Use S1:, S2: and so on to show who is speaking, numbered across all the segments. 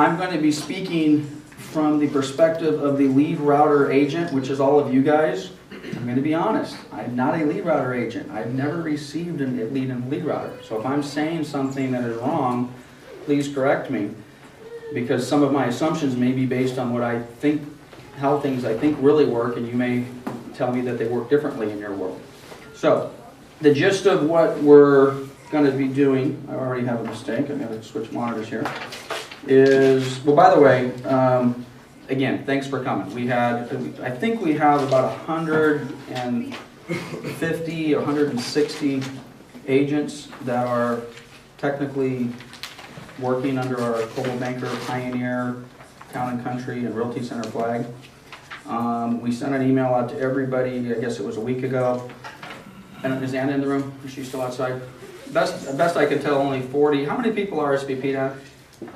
S1: I'm going to be speaking from the perspective of the Leadrouter agent, which is all of you guys. I'm going to be honest, I'm not a Leadrouter agent. I've never received a lead in Leadrouter. So if I'm saying something that is wrong, please correct me, because some of my assumptions may be based on what I think, how things I think really work, and you may tell me that they work differently in your world. So the gist of what we're going to be doing, I already have a mistake, I'm going to switch monitors here, is, well, by the way, again, thanks for coming. We had, I think we have about 150, 160 agents that are technically working under our Coldwell Banker Pioneer Town and Country and Realty Center flag. We sent an email out to everybody, I guess it was a week ago. And is Anna in the room? Is she still outside? Best I can tell, only 40. How many people RSVP'd at?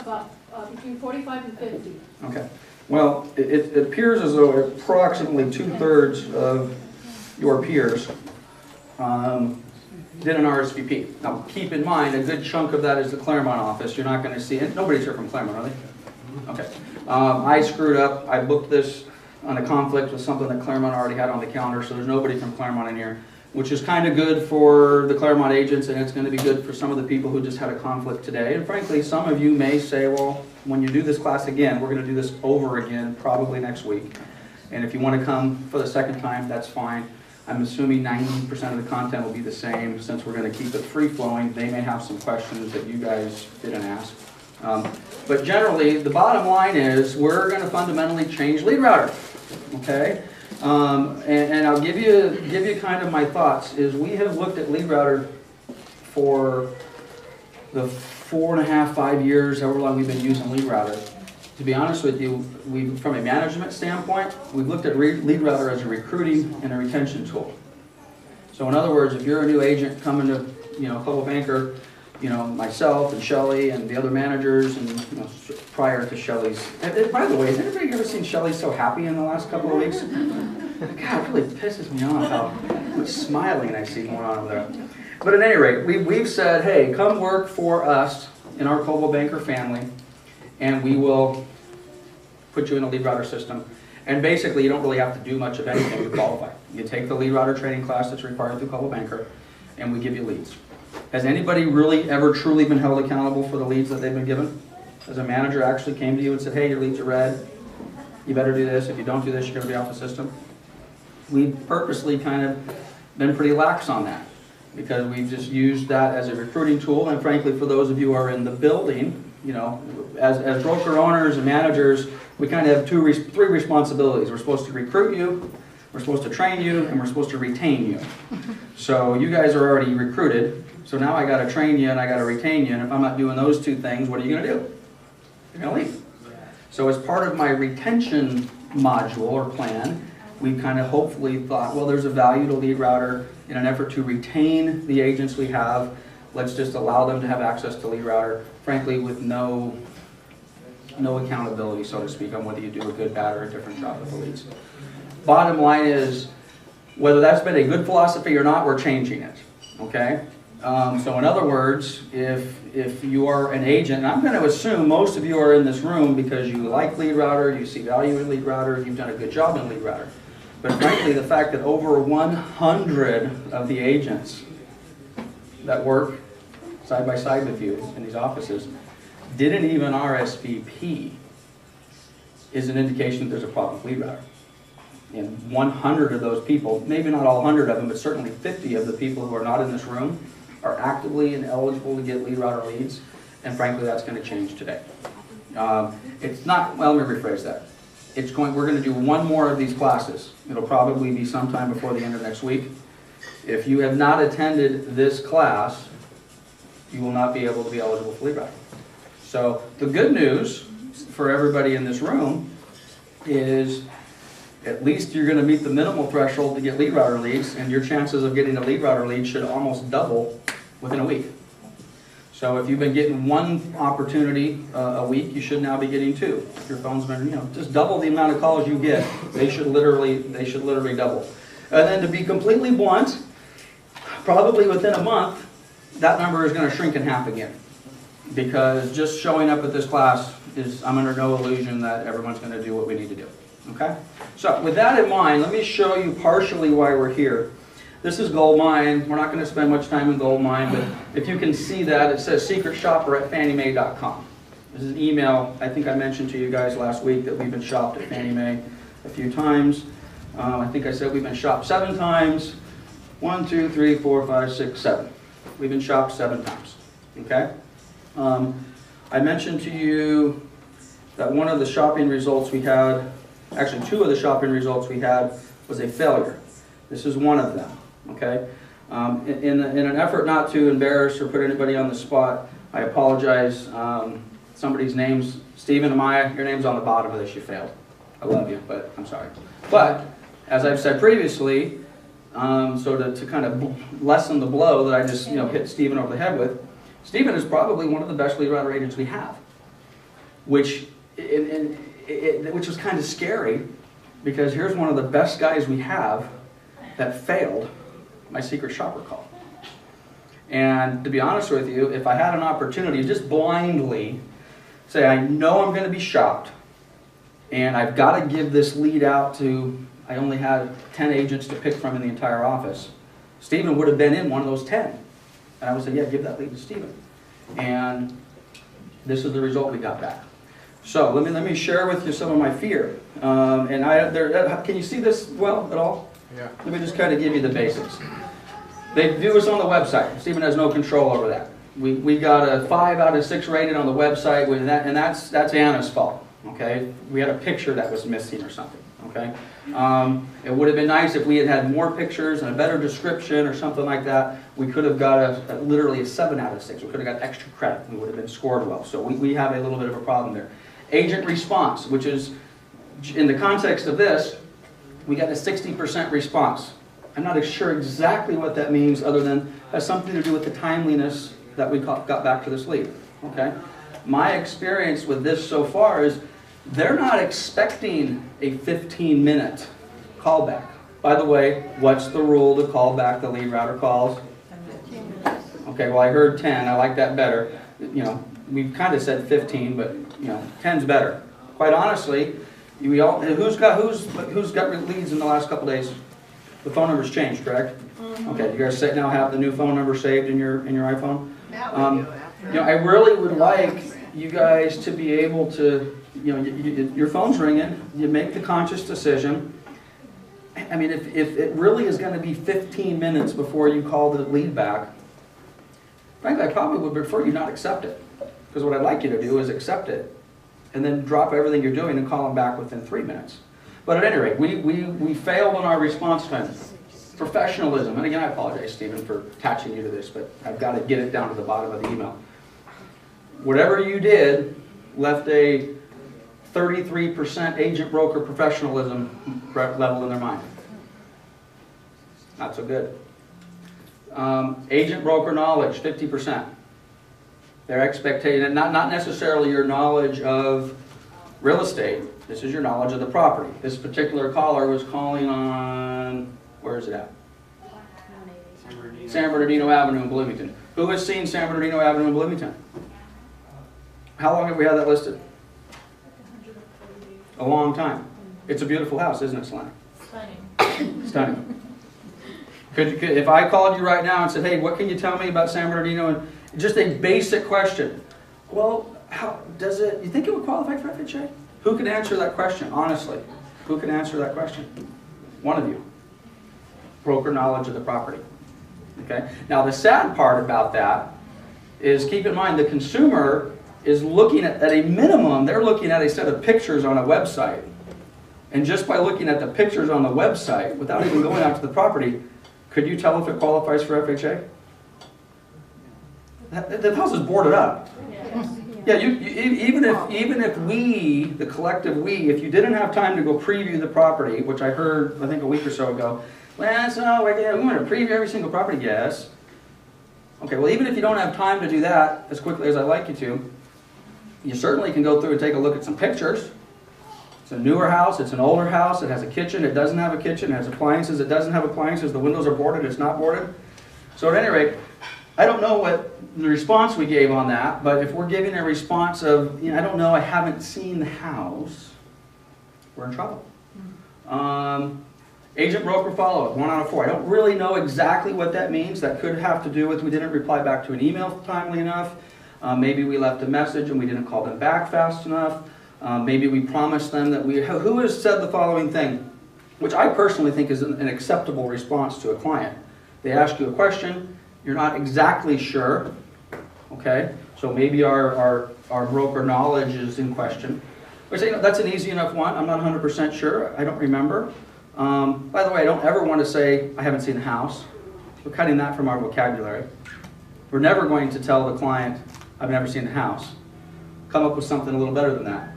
S2: About between 45 and 50.
S1: Okay. Well, it appears as though approximately 2/3 of your peers did an RSVP. Now, keep in mind, a good chunk of that is the Claremont office. You're not going to see it. Nobody's here from Claremont, are they? Okay. I screwed up. I booked this on a conflict with something that Claremont already had on the calendar, so there's nobody from Claremont in here, which is kind of good for the Claremont agents, and it's going to be good for some of the people who just had a conflict today. And frankly, some of you may say, well, when you do this class again, we're going to do this over again, probably next week. And if you want to come for the second time, that's fine. I'm assuming 90% of the content will be the same. Since we're going to keep it free-flowing, they may have some questions that you guys didn't ask. But generally, the bottom line is we're going to fundamentally change Leadrouter, okay? And I'll give you kind of my thoughts. Is we have looked at Leadrouter for the 4.5, 5 years, however long we've been using Leadrouter. To be honest with you, from a management standpoint, we've looked at Leadrouter as a recruiting and a retention tool. So in other words, if you're a new agent coming to, Coldwell Banker, myself and Shelly and the other managers, and prior to Shelly's. And by the way, has anybody ever seen Shelly so happy in the last couple of weeks? God, it really pisses me off how much smiling I see going on over there. But at any rate, we've said, hey, come work for us in our Coldwell Banker family, and we will put you in a Leadrouter system. And basically, you don't really have to do much of anything to qualify. You take the Leadrouter training class that's required through Coldwell Banker, and we give you leads. Has anybody really ever truly been held accountable for the leads that they've been given? As a manager actually came to you and said, hey, your leads are red. You better do this. If you don't do this, you're going to be off the system. We've purposely kind of been pretty lax on that because we've just used that as a recruiting tool. And frankly, for those of you who are in the building, as broker owners and managers, we kind of have three responsibilities. We're supposed to recruit you, we're supposed to train you, and we're supposed to retain you. So you guys are already recruited. So now I got to train you and I got to retain you. And if I'm not doing those two things, what are you going to do? You're going to leave. So as part of my retention module or plan, we kind of hopefully thought, well, there's a value to Leadrouter in an effort to retain the agents we have. Let's just allow them to have access to Leadrouter, frankly, with no accountability, so to speak, on whether you do a good, bad, or a different job with the leads. Bottom line is, whether that's been a good philosophy or not, we're changing it, okay? So in other words, if you are an agent, and I'm going to assume most of you are in this room because you like Leadrouter, you see value in Leadrouter, you've done a good job in Leadrouter. But frankly, the fact that over 100 of the agents that work side by side with you in these offices didn't even RSVP is an indication that there's a problem with Leadrouter. And 100 of those people, maybe not all 100 of them, but certainly 50 of the people who are not in this room are actively and eligible to get Leadrouter leads, and frankly, that's going to change today. It's not, well, let me rephrase that. We're going to do one more of these classes. It'll probably be sometime before the end of next week. If you have not attended this class, you will not be able to be eligible for Leadrouter. So the good news for everybody in this room is at least you're going to meet the minimal threshold to get Leadrouter leads, and your chances of getting a Leadrouter lead should almost double within a week. So if you've been getting one opportunity a week, you should now be getting two. If your phone's been, just double the amount of calls you get. They should literally double. And then to be completely blunt, probably within a month, that number is going to shrink in half again. because just showing up at this class I'm under no illusion that everyone's going to do what we need to do. Okay? So with that in mind, let me show you partially why we're here. This is Gold Mine. We're not going to spend much time in Gold Mine, but if you can see that, it says secretshopper@fanniemae.com. This is an email I think I mentioned to you guys last week that we've been shopped at Fannie Mae a few times. I think I said we've been shopped 7 times. 1, 2, 3, 4, 5, 6, 7. We've been shopped 7 times. Okay? I mentioned to you that one of the shopping results we had, actually 2 of the shopping results we had, was a failure. This is one of them. Okay? In an effort not to embarrass or put anybody on the spot, I apologize. Somebody's name's Stephen Amaya. Your name's on the bottom of this. You failed. I love you, but I'm sorry. But as I've said previously, so to kind of lessen the blow that I just hit Stephen over the head with, Stephen is probably one of the best Leadrouter agents we have, which was kind of scary, because here's one of the best guys we have that failed my secret shopper call. And to be honest with you, if I had an opportunity to just blindly say, I know I'm going to be shopped, and I've got to give this lead out to, I only had 10 agents to pick from in the entire office, Stephen would have been in one of those 10. And I would say, yeah, give that lead to Stephen. And this is the result we got back. So let me share with you some of my fear. Can you see this well at all?
S3: Yeah.
S1: Let me just kind of give you the basics. They do us on the website. Stephen has no control over that. We got a 5 out of 6 rated on the website, and that's Anna's fault. Okay, we had a picture that was missing or something. Okay, it would have been nice if we had had more pictures and a better description or something like that. We could have got literally a 7 out of 6. We could have got extra credit. We would have been scored well. So we have a little bit of a problem there. Agent response, which is, in the context of this, we got a 60% response. I'm not sure exactly what that means, other than it has something to do with the timeliness that we got back to this lead. Okay, my experience with this so far is they're not expecting a 15-minute callback. By the way, what's the rule to call back the Leadrouter calls?
S2: 15 minutes.
S1: Okay, well I heard 10. I like that better. We've kind of said 15, but 10's better. Quite honestly, who's got leads in the last couple days? The phone number's changed, correct? Mm-hmm. Okay, you guys now have the new phone number saved in your iPhone. I really would like you guys to be able to, your phone's ringing, you make the conscious decision. I mean, if it really is going to be 15 minutes before you call the lead back, frankly, I probably would prefer you not accept it. Because what I'd like you to do is accept it, and then drop everything you're doing and call them back within 3 minutes. But at any rate, we failed on our response time. Professionalism, and again, I apologize, Stephen, for attaching you to this, but I've got to get it down to the bottom of the email. Whatever you did left a 33% agent broker professionalism level in their mind. Not so good. Agent broker knowledge, 50%. Their expectation, not necessarily your knowledge of real estate. This is your knowledge of the property. This particular caller was calling on, where is it at? San Bernardino Avenue in Bloomington. Who has seen San Bernardino Avenue in Bloomington? How long have we had that listed? A long time. It's a beautiful house, isn't it, Selena?
S2: Stunning.
S1: Stunning. If I called you right now and said, hey, what can you tell me about San Bernardino? And just a basic question. Well, how does it, you think it would qualify for FHA? Who can answer that question, honestly? Who can answer that question? One of you. Broker knowledge of the property. Okay? Now, the sad part about that is, keep in mind, the consumer is looking at a minimum, they're looking at a set of pictures on a website. And just by looking at the pictures on the website, without even going out to the property, could you tell if it qualifies for FHA? The house is boarded up. Yeah, even if we, the collective we, if you didn't have time to go preview the property, which I heard, I think a week or so ago, well, so we want to preview every single property, yes. Okay, well, even if you don't have time to do that as quickly as I'd like you to, you certainly can go through and take a look at some pictures. It's a newer house, it's an older house, it has a kitchen, it doesn't have a kitchen, it has appliances, it doesn't have appliances, the windows are boarded, it's not boarded. So at any rate, I don't know what the response we gave on that, but if we're giving a response of, I don't know, I haven't seen the house, we're in trouble. Agent broker follow-up, 1 out of 4. I don't really know exactly what that means. That could have to do with we didn't reply back to an email timely enough. Maybe we left a message and we didn't call them back fast enough. Maybe we promised them that who has said the following thing, which I personally think is an acceptable response to a client. They ask you a question, you're not exactly sure, okay? So maybe our broker knowledge is in question. We say, that's an easy enough one. I'm not 100% sure. I don't remember. By the way, I don't ever want to say, I haven't seen the house. We're cutting that from our vocabulary. We're never going to tell the client, I've never seen the house. Come up with something a little better than that.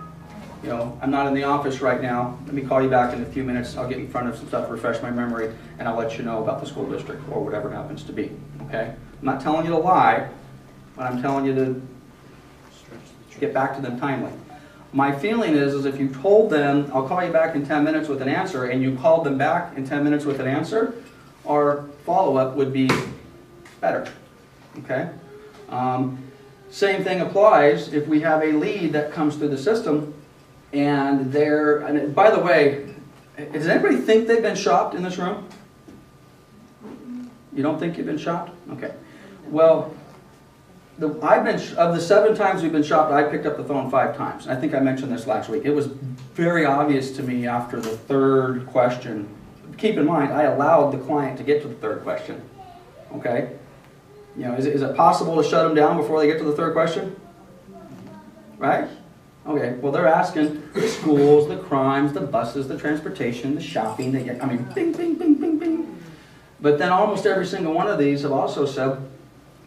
S1: I'm not in the office right now. Let me call you back in a few minutes. I'll get in front of some stuff, refresh my memory, and I'll let you know about the school district or whatever it happens to be. Okay? I'm not telling you to lie, but I'm telling you to get back to them timely. My feeling is if you told them, I'll call you back in 10 minutes with an answer, and you called them back in 10 minutes with an answer, our follow-up would be better. Okay? Same thing applies if we have a lead that comes through the system, and by the way, does anybody think they've been shopped in this room? You don't think you've been shopped? Okay. Well, of the 7 times we've been shopped, I picked up the phone 5 times. I think I mentioned this last week. It was very obvious to me after the 3rd question. Keep in mind, I allowed the client to get to the 3rd question. Okay? Is it possible to shut them down before they get to the 3rd question? Right? Okay, well they're asking the schools, the crimes, the buses, the transportation, the shopping, bing, bing, bing, bing, bing. But then almost every single one of these have also said,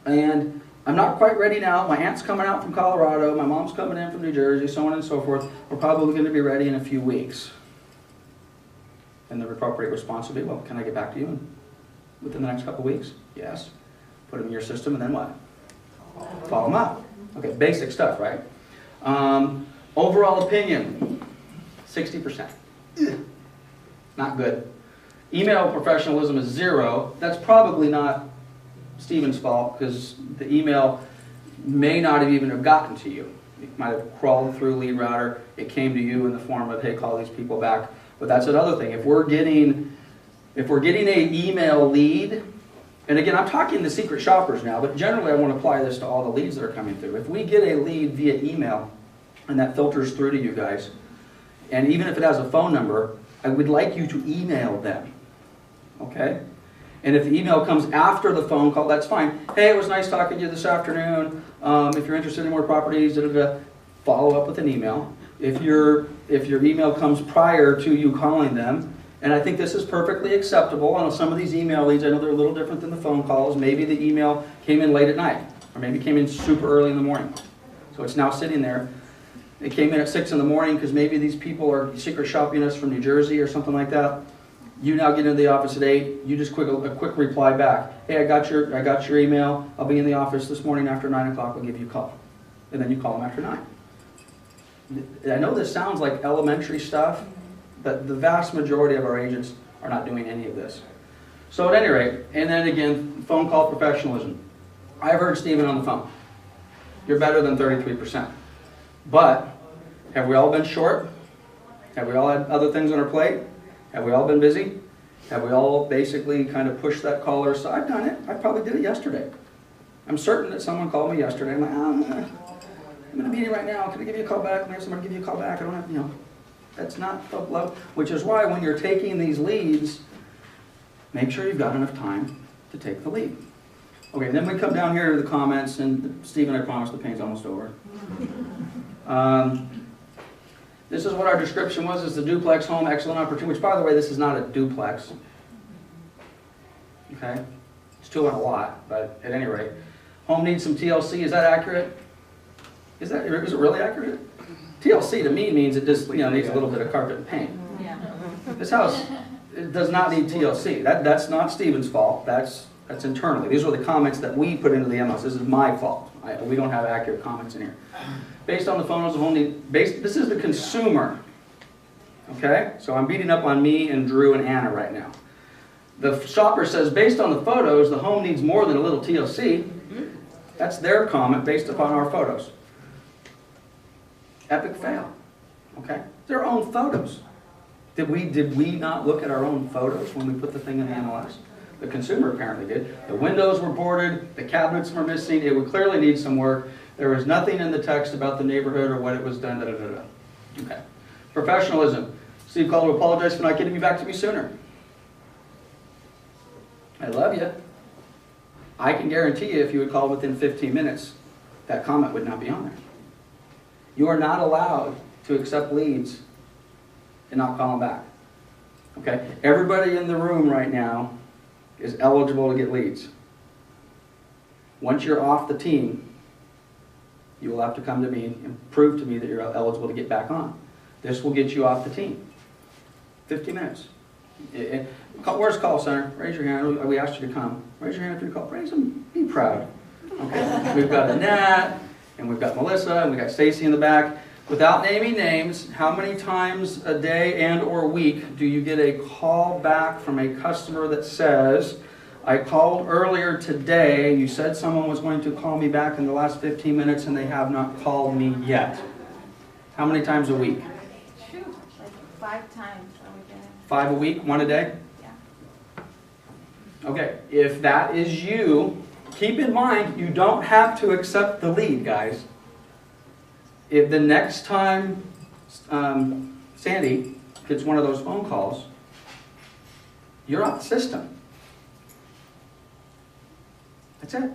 S1: and I'm not quite ready now, my aunt's coming out from Colorado, my mom's coming in from New Jersey, so on and so forth, we're probably going to be ready in a few weeks. And the appropriate response would be, well, can I get back to you within the next couple weeks? Yes. Put them in your system, and then what? Follow them up. Okay, basic stuff, right? Overall opinion, 60%. Not good. Email professionalism is 0. That's probably not Stephen's fault, because the email may not have even have gotten to you. It might have crawled through Leadrouter. It came to you in the form of, hey, call these people back. But that's another thing. If we're getting an email lead, and again, I'm talking to secret shoppers now, but generally I want to apply this to all the leads that are coming through. If we get a lead via email, and that filters through to you guys, and even if it has a phone number, I would like you to email them. Okay? And if the email comes after the phone call, that's fine. Hey, it was nice talking to you this afternoon. If you're interested in more properties, follow up with an email. If your email comes prior to you calling them, and I think this is perfectly acceptable. I know some of these email leads, I know they're a little different than the phone calls. Maybe the email came in late at night, or maybe came in super early in the morning. So it's now sitting there. It came in at 6 in the morning because maybe these people are secret shopping us from New Jersey or something like that. You now get into the office at 8. You just a quick reply back. Hey, I got your email. I'll be in the office this morning after 9 o'clock. I'll give you a call, and then you call them after 9. I know this sounds like elementary stuff, but the vast majority of our agents are not doing any of this. So at any rate, and then again, phone call professionalism. I've heard Stephen on the phone. You're better than 33%. But have we all been short? Have we all had other things on our plate? Have we all been busy? Have we all basically kind of pushed that caller aside? I've done it. I probably did it yesterday. I'm certain that someone called me yesterday. I'm like, I'm in a meeting right now. Can I give you a call back? Can I have somebody give you a call back? I don't have, that's not the love. Which is why when you're taking these leads, make sure you've got enough time to take the lead. Okay, then we come down here to the comments, and Stephen, I promise the pain's almost over. This is what our description was. It's a duplex home, excellent opportunity, which by the way, this is not a duplex. Okay? It's 2 on a lot, but at any rate. Home needs some TLC, is that accurate? Is it really accurate? TLC to me means it just needs a little bit of carpet and paint.
S2: Yeah.
S1: This house does not need TLC. That's not Stephen's fault. That's internally. These are the comments that we put into the MLS. This is my fault. We don't have accurate comments in here. Based on the photos, the home need. This is the consumer. Okay, so I'm beating up on me and Drew and Anna right now. The shopper says, based on the photos, the home needs more than a little TLC. That's their comment based upon our photos. Epic fail, okay? Their own photos. Did we not look at our own photos when we put the thing in the MLS? The consumer apparently did. The windows were boarded, the cabinets were missing, it would clearly need some work. There was nothing in the text about the neighborhood or what it was done, da da da da. Okay. Professionalism. Steve called to apologize for not getting me back to me sooner. I love you. I can guarantee you if you would call within 15 minutes, that comment would not be on there. You are not allowed to accept leads and not call them back. Okay? Everybody in the room right now is eligible to get leads. Once you're off the team, you will have to come to me and prove to me that you're eligible to get back on. This will get you off the team. 15 minutes. Where's the call center? Raise your hand. We asked you to come. Raise your hand if you call. Raise them. Be proud. Okay. We've got Annette, and we've got Melissa, and we've got Stacy in the back. Without naming names, how many times a day and or week do you get a call back from a customer that says, I called earlier today, you said someone was going to call me back in the last 15 minutes and they have not called me yet? How many times a week?
S2: Like 5 times a weekend.
S1: 5 a week, 1 a day?
S2: Yeah.
S1: Okay, if that is you, keep in mind you don't have to accept the lead, guys. If the next time Sandy gets one of those phone calls, you're off the system. That's it.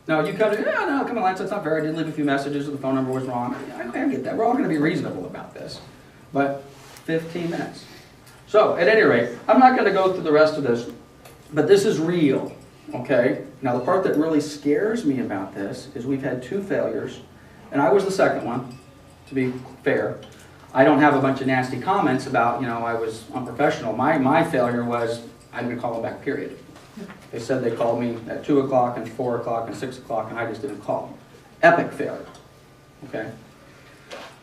S1: No, you come to, yeah, no, come on, Lance, that's not fair. I did leave a few messages, or the phone number was wrong. I get that. We're all going to be reasonable about this. But 15 minutes. So, at any rate, I'm not going to go through the rest of this, but this is real, okay? Now, the part that really scares me about this is we've had 2 failures, and I was the second one, to be fair. I don't have a bunch of nasty comments about, I was unprofessional. My failure was, I didn't call them back, period. They said they called me at 2 o'clock and 4 o'clock and 6 o'clock, and I just didn't call. Epic failure, okay?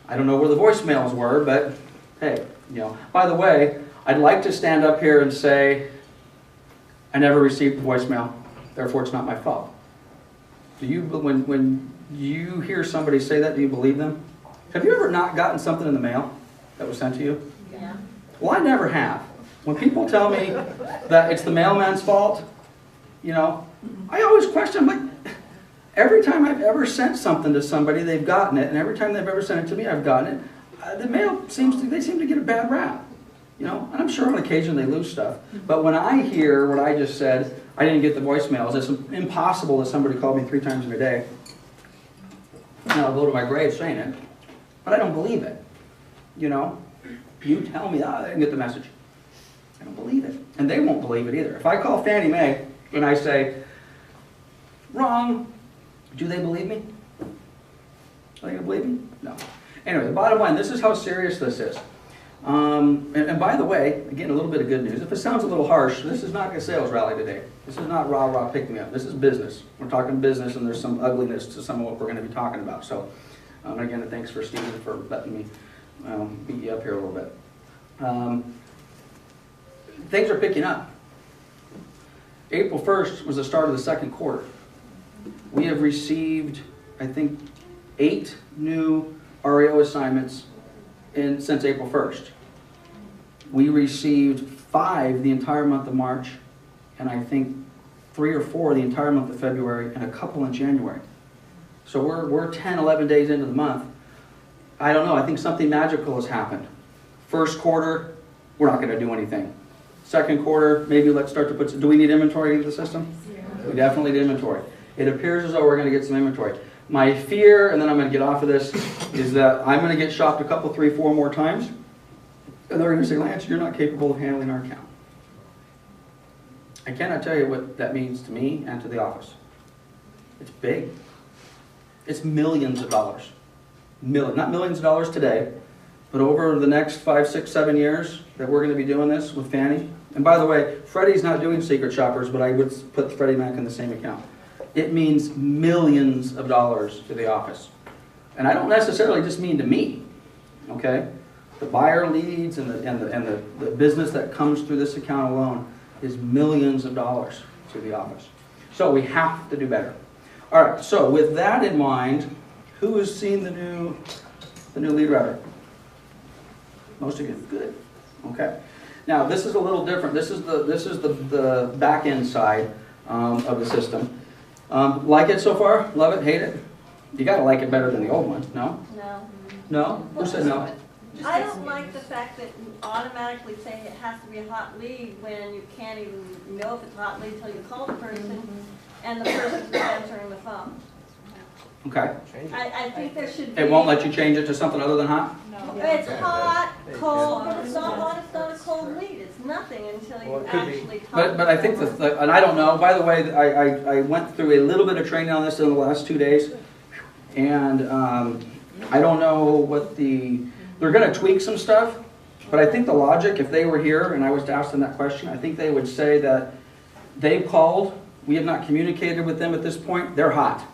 S1: I don't know where the voicemails were, but hey, By the way, I'd like to stand up here and say, I never received a voicemail, therefore it's not my fault. Do you, when you hear somebody say that, do you believe them? Have you ever not gotten something in the mail that was sent to you?
S2: Yeah.
S1: Well, I never have. When people tell me that it's the mailman's fault, I always question, like, every time I've ever sent something to somebody, they've gotten it, and every time they've ever sent it to me, I've gotten it. The mail they seem to get a bad rap, and I'm sure on occasion they lose stuff. But when I hear what I just said, I didn't get the voicemails, it's impossible that somebody called me 3 times in a day. And I'll go to my grave saying it, but I don't believe it. You tell me, I didn't get the message. I don't believe it. And they won't believe it either. If I call Fannie Mae and I say, wrong, do they believe me? Are they going to believe me? No. Anyway, the bottom line, this is how serious this is. And by the way, again, a little bit of good news. If it sounds a little harsh, this is not a sales rally today. This is not rah, rah, pick me up. This is business. We're talking business, and there's some ugliness to some of what we're going to be talking about. So, again, thanks for Stephen for letting me beat you up here a little bit. Things are picking up. April 1st was the start of the second quarter. We have received, I think, 8 new REO assignments since April 1st. We received 5 the entire month of March, and I think 3 or 4 the entire month of February, and a couple in January. So we're 10, 11 days into the month. I don't know, I think something magical has happened. First quarter, we're not going to do anything. Second quarter, maybe let's start to put some, do we need inventory into the system? Yeah. We definitely need inventory. It appears as though we're going to get some inventory. My fear, and then I'm going to get off of this, is that I'm going to get shopped a couple, 3, 4 more times, and they're going to say, Lance, you're not capable of handling our account. I cannot tell you what that means to me and to the office. It's big. It's millions of dollars. Not millions of dollars today, but over the next 5, 6, 7 years that we're going to be doing this with Fannie. And by the way, Freddie's not doing secret shoppers, but I would put Freddie Mac in the same account. It means millions of dollars to the office. And I don't necessarily just mean to me, okay? The buyer leads and the business that comes through this account alone is millions of dollars to the office. So we have to do better. All right, so with that in mind, who has seen the new Leadrouter? Most of you, good. Okay. Now this is a little different. This is the back end side of the system. Like it so far? Love it? Hate it? You got to like it better than the old one. No?
S2: No.
S1: No? Who said no?
S3: I don't like the fact that you automatically say it has to be a hot lead when you can't even know if it's a hot lead until you call the person and the person's not answering the phone.
S1: Okay.
S3: I think there should be.
S1: It won't let you change it to something other than hot?
S3: It's hot, cold, but it's not hot, it's not a cold lead. It's nothing until you actually talk.
S1: But I think and I don't know, by the way, I went through a little bit of training on this in the last 2 days. And I don't know what they're going to tweak some stuff. But I think the logic, if they were here and I was to ask them that question, I think they would say that they've called, we have not communicated with them at this point, they're hot.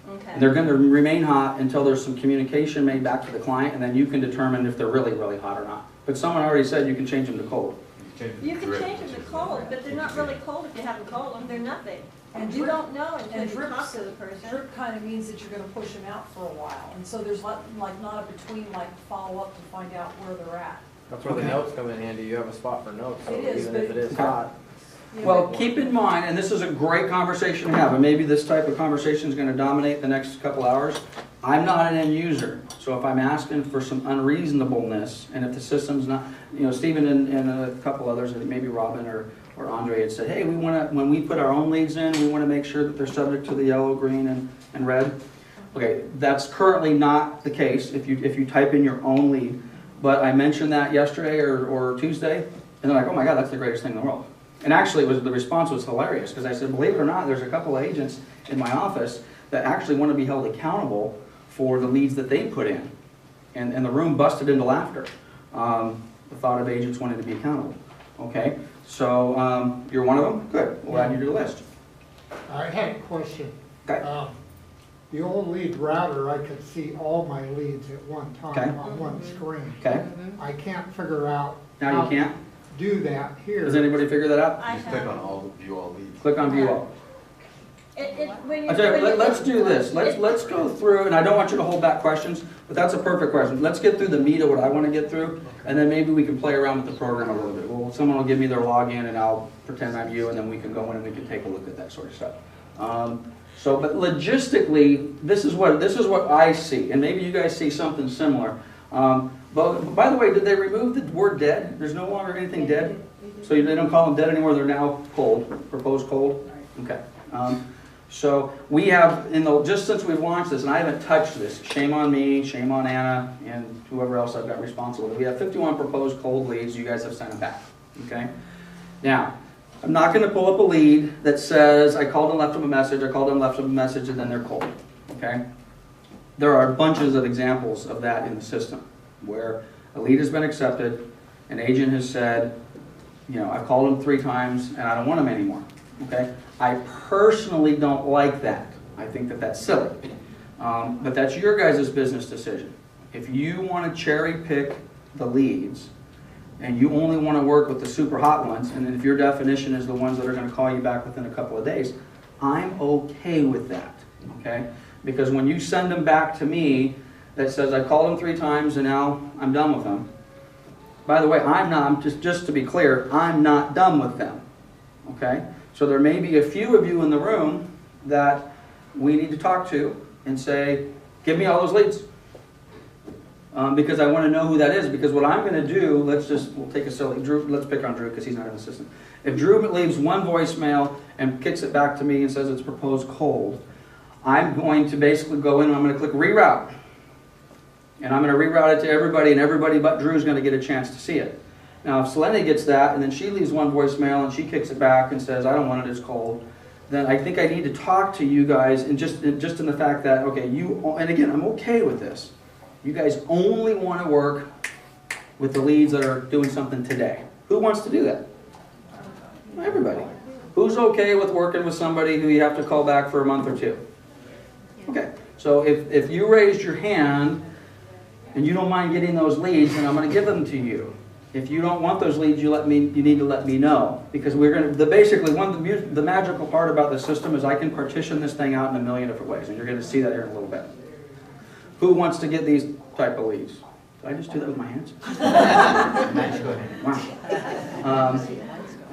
S3: Okay.
S1: They're going to remain hot until there's some communication made back to the client, and then you can determine if they're really, really hot or not. But someone already said you can change them to cold.
S3: You can change them to cold, but they're not really cold if you haven't called them. They're nothing. And you don't know until you talk to the person.
S4: Drip kind of means that you're going to push them out for a while, and so there's like not a between follow up to find out where they're at.
S5: That's where the notes come in handy. You have a spot for notes, so
S4: It is,
S5: even if
S4: but-
S5: it is hot.
S4: Yeah,
S1: Well,
S4: but-
S1: keep in mind, and this is a great conversation to have, and maybe this type of conversation is going to dominate the next couple hours. I'm not an end user, so if I'm asking for some unreasonableness, and if the system's not, Stephen and a couple others, maybe Robin or Andre had said, hey, when we put our own leads in, we want to make sure that they're subject to the yellow, green, and red. Okay, that's currently not the case if you type in your own lead. But I mentioned that yesterday or Tuesday, and they're like, oh my God, that's the greatest thing in the world. And actually, the response was hilarious, because I said, believe it or not, there's a couple of agents in my office that actually want to be held accountable for the leads that they put in. And the room busted into laughter. The thought of agents wanting to be accountable. Okay, so you're one of them? Good, we'll add you to the list.
S6: I had a question.
S1: Okay.
S6: The old Leadrouter, I could see all my leads at one time
S1: Okay.
S6: on one screen.
S1: Okay,
S6: I can't figure out
S1: now
S6: how
S1: you can't?
S6: to do that here.
S1: Does anybody figure that out?
S3: I
S7: Just click on
S3: have.
S7: all, view all leads.
S1: Click on view all.
S3: When
S1: I tell you,
S3: when
S1: let's do this. Let's go through, and I don't want you to hold back questions, but that's a perfect question. Let's get through the meat of what I want to get through, and then maybe we can play around with the program a little bit. Well, someone will give me their login, and I'll pretend I'm you, and then we can go in and we can take a look at that sort of stuff. But logistically, this is what I see, and maybe you guys see something similar. But by the way, did they remove the word dead? There's no longer anything dead, so they don't call them dead anymore. They're now cold, proposed cold. Okay. So we have, just since we've launched this, and I haven't touched this, shame on me, shame on Anna, and whoever else I've got responsible. We have 51 proposed cold leads. You guys have sent them back. Okay. Now, I'm not going to pull up a lead that says I called and left them a message, I called and left them a message, and then they're cold. Okay. There are bunches of examples of that in the system where a lead has been accepted, an agent has said, I've called them 3 times and I don't want them anymore. Okay? I personally don't like that. I think that that's silly. But that's your guys' business decision. If you want to cherry pick the leads and you only want to work with the super hot ones, and then if your definition is the ones that are going to call you back within a couple of days, I'm okay with that. Okay? Because when you send them back to me that says I called them 3 times and now I'm done with them. By the way, just to be clear, I'm not done with them. Okay? So there may be a few of you in the room that we need to talk to and say, give me all those leads. Because I want to know who that is. Because what I'm going to do, we'll take a silly, Drew, let's pick on Drew because he's not an assistant. If Drew leaves one voicemail and kicks it back to me and says it's proposed cold, I'm going to basically go in and I'm going to click reroute. And I'm going to reroute it to everybody, and everybody but Drew is going to get a chance to see it. Now, if Selene gets that, and then she leaves one voicemail, and she kicks it back and says, I don't want it, it's cold, then I think I need to talk to you guys, and just in the fact that, okay, and again, I'm okay with this. You guys only want to work with the leads that are doing something today. Who wants to do that? Everybody. Who's okay with working with somebody who you have to call back for a month or 2? Okay, so if you raised your hand, and you don't mind getting those leads, then I'm going to give them to you. If you don't want those leads, you need to let me know, because we're going to, basically, the magical part about the system is I can partition this thing out in a million different ways, and you're going to see that here in a little bit. Who wants to get these type of leads? Did I just do that with my hands? Wow.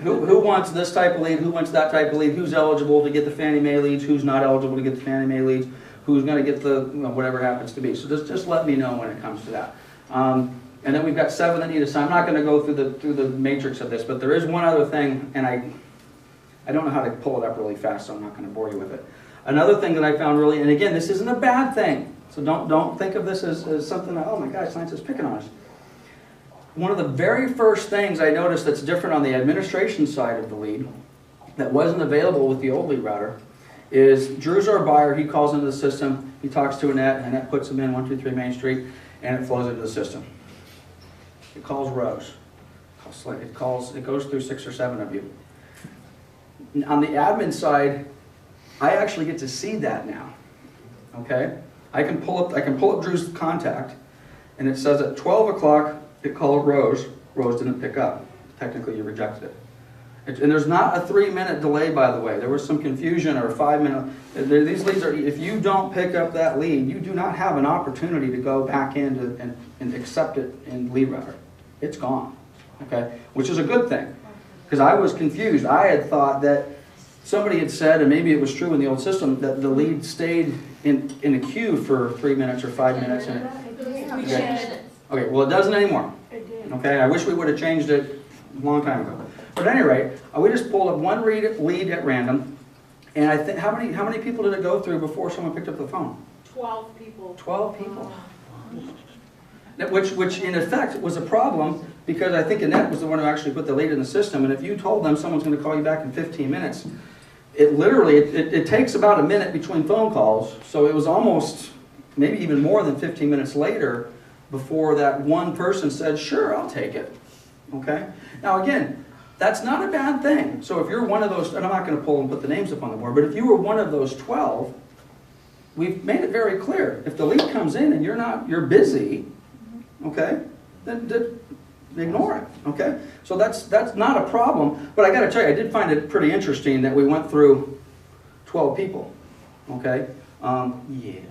S1: Who wants this type of lead? Who wants that type of lead? Who's eligible to get the Fannie Mae leads? Who's not eligible to get the Fannie Mae leads? Who's going to get the, whatever happens to be. So just let me know when it comes to that. And then we've got 7 that need to sign. I'm not going to go through the matrix of this, but there is one other thing, and I don't know how to pull it up really fast, so I'm not going to bore you with it. Another thing that I found really, and again, this isn't a bad thing, so don't think of this as something that, oh my gosh, science is picking on us. One of the very first things I noticed that's different on the administration side of the lead, that wasn't available with the old Leadrouter, is Drew's our buyer. He calls into the system, he talks to Annette, and Annette puts him in 123 Main Street, and it flows into the system. It calls rows. It goes through 6 or 7 of you. On the admin side, I actually get to see that now. Okay? I can pull up Drew's contact, and it says at 12 o'clock it called Rose. Rose didn't pick up. Technically, you rejected it. And there's not a 3-minute delay, by the way. There was some confusion, or a 5-minute. These leads are, if you don't pick up that lead, you do not have an opportunity to go back in and accept it in Leadrouter. It's gone, okay? Which is a good thing, because I was confused. I had thought that somebody had said, and maybe it was true in the old system, that the lead stayed in a queue for 3 minutes or 5 minutes. Okay, well, it doesn't anymore. Okay, I wish we would have changed it a long time ago. But at any rate, we just pulled up one lead at random, and I think how many people did it go through before someone picked up the phone?
S4: 12 people.
S1: 12 people. Which in effect was a problem, because I think Annette was the one who actually put the lead in the system, and if you told them someone's going to call you back in 15 minutes, it takes about a minute between phone calls, so it was almost maybe even more than 15 minutes later before that one person said, sure, I'll take it. Okay? Now again, that's not a bad thing. So if you're one of those, and I'm not going to pull and put the names up on the board, but if you were one of those 12, we've made it very clear. If the lead comes in and you're busy, okay, then ignore it, okay? So that's not a problem, but I got to tell you, I did find it pretty interesting that we went through 12 people, okay? Yes.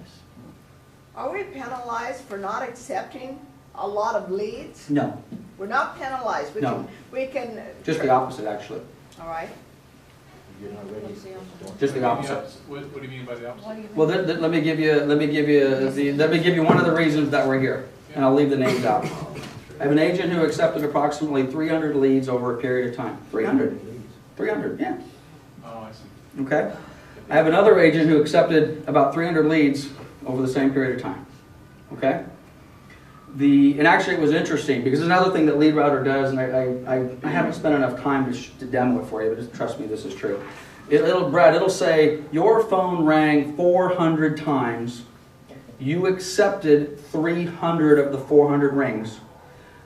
S7: Are we penalized for not accepting a lot of leads?
S1: No,
S7: We're not penalized.
S1: No.
S7: We can.
S1: just the opposite, actually.
S7: All right.
S5: You're not ready.
S1: Just the opposite.
S8: What do you mean by the opposite?
S1: Well, let me give you one of the reasons that we're here, and I'll leave the names out. I have an agent who accepted approximately 300 leads over a period of time. 300, yeah.
S8: Oh, I see.
S1: Okay. I have another agent who accepted about 300 leads over the same period of time. Okay. And actually it was interesting, because another thing that Leadrouter does, and I haven't spent enough time to demo it for you, but just trust me, this is true. It'll say your phone rang 400 times. You accepted 300 of the 400 rings.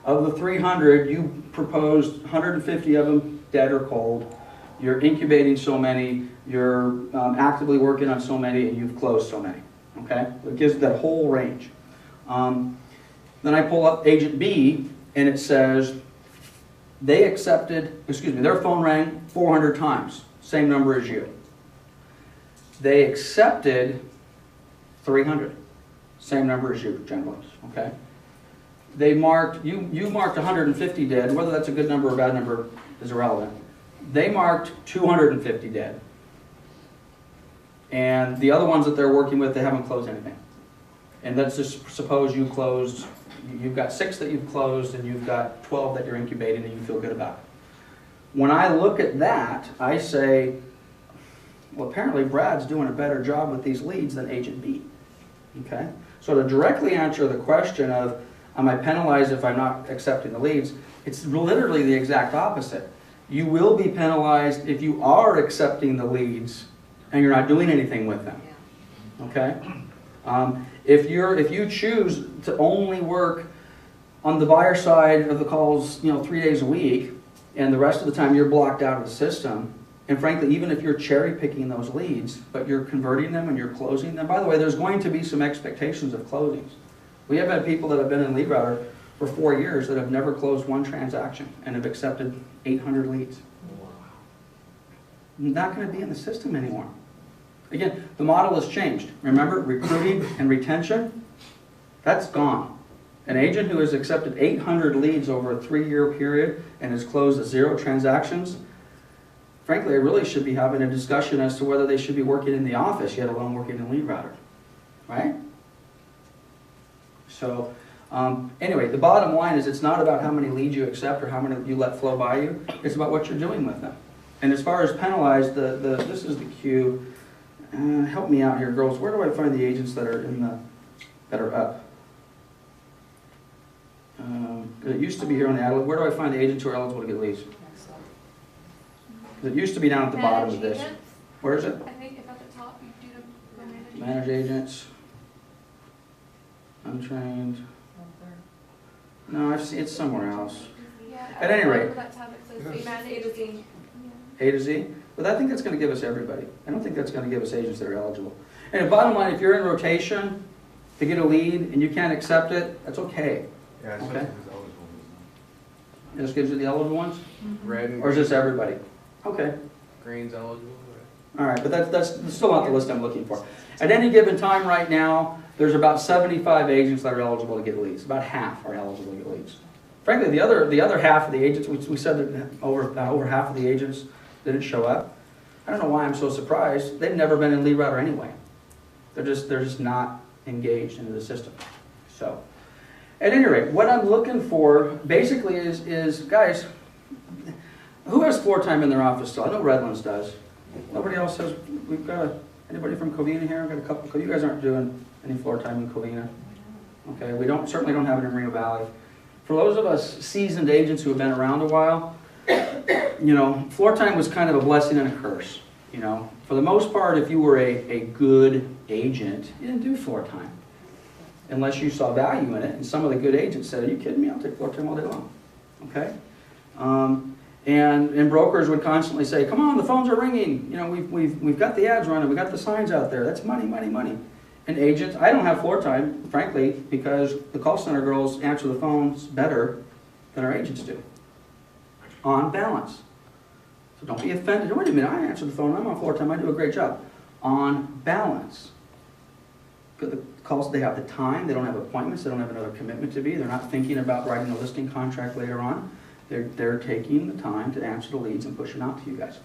S1: Of the 300, you proposed 150 of them dead or cold. You're incubating so many. You're actively working on so many, and you've closed so many. Okay, it gives that whole range. Then I pull up agent B, and it says their phone rang 400 times, same number as you. They accepted 300, same number as you, generally, okay? They marked, you marked 150 dead, whether that's a good number or a bad number is irrelevant. They marked 250 dead. And the other ones that they're working with, they haven't closed anything. And let's just suppose you've got 6 that you've closed, and you've got 12 that you're incubating, and you feel good about it. When I look at that, I say, well, apparently Brad's doing a better job with these leads than agent B. Okay? So to directly answer the question of, am I penalized if I'm not accepting the leads, it's literally the exact opposite. You will be penalized if you are accepting the leads and you're not doing anything with them. Okay? If you choose to only work on the buyer side of the calls, 3 days a week, and the rest of the time you're blocked out of the system, and frankly, even if you're cherry picking those leads, but you're converting them and you're closing them, by the way, there's going to be some expectations of closings. We have had people that have been in Leadrouter for 4 years that have never closed one transaction and have accepted 800 leads. Not going to be in the system anymore. Again, the model has changed. Remember, recruiting and retention, that's gone. An agent who has accepted 800 leads over a 3-year period and has closed 0 transactions, frankly, I really should be having a discussion as to whether they should be working in the office, yet alone working in Leadrouter, right? So, anyway, the bottom line is it's not about how many leads you accept or how many you let flow by you. It's about what you're doing with them. And as far as penalized, this is the cue. Help me out here, girls. Where do I find the agents that are that are up? It used to be here on the ad. Where do I find the agents who are eligible to get leads? It used to be down at the bottom of this. Where is it?
S9: I think if at the top you do the
S1: Manage agents. Untrained. No, I've seen it's somewhere else.
S9: Yeah,
S1: At any rate.
S9: that tab it says manage A to Z.
S1: A to Z. But I think that's going to give us everybody. I don't think that's going to give us agents that are eligible. And the bottom line, if you're in rotation to get a lead and you can't accept it, that's okay.
S8: Yeah, it's
S1: Okay.
S8: just eligible.
S1: It just gives you the eligible ones?
S10: Red and
S1: Or is this everybody? Okay.
S10: green's eligible.
S1: All right, but that's still not the list I'm looking for. At any given time right now, there's about 75 agents that are eligible to get leads. About half are eligible to get leads. Frankly, the other half of the agents, we said that over half of the agents didn't show up. I don't know why I'm so surprised. They've never been in Leadrouter anyway. They're just not engaged into the system. So, at any rate, what I'm looking for basically is guys, who has floor time in their office still? I know Redlands does. Nobody else has. We've got anybody from Covina here? I've got a couple. You guys aren't doing any floor time in Covina. Okay, we certainly don't have it in Rio Valley. For those of us seasoned agents who have been around a while, you know, floor time was kind of a blessing and a curse. You know, for the most part, if you were a good agent, you didn't do floor time unless you saw value in it. And some of the good agents said, "Are you kidding me? I'll take floor time all day long." Okay. And brokers would constantly say, "Come on, the phones are ringing. You know, we've got the ads running. We got the signs out there. That's money, money, money." And agents, I don't have floor time, frankly, because the call center girls answer the phones better than our agents do, on balance. So don't be offended. Wait a minute, I answer the phone. I'm on floor time. I do a great job. On balance. The calls, they have the time. They don't have appointments. They don't have another commitment to be. They're not thinking about writing a listing contract later on. They're taking the time to answer the leads and push them out to you guys.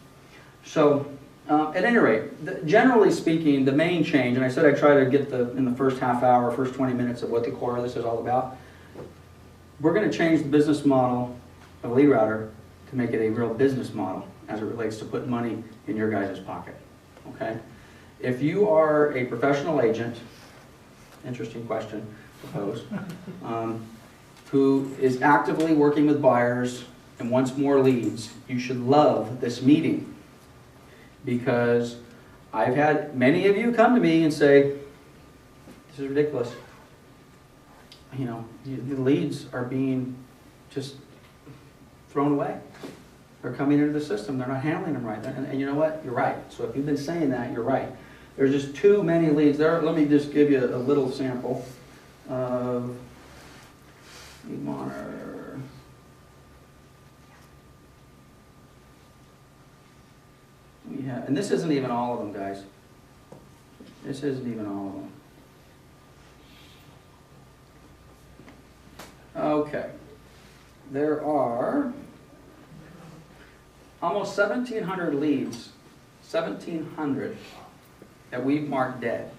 S1: So, at any rate, generally speaking, the main change, and I said I try to get in the first half hour, first 20 minutes of what the core of this is all about. We're going to change the business model of Leadrouter to make it a real business model as it relates to putting money in your guys' pocket. Okay? If you are a professional agent, interesting question to pose, who is actively working with buyers and wants more leads, you should love this meeting. Because I've had many of you come to me and say, "This is ridiculous. You know, the leads are being just thrown away. They're coming into the system. They're not handling them right." And you know what? You're right. So if you've been saying that, you're right. There's just too many leads. Let me just give you a little sample of lead monitor. We have, and this isn't even all of them, guys. This isn't even all of them. Okay. There are almost 1,700 leads, 1,700 that we've marked dead.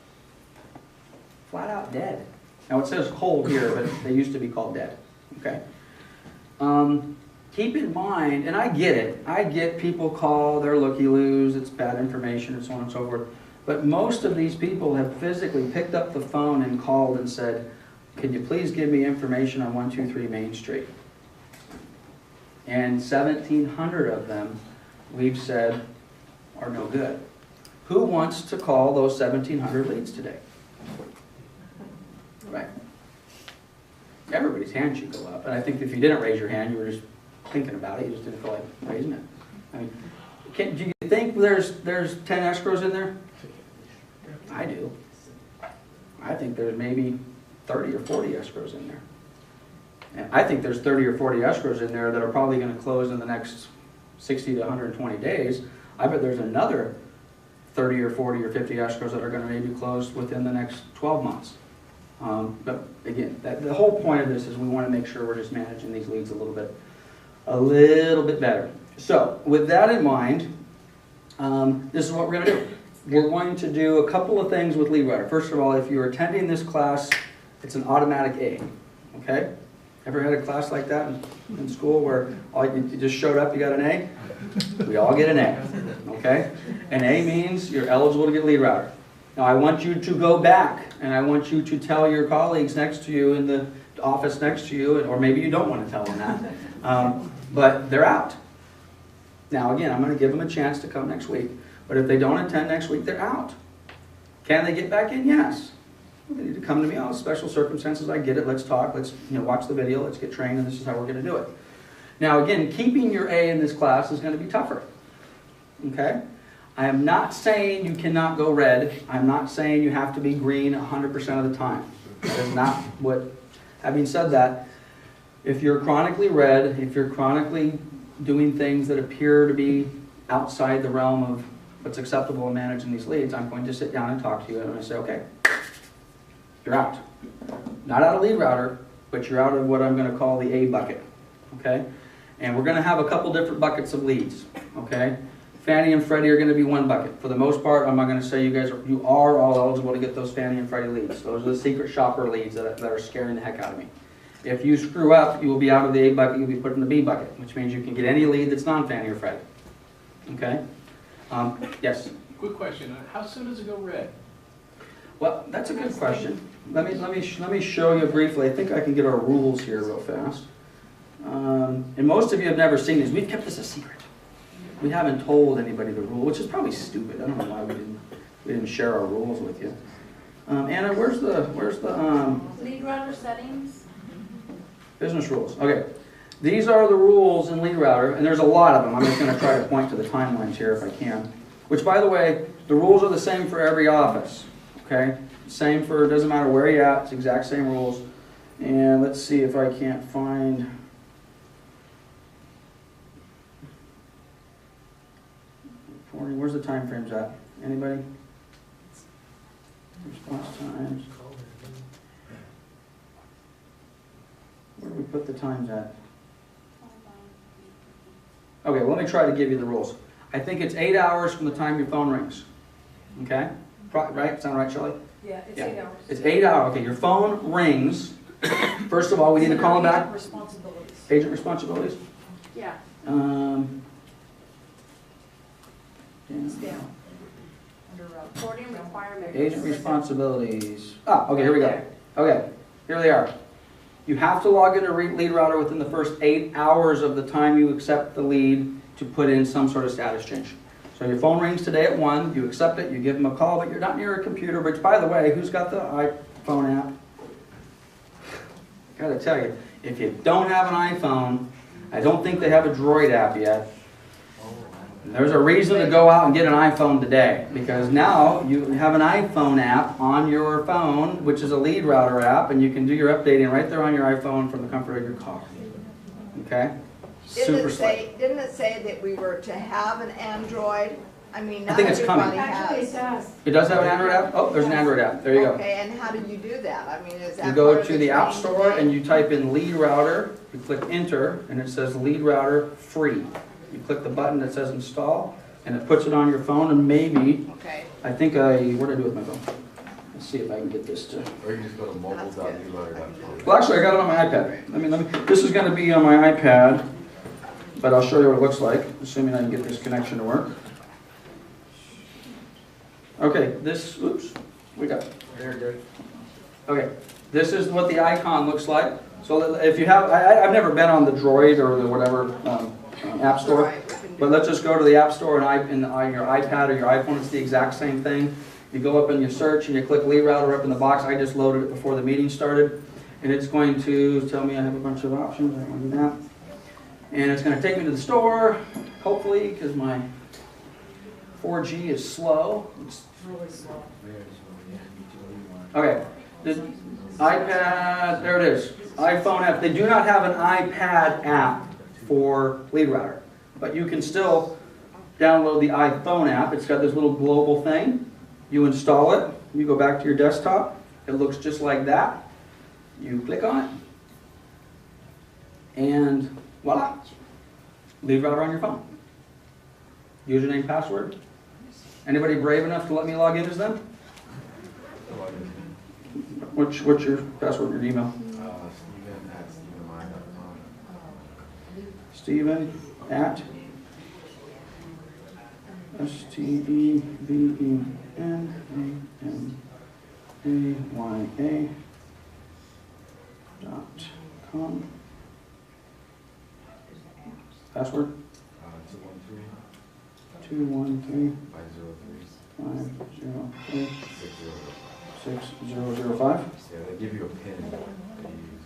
S1: Flat out dead. Now it says cold here, but they used to be called dead. Okay. Keep in mind, and I get it, I get people call, they're looky-loos, it's bad information, and so on and so forth. But most of these people have physically picked up the phone and called and said, "Could you please give me information on 123 Main Street?" And 1,700 of them, we've said, are no good. Who wants to call those 1,700 leads today? Right. Everybody's hand should go up. And I think if you didn't raise your hand, you were just thinking about it. You just didn't feel like raising it. I mean, do you think there's 10 escrows in there? I do. I think there's maybe 30 or 40 escrows in there. And I think there's 30 or 40 escrows in there that are probably going to close in the next 60 to 120 days. I bet there's another 30 or 40 or 50 escrows that are going to maybe close within the next 12 months. But again, the whole point of this is we want to make sure we're just managing these leads a little bit better. So with that in mind, this is what we're going to do. We're going to do a couple of things with Leadrouter. First of all, if you're attending this class, it's an automatic A. Okay? Ever had a class like that in school where you just showed up, you got an A? We all get an A. Okay? An A means you're eligible to get Leadrouter. Now I want you to go back and I want you to tell your colleagues next to you in the office next to you, or maybe you don't want to tell them that, but they're out. Now again, I'm going to give them a chance to come next week, but if they don't attend next week, they're out. Can they get back in? Yes. They need to come to me. Oh, special circumstances, I get it. Let's talk. Let's watch the video. Let's get trained, and this is how we're going to do it. Now again, keeping your A in this class is going to be tougher. Okay? I am not saying you cannot go red. I'm not saying you have to be green 100% of the time. That is not what, having said that, if you're chronically red, if you're chronically doing things that appear to be outside the realm of what's acceptable in managing these leads, I'm going to sit down and talk to you and I'm going to say, okay, you're out. Not out of Leadrouter, but you're out of what I'm going to call the A bucket. Okay? And we're going to have a couple different buckets of leads. Okay? Fannie and Freddie are going to be one bucket. For the most part, I'm not going to say you are all eligible to get those Fannie and Freddie leads. Those are the secret shopper leads that are scaring the heck out of me. If you screw up, you will be out of the A bucket, you'll be put in the B bucket, which means you can get any lead that's non-Fannie or Freddie. Okay? Yes?
S8: Quick question, how soon does it go red?
S1: Well, that's a good question. Let me show you briefly. I think I can get our rules here real fast. And most of you have never seen these. We've kept this a secret. We haven't told anybody the rule, which is probably stupid. I don't know why we didn't share our rules with you. Anna, where's the
S2: Leadrouter settings.
S1: business rules? Okay, these are the rules in Leadrouter, and there's a lot of them. I'm just going to try to point to the timelines here if I can. Which, by the way, the rules are the same for every office. Okay, same for, it doesn't matter where you're at. It's the exact same rules. And let's see if I can't find. Where's the time frames at? Anybody? Response times. Where do we put the times at? Okay, well, let me try to give you the rules. I think it's 8 hours from the time your phone rings. Okay? Right? Sound right, Shelley?
S4: Yeah, it's
S1: Yeah.
S4: 8 hours.
S1: It's 8 hours. Okay, your phone rings. First of all, we need to call them back.
S4: Agent responsibilities.
S1: Agent responsibilities?
S3: Yeah.
S4: It's down. Under,
S3: Reporting requirements.
S1: Agent responsibilities. Okay, here we go. Okay, here they are. You have to log into Leadrouter within the first 8 hours of the time you accept the lead to put in some sort of status change. So your phone rings today at 1, you accept it, you give them a call, but you're not near a computer, which, by the way, who's got the iPhone app? Gotta tell you, if you don't have an iPhone, I don't think they have a Droid app yet. There's a reason to go out and get an iPhone today, because now you have an iPhone app on your phone, which is a Leadrouter app, and you can do your updating right there on your iPhone from the comfort of your car. Okay? Super slick.
S7: Didn't it say that we were to have an Android? I mean,
S1: I
S7: not
S1: think it's coming.
S7: everybody
S2: Actually, it
S7: has.
S2: does.
S1: It does have an Android app? Oh, there's an Android app. There you go.
S7: Okay, and how do you do that? I mean, is that
S1: You go
S7: part of
S1: to the App
S7: training
S1: Store
S7: today?
S1: and you type in Leadrouter, you click enter, and it says Leadrouter free. You click the button that says install, and it puts it on your phone, and maybe,
S7: Okay,
S1: what did I do with my phone? Let's see if I can get this to...
S5: Or you just go to mobile.newletter.com.
S1: Well, actually, I got it on my iPad. This is going to be on my iPad, but I'll show you what it looks like, assuming I can get this connection to work. Okay, oops, we got it. Okay, this is what the icon looks like. So if you have, I've never been on the Droid or the whatever App Store,
S7: right, we can do
S1: but let's just go to the App Store and on your iPad or your iPhone, it's the exact same thing. You go up and you search and you click Leadrouter up in the box. I just loaded it before the meeting started, and it's going to tell me I have a bunch of options. I don't want to do that. And it's going to take me to the store, hopefully, because my 4G is slow.
S4: It's really slow.
S1: Okay, the iPad, there it is. iPhone app. They do not have an iPad app for Leadrouter, but you can still download the iPhone app. It's got this little global thing. You install it. You go back to your desktop. It looks just like that. You click on it, and voila, Leadrouter on your phone. Username, password. Anybody brave enough to let me log in as them? What's your password, your email?
S5: Steven at
S1: Stevenaya .com. Password? 213 503 6005.
S5: Yeah, they give you a pin that you use.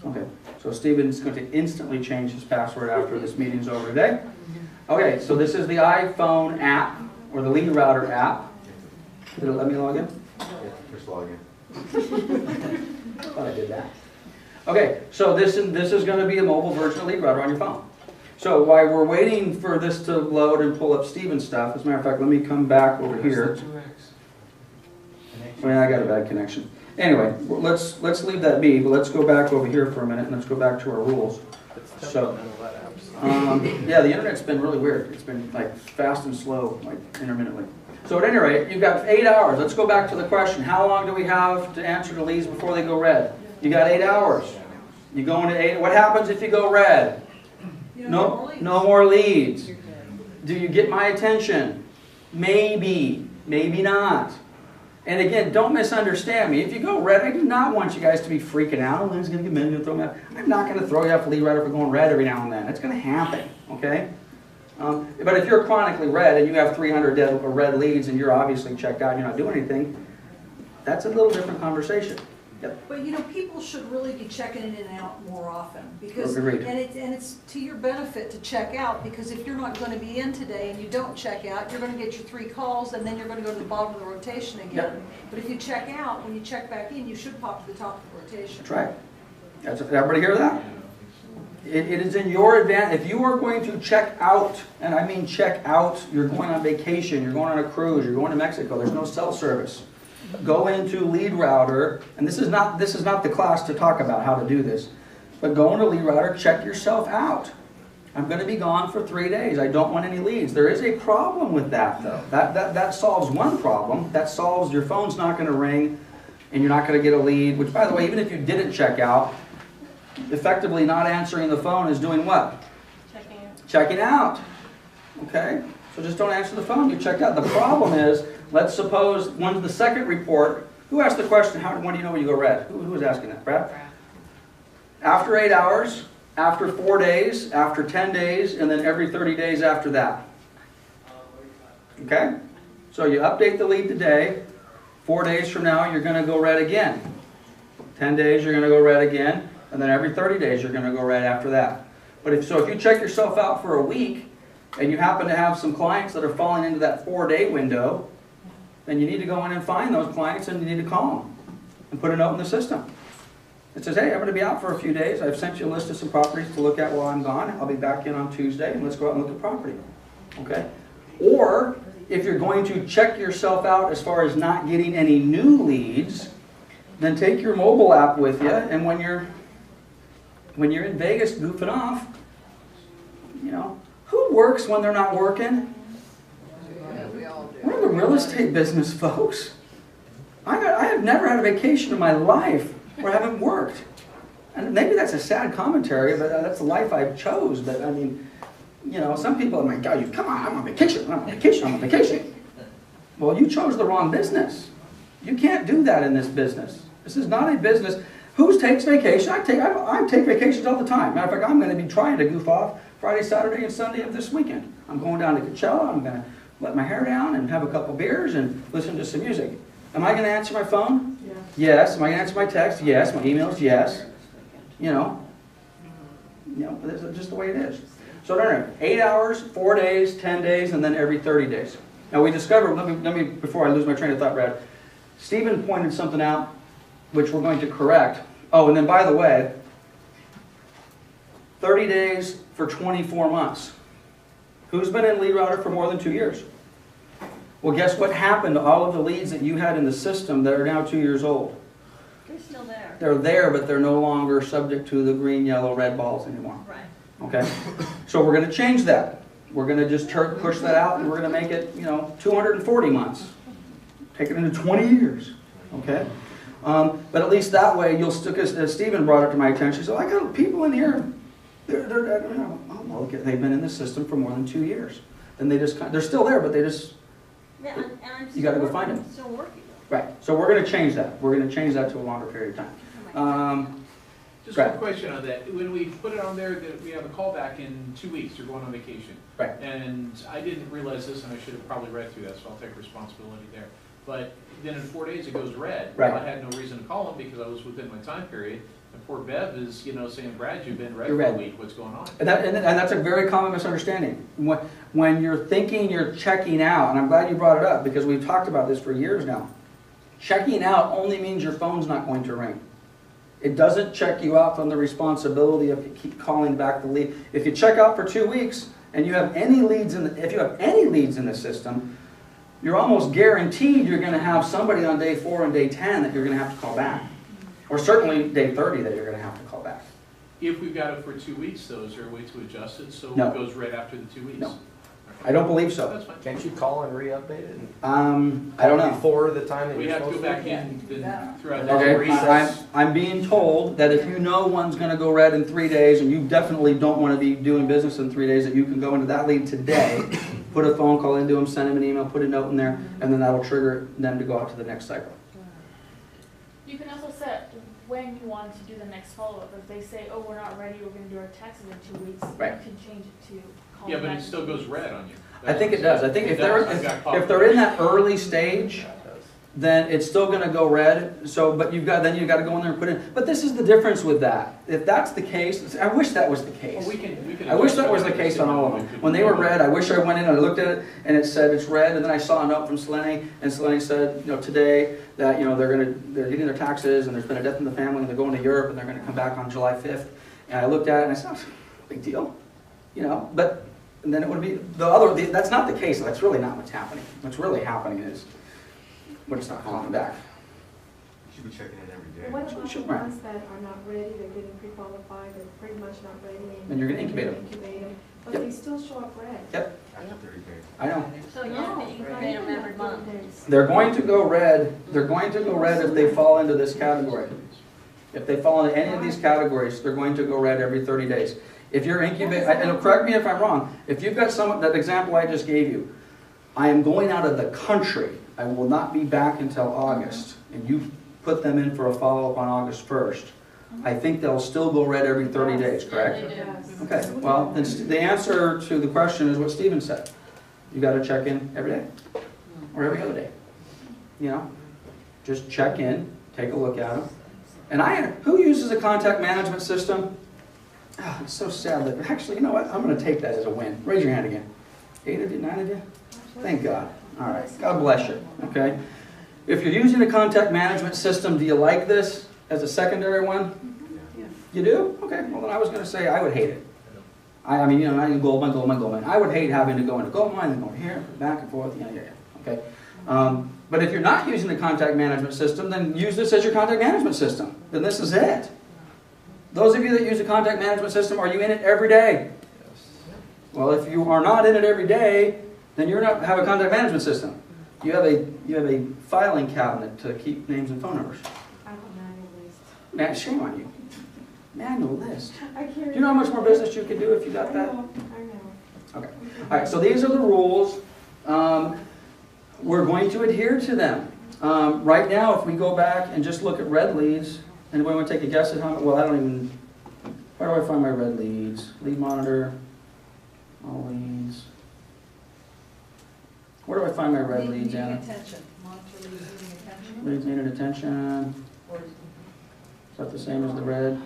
S1: Okay, so Steven's going to instantly change his password after this meeting's over today. Okay, so this is the iPhone app, or the Leadrouter app. Did it let me log in?
S5: Yeah, just log in.
S1: Thought I did that. Okay, so this is going to be a mobile version of Leadrouter on your phone. So while we're waiting for this to load and pull up Steven's stuff, as a matter of fact, let me come back over here. Well, I got a bad connection. Anyway, let's leave that be, but let's go back over here for a minute and let's go back to our rules. So, yeah, the internet's been really weird. It's been like fast and slow, like intermittently. So at any rate, you've got 8 hours. Let's go back to the question. How long do we have to answer the leads before they go red? You got 8 hours. You go into 8. What happens if you go red? No more leads. Do you get my attention? Maybe. Maybe not. And again, don't misunderstand me. If you go red, I do not want you guys to be freaking out. Oh, Lynn's going to get me to throw me out. I'm not going to throw you off the Leadrouter for going red every now and then. It's going to happen, okay? But if you're chronically red and you have 300 dead red leads and you're obviously checked out and you're not doing anything, that's a little different conversation. Yep.
S4: But you know, people should really be checking in and out more often because,
S1: Agreed.
S4: and it's to your benefit to check out, because if you're not going to be in today and you don't check out, you're going to get your 3 calls and then you're going to go to the bottom of the rotation again.
S1: Yep.
S4: But if you check out, when you check back in, you should pop to the top of the rotation.
S1: That's right. Everybody hear that? It is in your advantage. If you are going to check out, and I mean check out, you're going on vacation, you're going on a cruise, you're going to Mexico, there's no cell service. Go into Leadrouter, and this is not the class to talk about how to do this, but go into Leadrouter, check yourself out. I'm going to be gone for 3 days. I don't want any leads. There is a problem with that, though. That solves one problem. That solves your phone's not going to ring, and you're not going to get a lead, which, by the way, even if you didn't check out, effectively not answering the phone is doing what?
S3: Checking out.
S1: Checking out. Okay? So just don't answer the phone. You checked out. The problem is, let's suppose when's the second report. Who asked the question, when do you know when you go red? Who was asking that? Brad? After 8 hours, after 4 days, after 10 days, and then every 30 days after that. Okay? So you update the lead today. 4 days from now, you're going to go red again. 10 days, you're going to go red again. And then every 30 days, you're going to go red after that. But if you check yourself out for a week, and you happen to have some clients that are falling into that 4-day window, then you need to go in and find those clients and you need to call them and put a note in the system. It says, hey, I'm going to be out for a few days. I've sent you a list of some properties to look at while I'm gone. I'll be back in on Tuesday and let's go out and look at property. Okay? Or if you're going to check yourself out as far as not getting any new leads, then take your mobile app with you, and when you're in Vegas goofing off, you know, who works when they're not working? We're in the real estate business, folks. I have never had a vacation in my life where I haven't worked. And maybe that's a sad commentary, but that's the life I've chose. But I mean, you know, some people are like, oh, come on, I'm on vacation, I'm on vacation, I'm on vacation. Well, you chose the wrong business. You can't do that in this business. This is not a business. Who takes vacation? I take vacations all the time. Matter of fact, I'm going to be trying to goof off Friday, Saturday, and Sunday of this weekend. I'm going down to Coachella. I'm going to let my hair down and have a couple beers and listen to some music. Am I going to answer my phone? Yeah. Yes. Am I going to answer my text? Yes. My emails? Yes. You know, this is just the way it is. So no, 8 hours, 4 days, 10 days, and then every 30 days. Now we discovered, let me before I lose my train of thought, Brad, Stephen pointed something out which we're going to correct. Oh, and then by the way, 30 days for 24 months. Who's been in Leadrouter for more than 2 years? Well, guess what happened to all of the leads that you had in the system that are now 2 years old?
S3: They're still there.
S1: They're there, but they're no longer subject to the green, yellow, red balls anymore.
S3: Right.
S1: Okay? So we're going to change that. We're going to just push that out, and we're going to make it, 240 months. Take it into 20 years. Okay? But at least that way, you'll still, as Stephen brought it to my attention, so I got people in here, they've been in the system for more than 2 years. And they're still there, but they just,
S3: Yeah, and I'm
S1: You gotta go
S3: still
S1: find
S3: working-
S1: it.
S3: Still working.
S1: right. So we're going to change that. We're going to change that to a longer period of time.
S8: Just
S1: Right.
S8: one question on that. When we put it on there that we have a callback in 2 weeks, you're going on vacation.
S1: Right.
S8: And I didn't realize this, and I should have probably read through that, so I'll take responsibility there. But then in 4 days, it goes red.
S1: Right.
S8: Well, I had no reason to call him because I was within my time period. And poor Bev is, saying, Brad, you've been red
S1: You're
S8: for a
S1: red.
S8: week. What's going on?
S1: And that's a very common misunderstanding. When you're thinking you're checking out, and I'm glad you brought it up because we've talked about this for years now, checking out only means your phone's not going to ring. It doesn't check you out from the responsibility of keep calling back the lead. If you check out for 2 weeks and you have any leads if you have any leads in the system, you're almost guaranteed you're going to have somebody on day 4 and day 10 that you're going to have to call back. Or certainly day 30 that you're going to have to call back.
S8: If we've got it for 2 weeks, though, is there a way to adjust it so
S1: No.
S8: it goes red after the 2 weeks?
S1: No. I don't believe so.
S8: That's fine.
S10: Can't you call and re-update it?
S1: I don't know.
S10: Before the time that
S8: We
S10: you're
S8: have to
S10: supposed
S8: go
S10: to?
S8: back in then throughout the
S1: Okay,
S8: recess.
S1: I'm being told that if you know one's going to go red in 3 days and you definitely don't want to be doing business in 3 days, that you can go into that lead today, put a phone call into them, send them an email, put a note in there, and then that'll trigger them to go out to the next cycle.
S9: You can also set when you want to do the next follow-up. If they say, oh, we're not ready, we're gonna do our taxes in 2 weeks,
S1: Right.
S9: you can change it to call
S8: Yeah, but
S9: back
S8: it still
S9: in 2
S8: goes
S9: weeks.
S8: red on you.
S1: I think it does. I think if
S8: I've
S1: they're in that early stage, then it's still going to go red. So, but you've got to go in there and put in. But this is the difference with that. If that's the case, I wish that was the case.
S8: Well, we can
S1: I wish that was the
S8: adjust it.
S1: case on all of them. When they were red, I wish I went in and I looked at it and it said it's red, and then I saw a note from Selene, and Selene said, today that they're getting their taxes and there's been a death in the family and they're going to Europe and they're going to come back on July 5th. And I looked at it and I said, oh, big deal, But and then it would be that's not the case. That's really not what's happening. What's really happening is we're just not calling back.
S5: You should be checking in every day.
S11: What about the
S1: Sure.
S11: ones that are not ready, they're getting pre-qualified, they're pretty much not ready?
S1: And you're gonna incubate them.
S11: Incubate them, but
S1: Yep.
S11: they still show up red.
S1: Yep,
S5: After 30 days.
S1: I know.
S3: So you have to incubate them every month.
S1: They're going to go red. They're going to go red if they fall into this category. If they fall into any of these categories, they're going to go red every 30 days. If you're incubating, and correct me if I'm wrong, if you've got that example I just gave you, I am going out of the country. I will not be back until August, and you put them in for a follow-up on August 1st. I think they'll still go red every 30 days, correct?
S11: Yes.
S1: Okay, well, then the answer to the question is what Stephen said. You got to check in every day, or every other day. Just check in, take a look at them. And who uses a contact management system? Oh, it's so sad that, actually, you know what? I'm going to take that as a win. Raise your hand again. 8 of you, 9 of you? Thank God. All right, God bless you, okay? If you're using a contact management system, do you like this as a secondary one? You do? Okay, well then I was going to say I would hate it. I mean, I need gold mine. I would hate having to go into gold mine and go here, back and forth, okay? But if you're not using the contact management system, then use this as your contact management system. Then this is it. Those of you that use a contact management system, are you in it every day? Well, if you are not in it every day, then you don't have a contact management system. You have a filing cabinet to keep names and phone numbers.
S11: I have a manual list.
S1: Man, shame on you. Manual list.
S11: I carry.
S1: Do you know how much more business you could do if you got that?
S11: I know.
S1: Okay. All right, so these are the rules. We're going to adhere to them. Right now, if we go back and just look at red leads, anybody want to take a guess at how much? Well, I don't even, where do I find my red leads? Lead monitor, all leads. Where do I find my red leads,
S4: Needing
S1: Anna?
S4: attention, monitor leads needing attention.
S1: Leads needed attention. Is that the same as the red?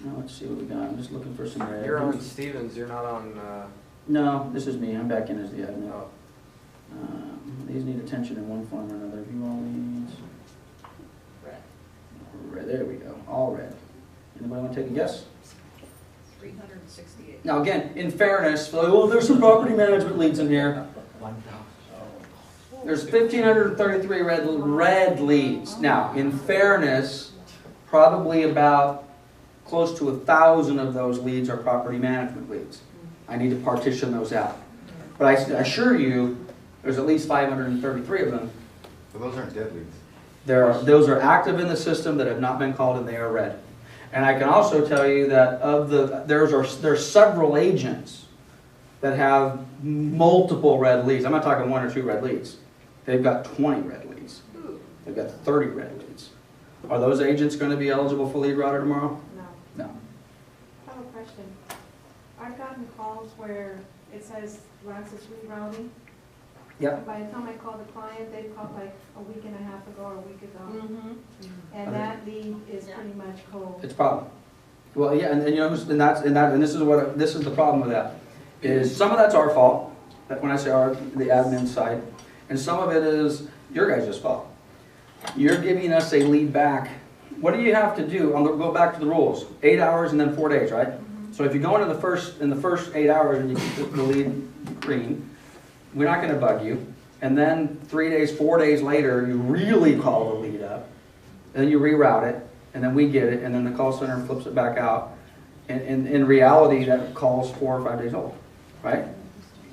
S1: No, let's see what we got. I'm just looking for some red.
S10: You're on Stevens, you're not on,
S1: No, this is me. I'm back in as the admin.
S10: oh.
S1: These need attention in one form or another. View all leads. Red. There we go. All red. Anybody want to take a guess?
S4: 368.
S1: Now, again, in fairness, well, there's some property management leads in here. There's 1,533 red leads. Now, in fairness, probably about close to 1,000 of those leads are property management leads. I need to partition those out. But I assure you, there's at least 533 of them.
S5: So those aren't dead leads.
S1: Those are active in the system that have not been called, and they are red. And I can also tell you that there's several agents that have multiple red leads. I'm not talking 1 or 2 red leads. They've got 20 red leads. They've got 30 red leads. Are those agents going to be eligible for Leadrouter tomorrow?
S11: No.
S1: No.
S11: I have a question. I've gotten calls where it says, Lance is rerouting.
S1: Yep.
S11: By the time I call the client, they've called like a week and a half ago or a week ago.
S3: Mm-hmm.
S11: And that lead is pretty much cold.
S1: It's a problem. Well, yeah, and you know, and this is the problem with that. Is some of that's our fault. That when I say our, the admin side, and some of it is your guys' fault. You're giving us a lead back. What do you have to do? I'll go back to the rules. 8 hours and then 4 days, right? So if you go into the first 8 hours and you keep the lead green, we're not going to bug you. And then 3 days, 4 days later, you really call the lead up. And then you reroute it, and then we get it, and then the call center flips it back out. And in reality, that call's 4 or 5 days old, right?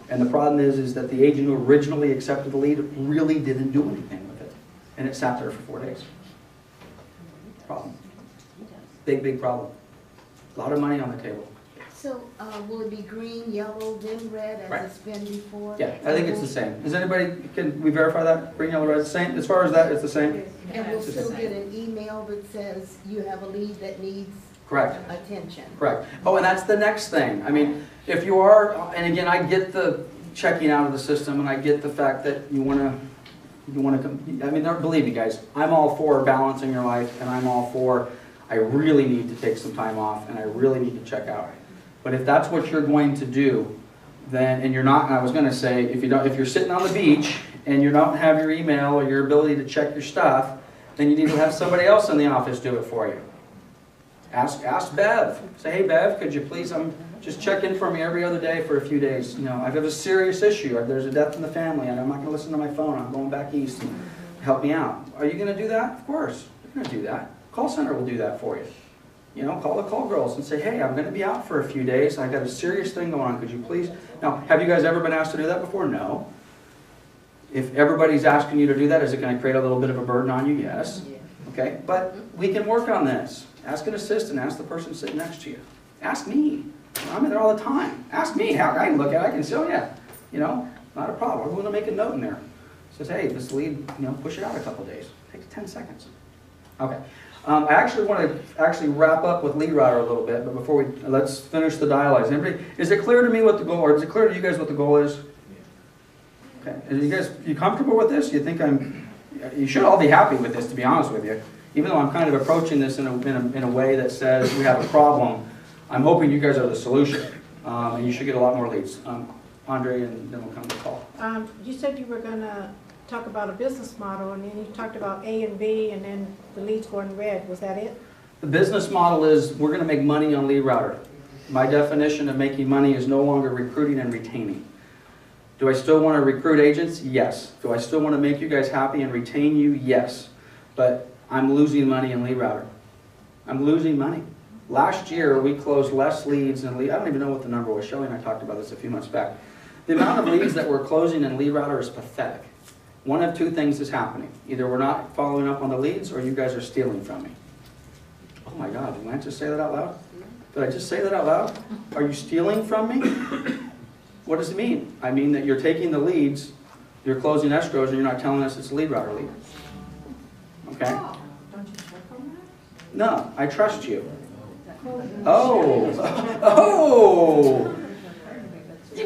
S1: And the problem is that the agent who originally accepted the lead really didn't do anything with it. And it sat there for 4 days. Problem. Big, big problem. A lot of money on the table.
S12: So, will it be green, yellow, then red as
S1: Right.
S12: it's been before?
S1: Yeah, I think it's the same. Is anybody, can we verify that? Green, yellow, red, same? As far as that, it's the same?
S12: And we'll still get an email that says you have a lead that needs
S1: Correct.
S12: attention.
S1: Correct. Oh, and that's the next thing. I mean, if you are, and again, I get the checking out of the system, and I get the fact that you want to, I mean, believe me, guys, I'm all for balancing your life, and I'm all for, I really need to take some time off, and I really need to check out. But if that's what you're going to do, then, and you're not, and I was going to say, if you're sitting on the beach, and you don't have your email or your ability to check your stuff, then you need to have somebody else in the office do it for you. Ask Bev. Say, hey Bev, could you please just check in for me every other day for a few days. You know, I have a serious issue. There's a death in the family, and I'm not going to listen to my phone. I'm going back east, and help me out. Are you going to do that? Of course, you're going to do that. Call center will do that for you. You know, call the call girls and say, hey, I'm going to be out for a few days. I got a serious thing going on. Could you please? Now, have you guys ever been asked to do that before? No. If everybody's asking you to do that, is it going to create a little bit of a burden on you? Yes. Okay, but we can work on this. Ask an assistant. Ask the person sitting next to you. Ask me. I'm in there all the time. Ask me. How I can look at it. I can say, oh yeah, you know, not a problem. I'm going to make a note in there. It says, hey, this lead, you know, push it out a couple days. It takes 10 seconds. Okay. I actually want to wrap up with Leadrouter a little bit, but before let's finish the dialyze. Anybody, is it clear to me what the goal, or is it clear to you guys what the goal is? Okay. Are you comfortable with this? You think you should all be happy with this, to be honest with you. Even though I'm kind of approaching this in a way that says we have a problem, I'm hoping you guys are the solution, and you should get a lot more leads. Andre, and then we'll come to the call.
S11: You said you were gonna talk about a business model, and then you talked about A and B, and then the leads going red. Was that it?
S1: The business model is we're going to make money on Leadrouter. My definition of making money is no longer recruiting and retaining. Do I still want to recruit agents? Yes. Do I still want to make you guys happy and retain you? Yes. But I'm losing money in Leadrouter. I'm losing money. Last year, we closed less leads than I don't even know what the number was. Shelley and I talked about this a few months back. The amount of leads that we're closing in Leadrouter is pathetic. One of two things is happening. Either we're not following up on the leads, or you guys are stealing from me. Oh my God, did I just say that out loud? Did I just say that out loud? Are you stealing from me? What does it mean? I mean that you're taking the leads, you're closing escrows, and you're not telling us it's a Leadrouter lead. Okay?
S11: Don't you check on that?
S1: No, I trust you. Oh, oh!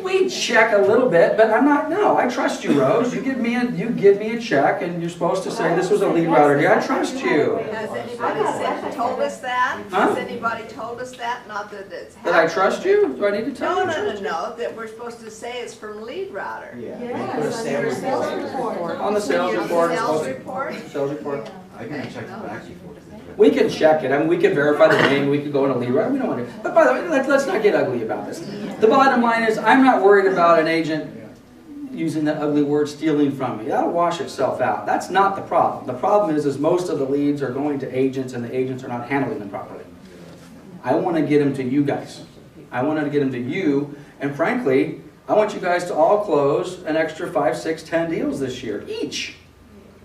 S1: We check a little bit, but I'm not. No, I trust you, Rose. You give me a check, and you're supposed to say this was a Leadrouter. Yeah, I trust you.
S7: Has anybody told us that?
S1: Huh?
S7: Has anybody told us that? Not that it's happened.
S1: That I trust you? Do I need to tell you?
S7: No, that we're supposed to say it's from Leadrouter.
S11: Yes, on your sales report.
S1: On the sales
S7: On the
S1: report.
S7: sales report?
S1: Sales report.
S5: I can check the back before.
S1: We can check it. I mean, we can verify the name. We could go in a Leadrouter. We don't want to. But by the way, let's not get ugly about this. The bottom line is, I'm not worried about an agent using that ugly word stealing from me. That'll wash itself out. That's not the problem. The problem is most of the leads are going to agents and the agents are not handling them properly. I want to get them to you guys. I want to get them to you, and frankly, I want you guys to all close an extra 5, 6, 10 deals this year, each.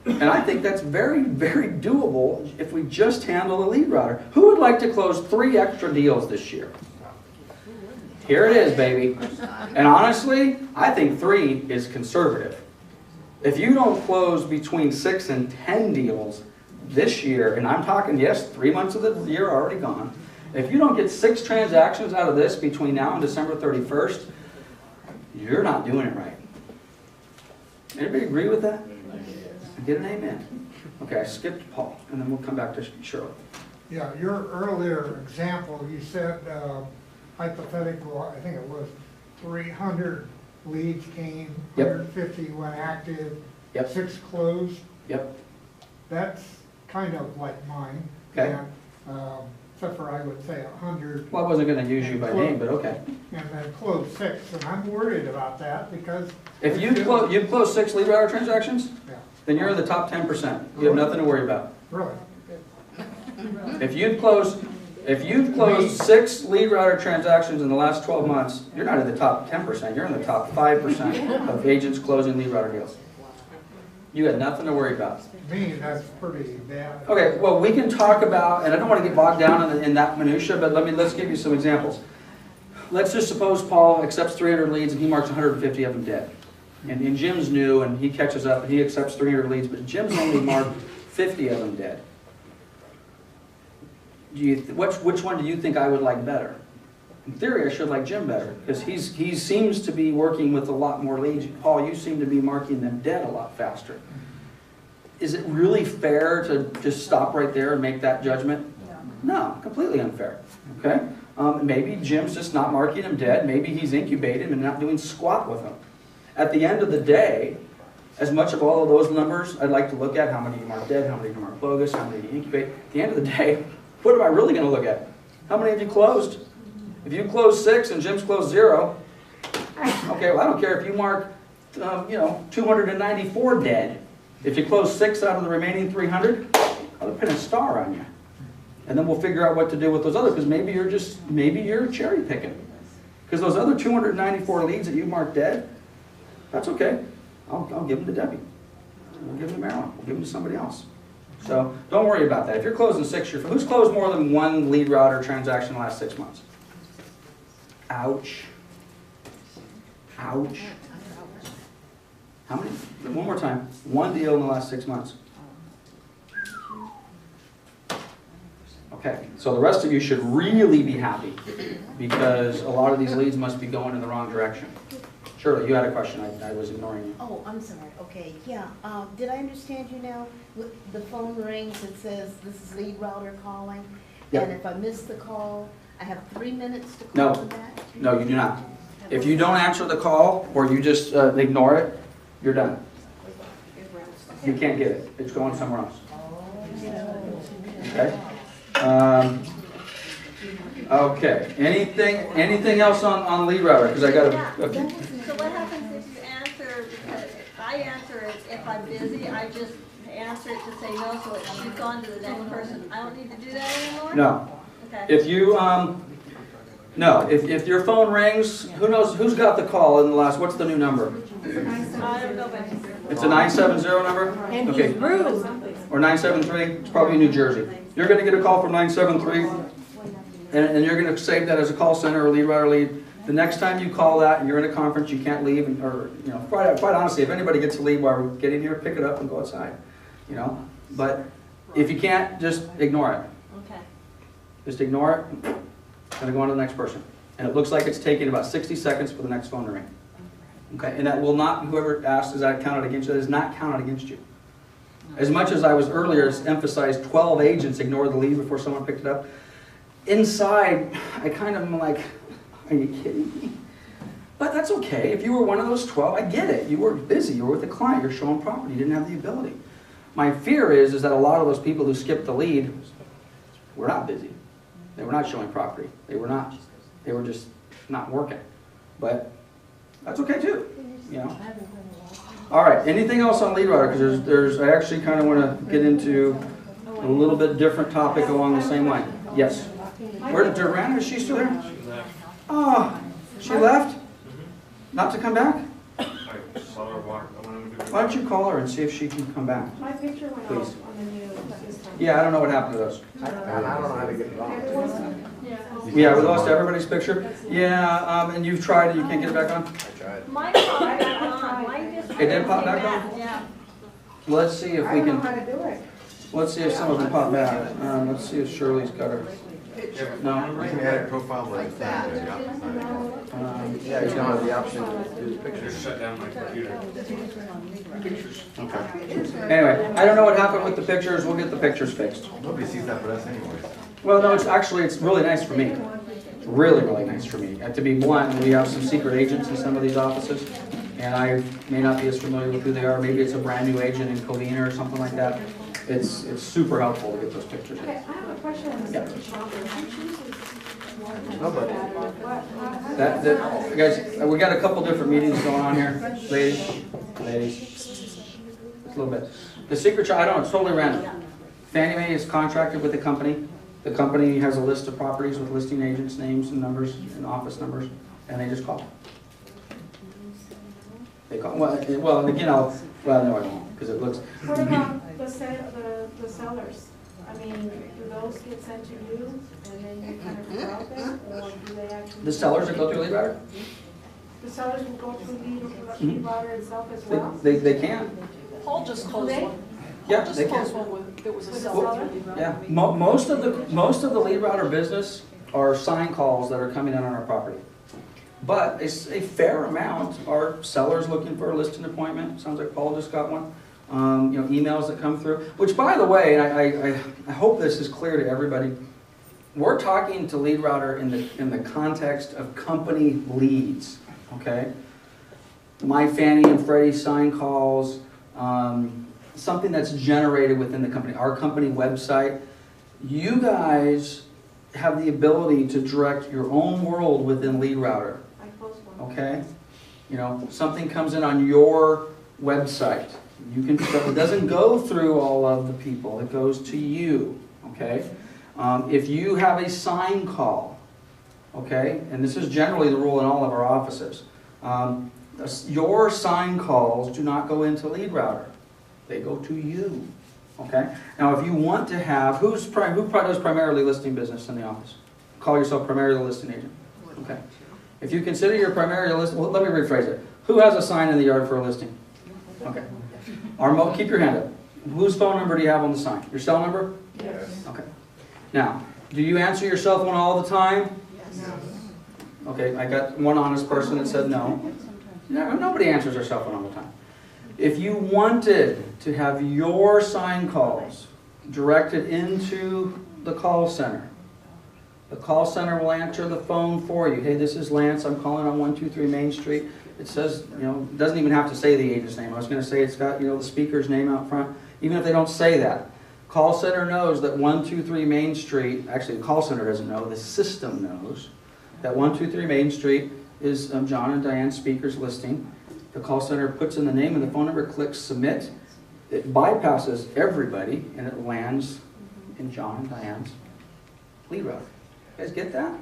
S1: And I think that's very, very doable if we just handle the Leadrouter. Who would like to close 3 extra deals this year? Here it is, baby. And honestly, I think 3 is conservative. If you don't close between 6 and 10 deals this year, and I'm talking, yes, 3 months of the year are already gone. If you don't get 6 transactions out of this between now and December 31st, you're not doing it right. Anybody agree with that? Get an amen. Okay, I skipped Paul, and then we'll come back to Shirley.
S6: Yeah, your earlier example, you said hypothetical, I think it was 300 leads came,
S1: Yep.
S6: 150 went active,
S1: Yep.
S6: 6 closed.
S1: Yep.
S6: That's kind of like mine.
S1: Okay.
S6: And, except for I would say 100.
S1: Well, I wasn't going to use you by name, but okay.
S6: And then close 6, and I'm worried about that because.
S1: If you've closed 6 Leadrouter transactions,
S6: Yeah,
S1: then you're in the top 10%. You have nothing to worry about.
S6: really.
S1: If you've closed 6 Leadrouter transactions in the last 12 months, you're not in the top 10%. You're in the top 5% of agents closing Leadrouter deals. You got nothing to worry about.
S6: To me, that's pretty bad.
S1: Okay, well, we can talk about, and I don't want to get bogged down in that minutia, but let's give you some examples. Let's just suppose Paul accepts 300 leads and he marks 150 of them dead. And Jim's new and he catches up and he accepts 300 leads, but Jim's only marked 50 of them dead. Which one do you think I would like better? In theory, I should like Jim better because he seems to be working with a lot more leads. Paul, you seem to be marking them dead a lot faster. Is it really fair to just stop right there and make that judgment? No, completely unfair. Okay? Maybe Jim's just not marking them dead. Maybe he's incubating them and not doing squat with them. At the end of the day, as much of all of those numbers, I'd like to look at how many you mark dead, how many you mark bogus, how many you incubate. At the end of the day, what am I really going to look at? How many have you closed? If you close 6 and Jim's closed 0, okay, well, I don't care if you mark, 294 dead. If you close 6 out of the remaining 300, I'll pin a star on you. And then we'll figure out what to do with those others, because maybe you're cherry picking. Because those other 294 leads that you marked dead, that's okay. I'll give them to Debbie. We'll give them to Marilyn. We'll give them to somebody else. So don't worry about that. If you're closing 6, who's closed more than 1 Leadrouter transaction in the last 6 months? Ouch. Ouch. How many? One more time. 1 deal in the last 6 months. Okay, so the rest of you should really be happy because a lot of these leads must be going in the wrong direction. Shirley, you had a question. I was ignoring you.
S12: Oh, I'm sorry. Okay, yeah. Did I understand you now? The phone rings, it says this is Leadrouter calling.
S1: Yep.
S12: And if I miss the call, I have 3 minutes to
S1: No.
S12: call them back?
S1: No, you do not. If you don't answer the call or you just ignore it, you're done. You can't get it. It's going somewhere else. Okay? Okay. Anything else on Leadrouter? Because I got a... Okay.
S3: So what happens if you answer, because I answer it if I'm busy, I just answer it to say no, so it shoots on to the next person. I don't need to do that anymore?
S1: No.
S3: Okay.
S1: If you, no, if your phone rings, who knows, who's got the call in the last, what's the new number?
S3: I don't know, but
S1: It's a 970 number?
S11: And
S1: Okay.
S11: he's rude.
S1: Or 973? It's probably New Jersey. You're going to get a call from 973, and you're going to save that as a call center or Leadrouter lead. The next time you call that and you're in a conference, you can't leave, quite honestly, if anybody gets a lead while we're getting here, pick it up and go outside, But if you can't, just ignore it.
S3: okay.
S1: Just ignore it, and go on to the next person. And it looks like it's taking about 60 seconds for the next phone to ring. Okay, and that will not, whoever asked, is that counted against you? That is not counted against you. As much as I was earlier emphasized 12 agents ignored the lead before someone picked it up, inside, I kind of am like, are you kidding me? But that's okay. If you were one of those 12, I get it. You were busy. You were with a client. You're showing property. You didn't have the ability. My fear is that a lot of those people who skipped the lead were not busy. They were not showing property. They were just not working. But that's okay too, you know. All right, anything else on Leadrouter? Because I actually kind of want to get into a little bit different topic along the same line. Yes. Where did Duran? Is she still there? Oh, she left? Not to come back?
S5: I saw her walk.
S1: Why don't you call her and see if she can come back?
S11: My picture went
S1: Please.
S11: off on the news this time.
S1: Yeah, I don't know what happened to those.
S10: I don't know how to get it on.
S1: Yeah, we lost everybody's picture. Yeah, and you've tried it, you can't get it back on?
S10: I tried.
S3: Mine popped back on, mine just.
S1: It did pop back on?
S3: Yeah.
S1: Let's see if
S11: I
S1: we
S11: don't know how
S1: can,
S11: to do it.
S1: let's see if some of them pop back. Let's see if Shirley's got her. No?
S5: You can add a profile like that.
S10: Yeah, you don't have the option to do the pictures.
S5: Just shut down my computer.
S1: Okay. Anyway, I don't know what happened with the pictures. We'll get the pictures fixed.
S5: Nobody sees that but us anyways.
S1: Well, no, it's really nice for me. It's really, really nice for me. To be blunt, we have some secret agents in some of these offices, and I may not be as familiar with who they are. Maybe it's a brand new agent in Covina or something like that. It's super helpful to get those pictures in.
S11: Okay, I have a question on the
S1: Yep.
S11: second shopper. Who chooses
S10: Nobody.
S1: That, guys, we got a couple different meetings going on here. Ladies, just a little bit. The secret shop, I don't know, it's totally random. Fannie Mae is contracted with the company. The company has a list of properties with listing agents' names and numbers and office numbers, and they just call. They call, well, and again, no, I won't, because it looks.
S11: What about the sellers? I mean, do those get sent to you and then you kind of route them, or do they actually?
S1: The sellers that go through Leadrouter?
S11: The sellers will go through Leadrouter itself as well?
S1: They can.
S4: Paul just closed one.
S1: Yeah,
S4: Paul
S1: they
S4: just closed
S1: can.
S4: one with, that was a
S11: With a
S4: seller.
S11: seller?
S1: Yeah, most of the Leadrouter business are sign calls that are coming in on our property. But a fair amount are sellers looking for a listing appointment. Sounds like Paul just got one. You know, emails that come through. Which, by the way, I hope this is clear to everybody. We're talking to Leadrouter in the context of company leads. Okay, my Fannie and Freddie sign calls, something that's generated within the company, our company website. You guys have the ability to direct your own world within Leadrouter.
S11: I closed one.
S1: Okay, you know, something comes in on your website. You can, it doesn't go through all of the people, it goes to you, okay? If you have a sign call, okay, and this is generally the rule in all of our offices, your sign calls do not go into Leadrouter, they go to you, okay? Now if you want to have, who does primarily listing business in the office? Call yourself primarily the listing agent, okay? If you consider your primary list, well, let me rephrase it. Who has a sign in the yard for a listing? Okay. Armo, keep your hand up. Whose phone number do you have on the sign? Your cell number?
S11: Yes.
S1: Okay. Now, do you answer your cell phone all the time?
S11: Yes.
S1: Okay, I got one honest person that said no. No, nobody answers their cell phone all the time. If you wanted to have your sign calls directed into the call center, the call center will answer the phone for you. Hey, this is Lance. I'm calling on 123 Main Street. It says, you know, it doesn't even have to say the agent's name. I was going to say it's got, you know, the speaker's name out front. Even if they don't say that, call center knows that 123 Main Street, actually the call center doesn't know, the system knows that 123 Main Street is John and Diane Speaker's listing. The call center puts in the name and the phone number, clicks submit. It bypasses everybody and it lands in John and Diane's Leadrouter. You guys get that?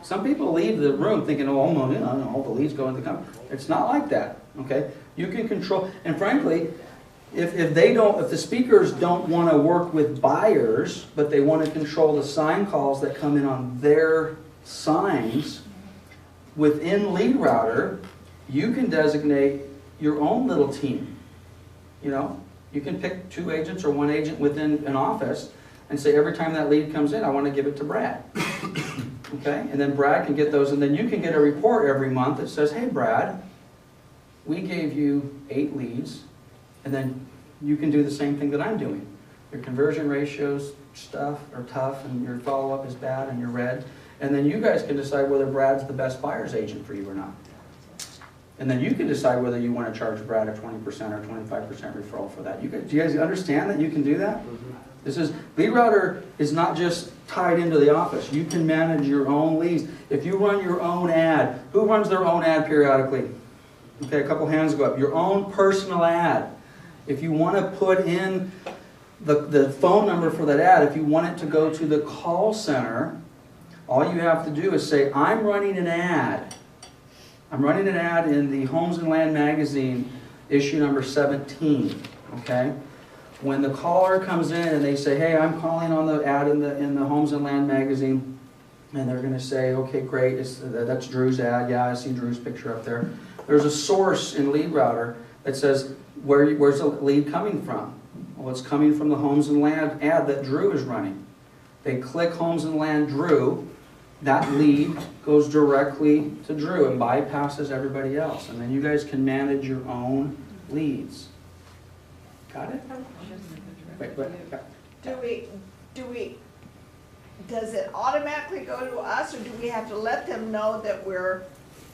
S1: Some people leave the room thinking, oh, no, all the leads go into the company. It's not like that, okay? You can control, and frankly, if the speakers don't want to work with buyers, but they want to control the sign calls that come in on their signs, within Leadrouter, you can designate your own little team. You know, you can pick 2 agents or 1 agent within an office and say every time that lead comes in, I want to give it to Brad. Okay, and then Brad can get those, and then you can get a report every month that says, hey Brad, we gave you 8 leads, and then you can do the same thing that I'm doing. Your conversion ratios stuff are tough, and your follow-up is bad, and you're red, and then you guys can decide whether Brad's the best buyer's agent for you or not. And then you can decide whether you want to charge Brad a 20% or 25% referral for that. Do you guys understand that you can do that? Leadrouter is not just tied into the office. You can manage your own leads. If you run your own ad, who runs their own ad periodically? Okay, a couple hands go up. Your own personal ad. If you want to put in the phone number for that ad, if you want it to go to the call center, all you have to do is say, I'm running an ad. I'm running an ad in the Homes and Land magazine, issue number 17. Okay? When the caller comes in and they say, hey, I'm calling on the ad in the Homes and Land magazine, and they're going to say, okay, great, that's Drew's ad. Yeah, I see Drew's picture up there. There's a source in Leadrouter that says, where's the lead coming from? Well, it's coming from the Homes and Land ad that Drew is running. They click Homes and Land Drew. That lead goes directly to Drew and bypasses everybody else. And then you guys can manage your own leads. Got it? Wait.
S7: Does it automatically go to us, or do we have to let them know that we're?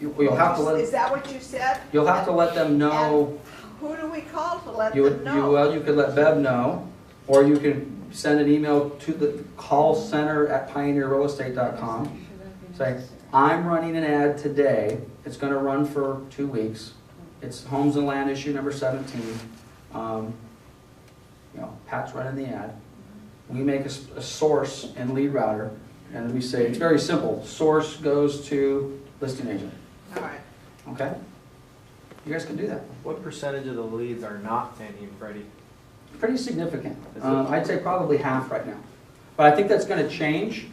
S1: You'll have to let.
S7: Is that what you said?
S1: You'll have to let them know.
S7: And who do we call to let them know?
S1: Well, you could let Bev know, or you can send an email to the call center at pioneerrealestate.com. Say, I'm running an ad today. It's going to run for 2 weeks. It's Homes and Land issue number 17. Pat's running the ad. We make a source in Leadrouter, and we say, it's very simple. Source goes to listing agent.
S7: All right.
S1: Okay? You guys can do that.
S10: What percentage of the leads are not Fannie and Freddie?
S1: Pretty significant. I'd say probably half right now. But I think that's going to change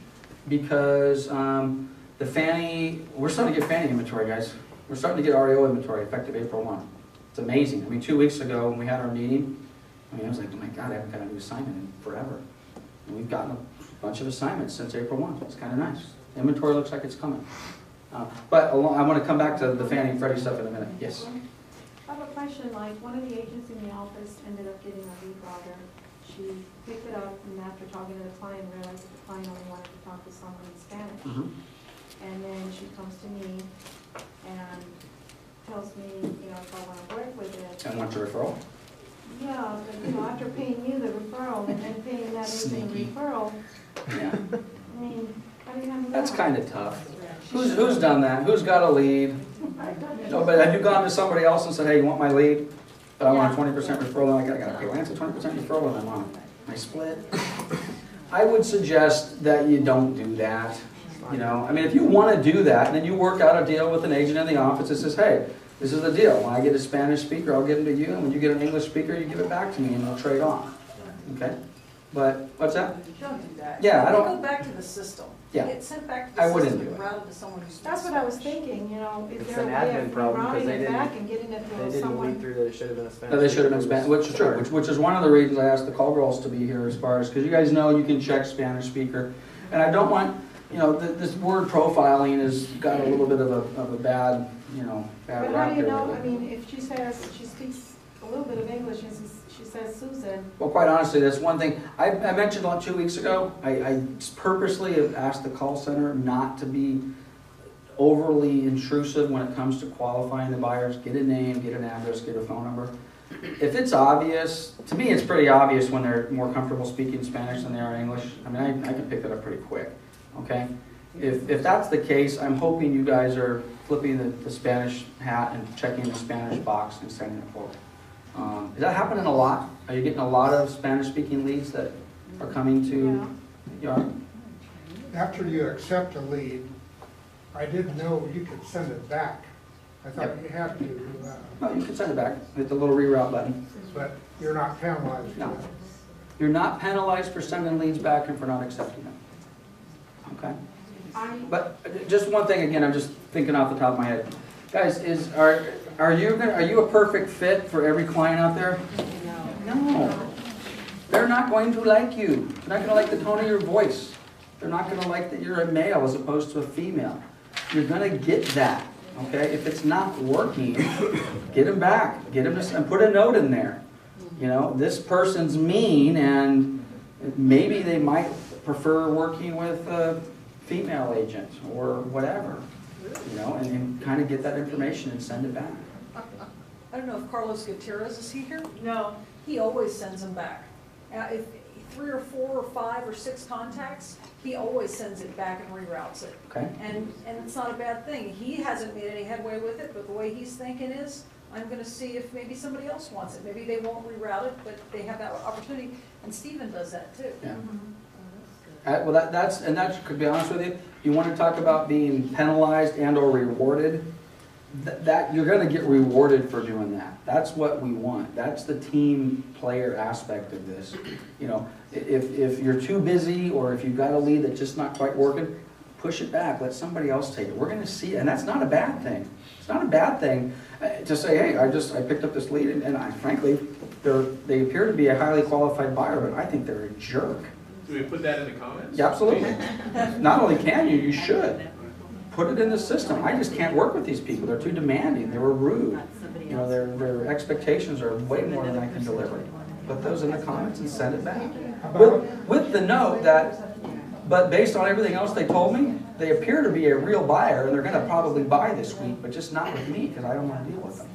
S1: because the Fannie, we're starting to get Fannie inventory, guys. We're starting to get REO inventory effective April 1. It's amazing. I mean, 2 weeks ago when we had our meeting, I was like, oh my God, I haven't got a new assignment in forever. And we've gotten a bunch of assignments since April 1. It's kind of nice. The inventory looks like it's coming. But I want to come back to the Fannie and Freddie stuff in a minute. Yes?
S11: I have a question, like, one of the agents in the office ended up getting a Leadrouter. She picked it up, and after talking to the client, realized that the client only wanted to talk to someone in Spanish. And then she comes to me and tells me, if I want to work with it.
S1: And wants a referral?
S11: Yeah, but, after paying you the referral and then paying that agent the referral,
S1: Yeah.
S11: I mean, how do you handle that?
S1: That's kind of tough. Who's done that? Who's got a lead? No, but have you gone to somebody else and said, hey, you want my lead? But I want a 20% referral, and I got to pay Lance a 20% referral, and I'm on my split. I would suggest that you don't do that. I mean, if you want to do that, then you work out a deal with an agent in the office that says, hey, this is the deal. When I get a Spanish speaker, I'll give them to you, and when you get an English speaker, you give it back to me, and we'll trade off. Okay? But, what's that?
S4: Don't do that.
S1: Yeah, I don't.
S4: Go back to the system.
S1: Yeah.
S4: Get sent back to
S1: I
S4: the
S1: wouldn't
S4: system
S1: do
S4: and
S1: it.
S4: routed to someone who's.
S11: That's what I was thinking, is
S10: It's
S11: there a
S10: an
S11: way
S10: admin
S11: of
S10: problem because
S11: rerouting
S10: they
S11: it
S10: didn't-
S11: back and getting it
S10: They
S11: to
S10: didn't
S11: someone?
S10: weed through that it should have been a Spanish.
S1: No, they should have been Spanish, which is true, which is one of the reasons I asked the call girls to be here as far as, because you guys know you can check Spanish speaker. And I don't want, this word profiling has got a little bit of a bad, bad
S11: But how
S1: rap
S11: do you
S1: here
S11: know,
S1: with it.
S11: if she speaks a little bit of English and she says Susan,
S1: Well, quite honestly, that's one thing. I mentioned 2 weeks ago, I purposely have asked the call center not to be overly intrusive when it comes to qualifying the buyers. Get a name, get an address, get a phone number. If it's obvious, to me it's pretty obvious when they're more comfortable speaking Spanish than they are English. I mean, I can pick that up pretty quick, okay? If that's the case, I'm hoping you guys are flipping the Spanish hat and checking the Spanish box and sending it forward. Is that happening a lot? Are you getting a lot of Spanish-speaking leads that are coming to your?
S6: After you accept a lead, I didn't know you could send it back. I thought you had to,
S1: No, you can send it back. Hit the little reroute button.
S6: but you're not penalized for
S1: No.
S6: that.
S1: You're not penalized for sending leads back and for not accepting them. Okay? But just one thing again, I'm just thinking off the top of my head. Guys, are you a perfect fit for every client out there? No. They're not going to like you. They're not going to like the tone of your voice. They're not going to like that you're a male as opposed to a female. You're going to get that. Okay? If it's not working, get them back. Get them and put a note in there. This person's mean, and maybe they might prefer working with a female agent or whatever. And kind of get that information and send it back.
S4: I don't know if Carlos Gutierrez is he here?
S3: No.
S4: He always sends them back. 3 or 4 or 5 or 6 contacts, he always sends it back and reroutes it.
S1: Okay.
S4: And it's not a bad thing. He hasn't made any headway with it, but the way he's thinking is, I'm gonna see if maybe somebody else wants it. Maybe they won't reroute it, but they have that opportunity, and Stephen does that too.
S1: Yeah. Well, that's, and that, could be honest with you, you want to talk about being penalized and or rewarded, that you're going to get rewarded for doing that. That's what we want. That's the team player aspect of this. You know, if you're too busy or if you've got a lead that's just not quite working, push it back. Let somebody else take it. We're going to see it, and that's not a bad thing. It's not a bad thing to say, hey, I picked up this lead, and I, frankly, they appear to be a highly qualified buyer, but I think they're a jerk.
S8: Do we put that in the comments?
S1: Yeah, absolutely. Not only can you, you should. Put it in the system. I just can't work with these people. They're too demanding. They were rude. You know, their expectations are way more than I can deliver. Put those in the comments and send it back. With the note that, but based on everything else they told me, they appear to be a real buyer, and they're going to probably buy this week, but just not with me because I don't want to deal with them.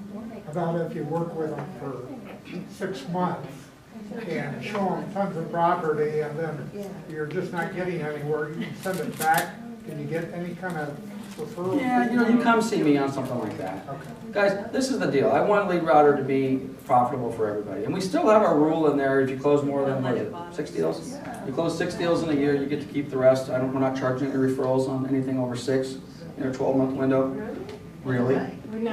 S6: About if you work with them for 6 months and show them tons of property and then you're just not getting anywhere, you can send it back. Can you get any kind of referral?
S1: Yeah, you know, you come see me on something like that.
S6: Okay.
S1: Guys, this is the deal. I want Leadrouter to be profitable for everybody. And we still have our rule in there, if you close more than, what is it, 6 deals? You close 6 deals in a year, you get to keep the rest. We're not charging any referrals on anything over 6 in a 12-month window. Really? Really?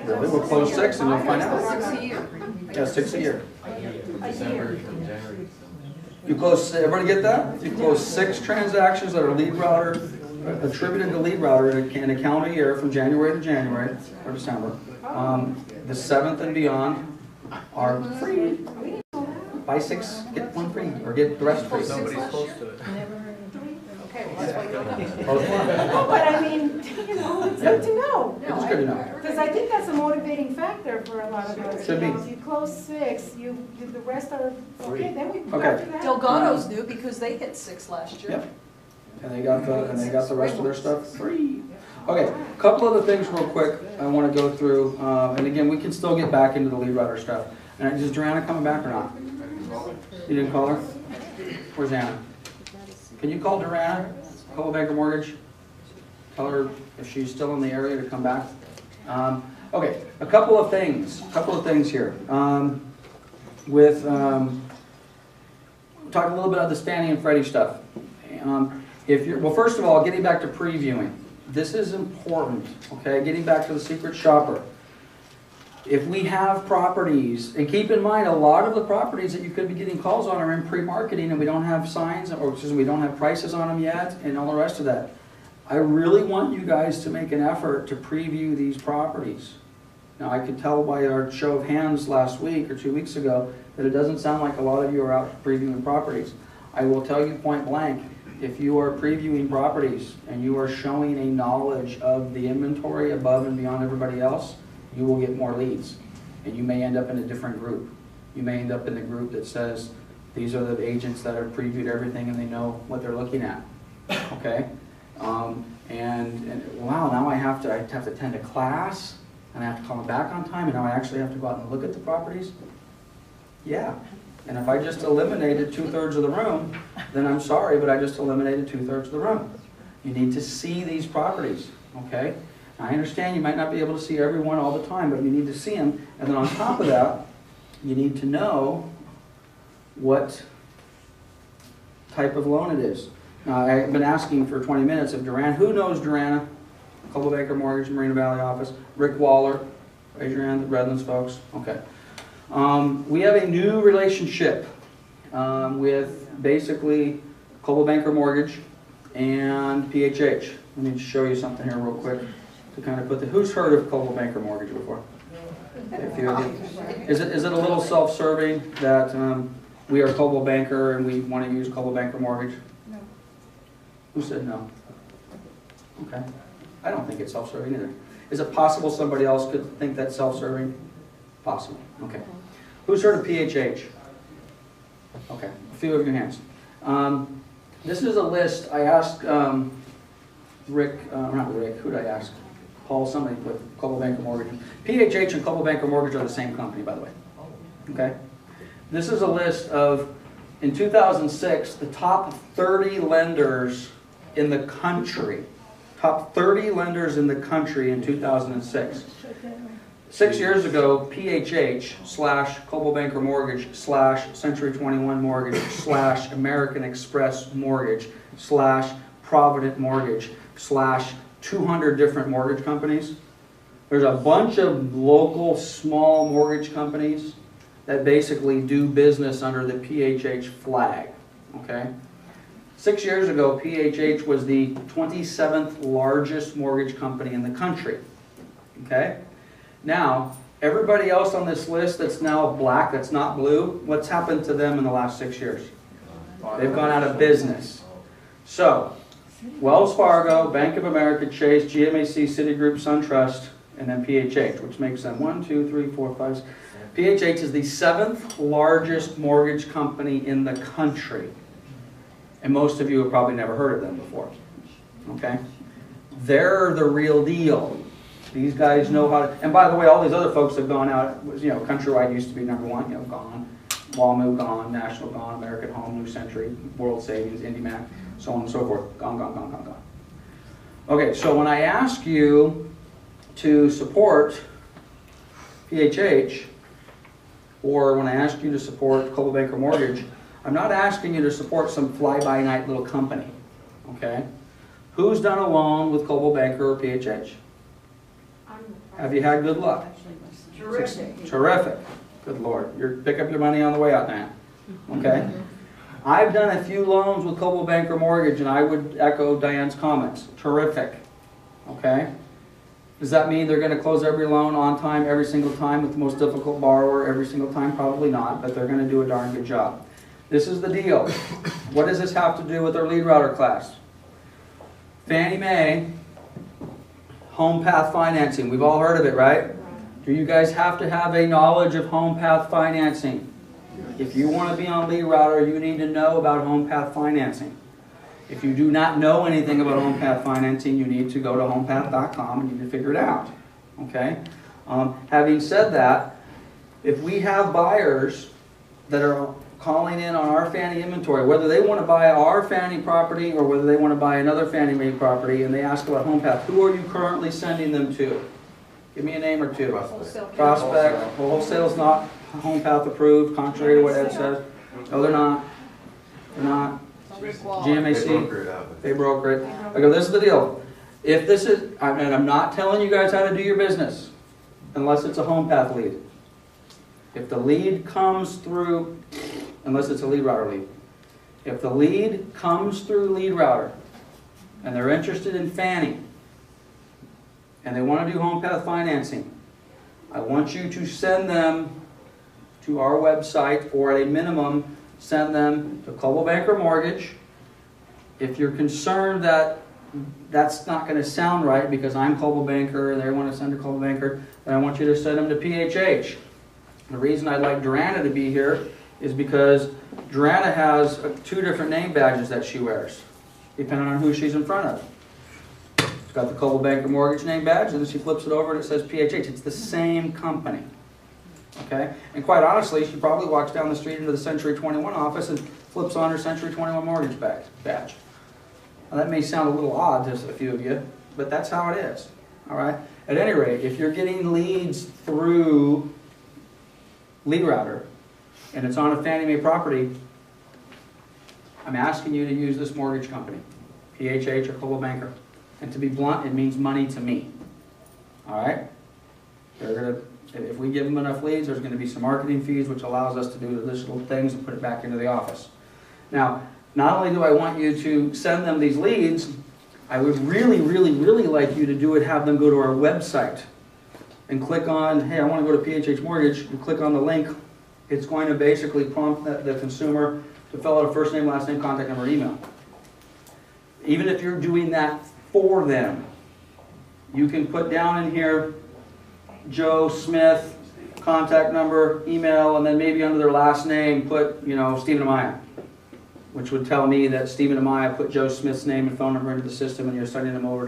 S1: We'll close 6 and you'll find out.
S4: 6 a year.
S1: Yeah, 6 a year.
S5: December from January.
S1: You close, everybody get that? You close 6 transactions that are Leadrouter, attributed to Leadrouter in a calendar year from January to January, or December. The 7th and beyond are free. Buy 6, get 1 free, or get the rest free.
S8: Somebody's close to it.
S4: Okay, well, that's why you don't know.
S1: Close 1.
S11: No, but I mean, you know, it's good to know.
S1: It is good to know.
S11: Because I think that's a motivating factor for a lot of us.
S1: Should
S11: You
S1: be.
S11: know, if you close 6, the rest are, okay, then we go
S1: Okay.
S11: after that.
S4: Delgado's new because they hit 6 last year.
S1: Yep. And they got the rest of their stuff free. Okay, a couple other things real quick I want to go through. And again, we can still get back into the Leadrouter stuff. And is Joanna coming back or not? You didn't call her? Where's Anna? Can you call Joanna, Coldwell Banker Mortgage? Tell her if she's still in the area to come back. Okay, a couple of things here. Talk a little bit about the Fannie and Freddie stuff. Well, first of all, getting back to previewing. This is important, okay? Getting back to the secret shopper. If we have properties, and keep in mind, a lot of the properties that you could be getting calls on are in pre-marketing and we don't have signs, or we don't have prices on them yet, and all the rest of that. I really want you guys to make an effort to preview these properties. Now, I could tell by our show of hands last week or 2 weeks ago that it doesn't sound like a lot of you are out previewing properties. I will tell you point blank, if you are previewing properties and you are showing a knowledge of the inventory above and beyond everybody else, you will get more leads. And you may end up in a different group. You may end up in the group that says, these are the agents that have previewed everything and they know what they're looking at. Okay? And wow, now I have to attend a class, and I have to call them back on time, and now I actually have to go out and look at the properties? Yeah. And if I just eliminated 2/3 of the room, then I'm sorry, but I just eliminated 2/3 of the room. You need to see these properties, okay? I understand you might not be able to see everyone all the time, but you need to see them. And then on top of that, you need to know what type of loan it is. Now, I've been asking for 20 minutes of Duran. Who knows Durana? Coldwell Banker Mortgage, Marina Valley office. Rick Waller. Raise your hand, the Redlands folks. Okay. We have a new relationship with basically Coldwell Banker Mortgage and PHH. Let me show you something here real quick to kind of put the, who's heard of Coldwell Banker Mortgage before? A few of you. Is it a little self-serving that we are Coldwell Banker and we want to use Coldwell Banker Mortgage?
S4: No.
S1: Who said no? Okay. I don't think it's self-serving either. Is it possible somebody else could think that's self-serving? Possible. Okay. Who's heard of PHH? Okay. A few of your hands. This is a list. I asked Rick, not Rick, who did I ask? Paul, somebody with Coldwell Banker Mortgage. PHH and Coldwell Banker Mortgage are the same company, by the way. Okay? This is a list of in 2006, the top 30 lenders in the country, top 30 lenders in the country in 2006. 6 years ago, PHH / Coldwell Banker Mortgage / Century 21 Mortgage / American Express Mortgage / Provident Mortgage / 200 different mortgage companies. There's a bunch of local small mortgage companies that basically do business under the PHH flag, okay? 6 years ago, PHH was the 27th largest mortgage company in the country, okay? Now, everybody else on this list that's now black, that's not blue, what's happened to them in the last 6 years? They've gone out of business. So, Wells Fargo, Bank of America, Chase, GMAC, Citigroup, SunTrust, and then PHH, which makes them 1, 2, 3, 4, 5. PHH is the 7th largest mortgage company in the country. And most of you have probably never heard of them before. Okay? They're the real deal. These guys know how to, and by the way, all these other folks have gone out, you know, Countrywide used to be #1, you know, gone. WAMU gone, National gone, American Home, New Century, World Savings, IndyMac, so on and so forth. Gone, gone, gone, gone, gone. Okay, so when I ask you to support PHH, or when I ask you to support Coldwell Banker Mortgage, I'm not asking you to support some fly-by-night little company, okay? Who's done a loan with Coldwell Banker or PHH? Have you had good luck?
S7: Terrific.
S1: Terrific. Good Lord. You pick up your money on the way out now. Okay? I've done a few loans with Coldwell Banker Mortgage, and I would echo Diane's comments. Terrific. Okay? Does that mean they're going to close every loan on time, every single time, with the most difficult borrower every single time? Probably not, but they're going to do a darn good job. This is the deal. What does this have to do with our Leadrouter class? Fannie Mae Home Path Financing. We've all heard of it, right? Do you guys have to have a knowledge of Home Path Financing? If you want to be on Leadrouter, you need to know about Home Path Financing. If you do not know anything about Home Path Financing, you need to go to homepath.com and you need to figure it out. Okay? Having said that, if we have buyers that are calling in on our Fannie inventory, whether they want to buy our Fannie property or whether they want to buy another Fannie Mae property, and they ask about Home Path, who are you currently sending them to? Give me a name or two. Prospect. Wholesale's not Home Path approved, contrary to what Ed says. No, they're not. They're not. GMAC. They broker it. Okay, this is the deal. If this is, and I'm not telling you guys how to do your business, unless it's a Home Path lead. If the lead comes through, unless it's a Leadrouter lead. If the lead comes through Leadrouter, and they're interested in Fannie, and they want to do Home Path Financing, I want you to send them to our website, or at a minimum, send them to Coldwell Banker Mortgage. If you're concerned that that's not going to sound right because I'm Coldwell Banker and they want to send to Coldwell Banker, then I want you to send them to PHH. The reason I'd like Durana to be here is because Durana has 2 different name badges that she wears, depending on who she's in front of. She's got the Coldwell Banker Mortgage name badge, and then she flips it over and it says PHH. It's the same company. Okay? And quite honestly, she probably walks down the street into the Century 21 office and flips on her Century 21 mortgage badge. Now, that may sound a little odd to a few of you, but that's how it is. All right? At any rate, if you're getting leads through Leadrouter and it's on a Fannie Mae property, I'm asking you to use this mortgage company, PHH or Coldwell Banker. And to be blunt, it means money to me. All right? They're gonna, if we give them enough leads, there's going to be some marketing fees, which allows us to do additional things and put it back into the office. Now, not only do I want you to send them these leads, I would really, really, really like you to do it, have them go to our website and click on, hey, I want to go to PHH Mortgage, and click on the link. It's going to basically prompt the consumer to fill out a first name, last name, contact number, email. Even if you're doing that for them, you can put down in here Joe Smith, contact number, email, and then maybe under their last name put, you know, Stephen Amaya, which would tell me that Stephen Amaya put Joe Smith's name and phone number into the system, and you're sending them over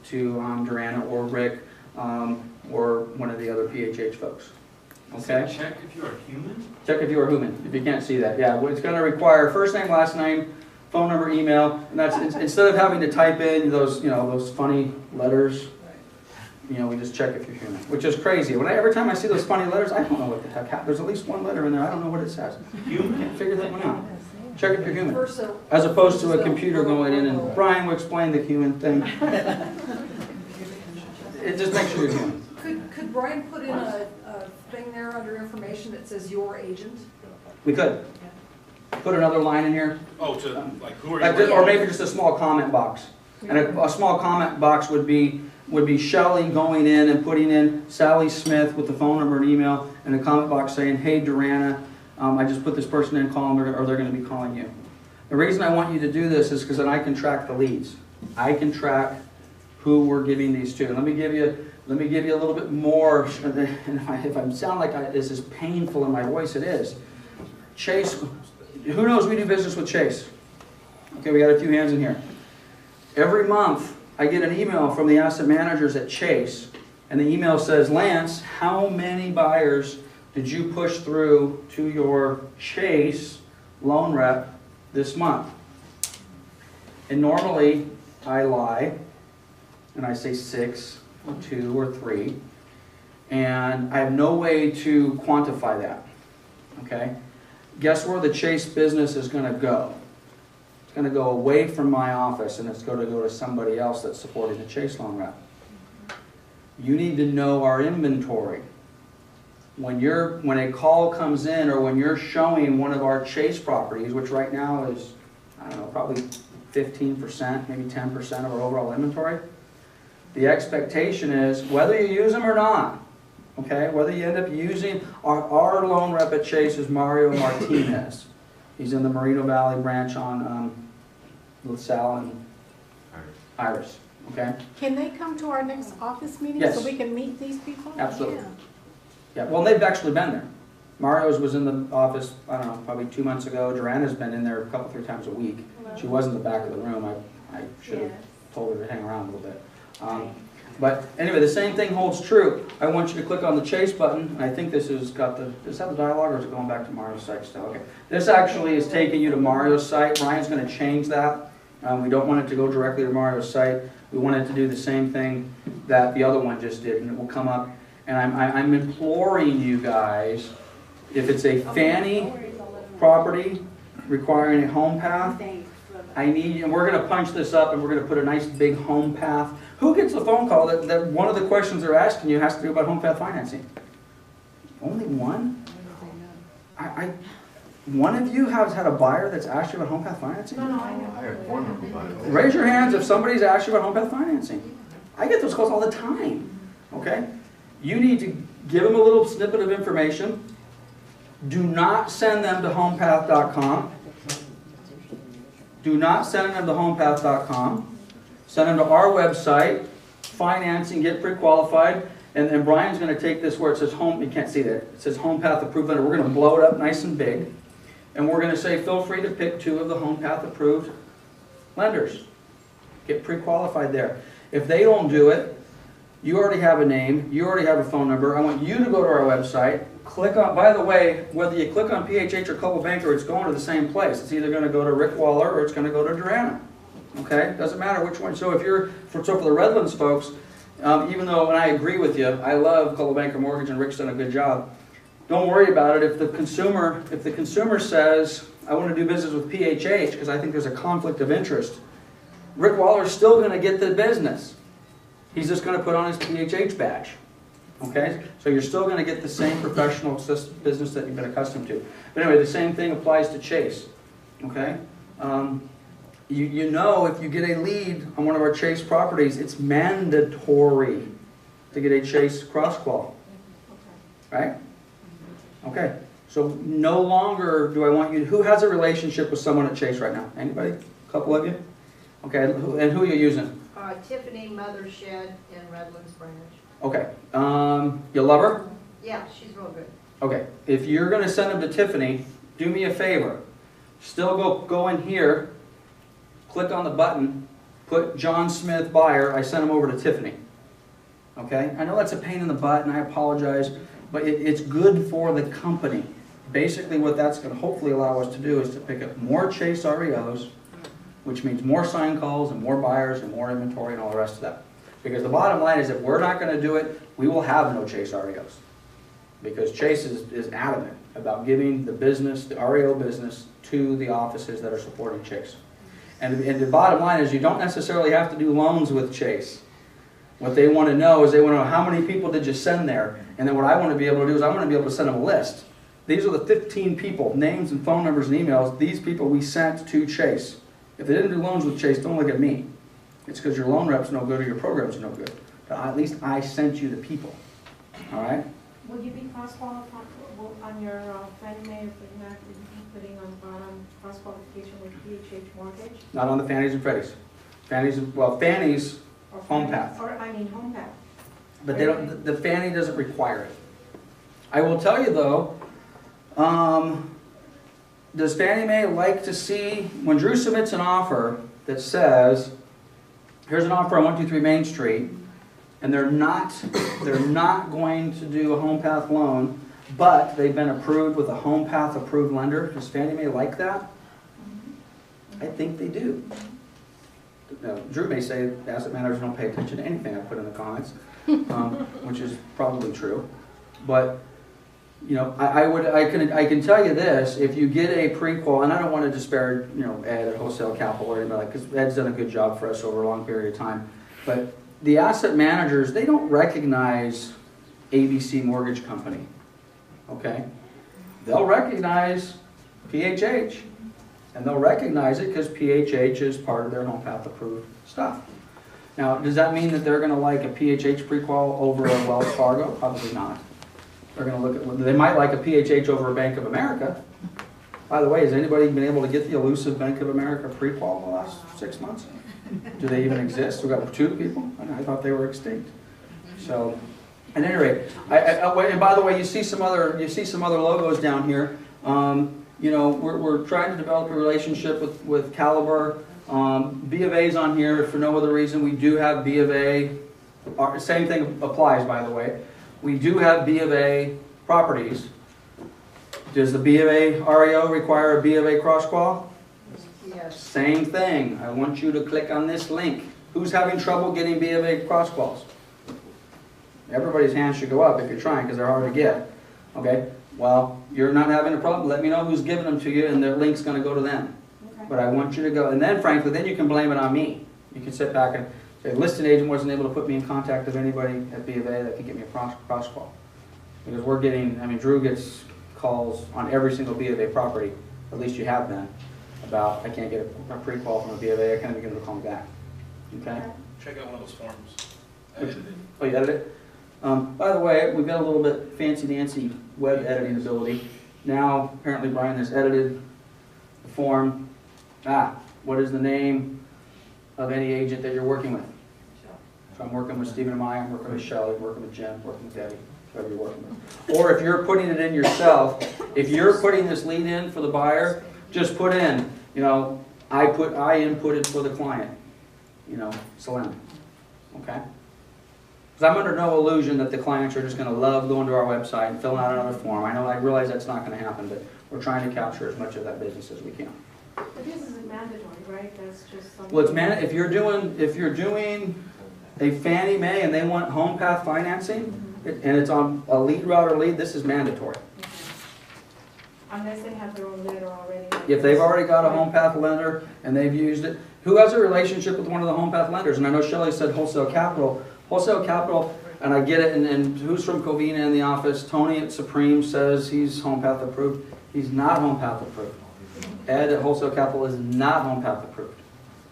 S1: to Durana or Rick or one of the other PHH folks. Okay?
S5: Check if you're a human?
S1: Check if you are human, if you can't see that. Yeah, well, it's going to require first name, last name, phone number, email, and that's instead of having to type in those, those funny letters. We just check if you're human, which is crazy. Every time I see those funny letters, I don't know what the heck happened. There's at least one letter in there. I don't know what it says. Human, can't figure that one out. Check if you're human, as opposed to a computer going in and Brian will explain the human thing. It just makes sure you're human.
S4: Could Brian put in a thing there under information that says your agent?
S1: We could put another line in here.
S5: Oh, like who are you?
S1: Or maybe just a small comment box. And a small comment box would be Shelley going in and putting in Sally Smith with the phone number and email, and a comment box saying, hey, Durana, I just put this person in, call them, or they're going to be calling you. The reason I want you to do this is because then I can track the leads. I can track who we're giving these to. And let me give you a little bit more, and if I sound like this is painful in my voice, it is. Chase, who knows we do business with Chase? Okay, we got a few hands in here. Every month, I get an email from the asset managers at Chase, and the email says, Lance, how many buyers did you push through to your Chase loan rep this month? And normally, I lie, and I say 6, or 2, or 3, and I have no way to quantify that, okay? Guess where the Chase business is going to go? It's going to go away from my office, and it's going to go to somebody else that's supporting the Chase loan rep. You need to know our inventory. When a call comes in, or when you're showing one of our Chase properties, which right now is, I don't know, probably 15%, maybe 10% of our overall inventory, the expectation is, whether you use them or not, okay, whether you end up using, our loan rep at Chase is Mario Martinez. He's in the Moreno Valley branch on LaSalle and Iris, okay?
S11: Can they come to our next office meeting
S1: Yes.
S11: so we can meet these people?
S1: Absolutely. Yeah, well, they've actually been there. Mario's was in the office, I don't know, probably 2 months ago. Durana's been in there a couple, 3 times a week. She was in the back of the room. I should have told her to hang around a little bit. But anyway, the same thing holds true. I want you to click on the Chase button. I think this has got the, does that have the dialogue, or is it going back to Mario's site still? Okay. This actually is taking you to Mario's site. Brian's going to change that. We don't want it to go directly to Mario's site. We want it to do the same thing that the other one just did, and it will come up. And I'm imploring you guys, if it's a Fannie property requiring a home path, I need, and we're going to punch this up and we're going to put a nice big home path. Who gets the phone call that one of the questions they're asking you has to do about home path financing? Only one? One of you has had a buyer that's asked you about home path financing?
S11: No, I know.
S5: I heard one of them.
S1: Raise your hands if somebody's asked you about home path financing. I get those calls all the time, okay? You need to give them a little snippet of information. Do not send them to homepath.com. Do not send them to homepath.com. Send them to our website, financing, get pre-qualified, and Brian's going to take this where it says home, you can't see that, it says home path approved lender. We're going to blow it up nice and big, and we're going to say feel free to pick 2 of the home path approved lenders. Get pre-qualified there. If they don't do it, you already have a name, you already have a phone number. I want you to go to our website, click on, by the way, whether you click on PHH or Coldwell Banker, it's going to the same place. It's either going to go to Rick Waller or it's going to go to Durana. Okay? Doesn't matter which one. So if you're, for the Redlands folks, even though, and I agree with you, I love Coldwell Banker Mortgage and Rick's done a good job. Don't worry about it if the consumer says, I want to do business with PHH because I think there's a conflict of interest. Rick Waller's still going to get the business. He's just going to put on his PHH badge. Okay? So you're still going to get the same professional business that you've been accustomed to. But anyway, the same thing applies to Chase. Okay? You know, if you get a lead on one of our Chase properties, it's mandatory to get a Chase cross-qual. Right? Okay. So no longer do I want you, who has a relationship with someone at Chase right now? Anybody? A couple of you? Okay, and who are you using?
S7: Tiffany Mothershed in Redlands Branch.
S1: Okay. You love her?
S7: Yeah, she's real good.
S1: Okay. If you're going to send them to Tiffany, do me a favor. Still go in here, click on the button, put John Smith buyer. I sent them over to Tiffany. Okay? I know that's a pain in the butt, and I apologize. but it's good for the company. Basically what that's going to hopefully allow us to do is to pick up more Chase REOs, which means more sign calls and more buyers and more inventory and all the rest of that. Because the bottom line is if we're not going to do it, we will have no Chase REOs. Because Chase is adamant about giving the business, the REO business, to the offices that are supporting Chase. And the bottom line is you don't necessarily have to do loans with Chase. What they want to know is they want to know how many people did you send there. And then what I want to be able to do is I want to be able to send them a list. These are the 15 people, names and phone numbers and emails, these people we sent to Chase. If they didn't do loans with Chase, don't look at me. It's because your loan rep's no good or your program's no good. But at least I sent you the people. All right?
S11: Will you be cross-qualified on your Fannie Mae or Freddie Mac? Will you be putting on the bottom cross-qualification with PHH mortgage?
S1: Not on the Fannies and Freddies. Fannies,
S11: Or
S1: home
S11: Fannie-
S1: path.
S11: Or, I mean, home path.
S1: But they don't, the Fannie doesn't require it. I will tell you though, does Fannie Mae like to see, when Drew submits an offer that says, here's an offer on 123 Main Street, and they're not going to do a home path loan, but they've been approved with a home path approved lender, does Fannie Mae like that? I think they do. Now, Drew may say asset managers don't pay attention to anything I put in the comments, which is probably true. But you know, I can tell you this: if you get a pre-qual, and I don't want to disparage Ed at Wholesale Capital or anybody, because Ed's done a good job for us over a long period of time. But the asset managers, they don't recognize ABC Mortgage Company. Okay, they'll recognize PHH. And they'll recognize it because PHH is part of their home path approved stuff. Now, does that mean that they're going to like a PHH pre-qual over a Wells Fargo? Probably not. They're going to look at, they might like a PHH over a Bank of America. By the way, has anybody been able to get the elusive Bank of America pre-qual in the last 6 months? Do they even exist? We've got 2 people? I thought they were extinct. So, at any rate, and by the way, you see some other logos down here. You know, we're trying to develop a relationship with Caliber. B of A's on here for no other reason. We do have B of A. Same thing applies, by the way. We do have B of A properties. Does the B of A REO require a B of A cross-qual?
S7: Yes.
S1: Same thing. I want you to click on this link. Who's having trouble getting B of A cross-quals? Everybody's hand should go up if you're trying, because they're hard to get. Okay? Well, you're not having a problem. Let me know who's giving them to you, and their link's going to go to them. Okay. But I want you to go, and then frankly, then you can blame it on me. You can sit back and say, listing agent wasn't able to put me in contact with anybody at B of A that could get me a cross-call. Because we're getting, I mean, Drew gets calls on every single B of A property, at least you have been, about I can't get a pre-qual from a B of A, I can't even get them to call me back. Okay?
S5: Check out one of those forms. I edited it.
S1: Oh, you edited it? By the way, we've got a little bit fancy-dancy web editing ability. Now, apparently Brian has edited the form. What is the name of any agent that you're working with? So I'm working with Stephen and Maya, I'm working with Shelley, working with Jen, working with Debbie, whoever you're working with. Or if you're putting it in yourself, if you're putting this lead in for the buyer, just put in, I inputted for the client, Selena, okay? Because I'm under no illusion that the clients are just going to love going to our website and filling out another form. I realize that's not going to happen, but we're trying to capture as much of that business as we can.
S11: But this isn't mandatory, right? That's just something.
S1: Well, it's if you're doing a Fannie Mae and they want home path financing, and it's on a Leadrouter lead, this is mandatory.
S11: Unless they have their own letter already.
S1: If they've already got a home path lender and they've used it, who has a relationship with one of the home path lenders? And I know Shelley said Wholesale Capital. Wholesale Capital, and I get it, and who's from Covina in the office? Tony at Supreme says he's home path approved. He's not home path approved. Ed at Wholesale Capital is not home path approved.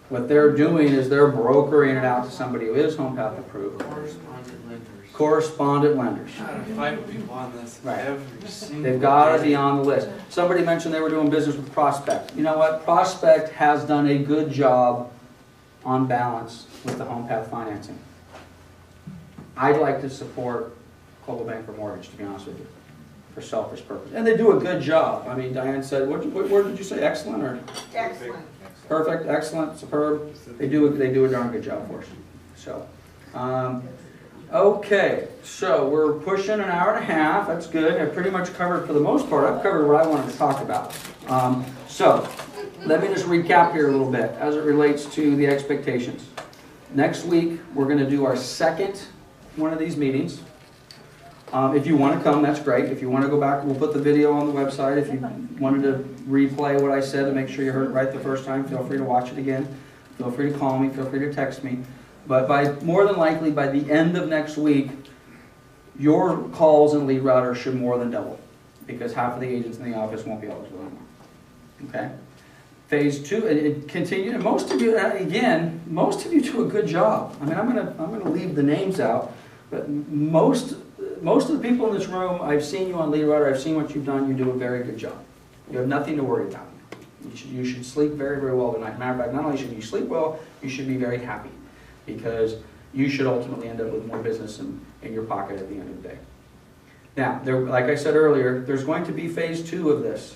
S1: What they're doing is they're brokering it out to somebody who is home path approved.
S10: Correspondent lenders.
S1: Correspondent lenders.
S10: Out of 5 people on this,
S1: Right.
S10: every single
S1: They've got to
S10: day.
S1: be on the list. Somebody mentioned they were doing business with Prospect. You know what? Prospect has done a good job on balance with the home path financing. I'd like to support Global Bank for Mortgage, to be honest with you, for selfish purposes. And they do a good job. I mean, Diane said, what word did you say? Excellent or?
S7: Excellent.
S1: Perfect, excellent, superb. They do a darn good job for us. So, Okay, so we're pushing an hour and a half. That's good. I've pretty much covered, for the most part, I've covered what I wanted to talk about. So let me just recap here a little bit as it relates to the expectations. Next week, we're going to do our second one of these meetings. If you want to come, that's great. If you want to go back, we'll put the video on the website. If you wanted to replay what I said to make sure you heard it right the first time, feel free to watch it again. Feel free to call me. Feel free to text me. But more than likely, by the end of next week, your calls in Leadrouter should more than double, because half of the agents in the office won't be eligible anymore. Okay? Phase 2, it continued, and most of you, again, most of you do a good job. I mean, I'm gonna leave the names out, but most of the people in this room, I've seen you on Leadrouter, I've seen what you've done, you do a very good job. You have nothing to worry about. You should sleep very, very well tonight. Matter of fact, not only should you sleep well, you should be very happy, because you should ultimately end up with more business in your pocket at the end of the day. Now, like I said earlier, there's going to be phase 2 of this.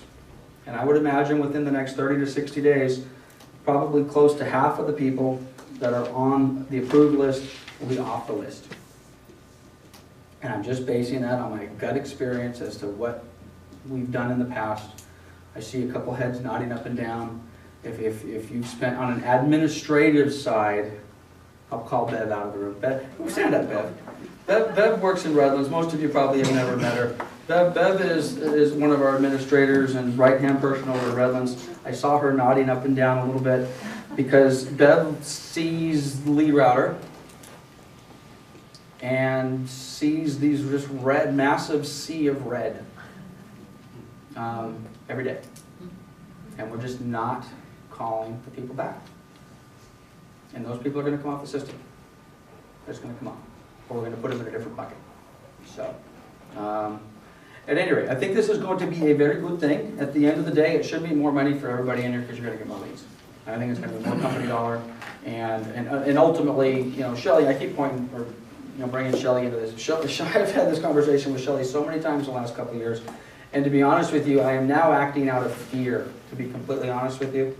S1: And I would imagine within the next 30 to 60 days, probably close to half of the people that are on the approved list will be off the list. And I'm just basing that on my gut experience as to what we've done in the past. I see a couple heads nodding up and down. If you've spent on an administrative side, I'll call Bev out of the room. Bev, stand up, Bev. Bev works in Redlands. Most of you probably have never met her. Bev is one of our administrators and right-hand person over at Redlands. I saw her nodding up and down a little bit because Bev sees Leadrouter and sees these just red, massive sea of red every day. And we're just not calling the people back. And those people are going to come off the system. They're just going to come off. Or we're going to put them in a different bucket. So, at any rate, I think this is going to be a very good thing. At the end of the day, it should be more money for everybody in here because you're going to get more leads. I think it's going to be more company dollar. And ultimately, you know, Shelly, I keep pointing, or bringing Shelly into this. I've had this conversation with Shelly so many times in the last couple of years. And to be honest with you, I am now acting out of fear, to be completely honest with you.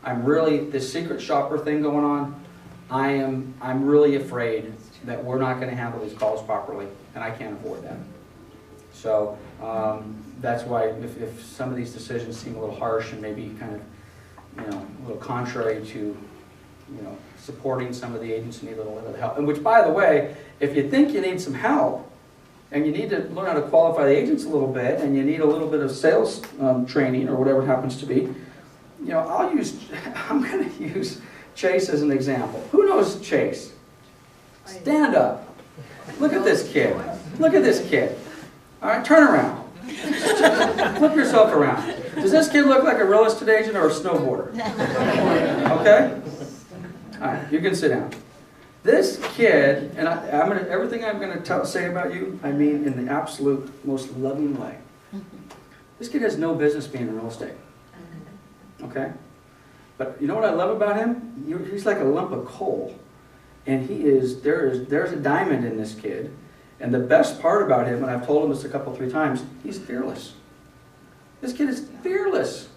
S1: I'm really, this secret shopper thing going on, I'm really afraid that we're not going to handle these calls properly, and I can't afford that. So that's why if some of these decisions seem a little harsh and maybe kind of, a little contrary to, supporting some of the agents who need a little bit of help. And which, by the way, if you think you need some help, and you need to learn how to qualify the agents a little bit, and you need a little bit of sales training or whatever it happens to be, I'm going to use Chase as an example. Who knows Chase? Stand up. Look at this kid. Look at this kid. All right, turn around. Flip yourself around. Does this kid look like a real estate agent or a snowboarder? Okay? All right, you can sit down. This kid, and everything I'm going to say about you, I mean in the absolute most loving way. This kid has no business being in real estate. Okay? But you know what I love about him? He's like a lump of coal. And there's a diamond in this kid. And the best part about him, and I've told him this a couple, 3 times, he's fearless. This kid is fearless.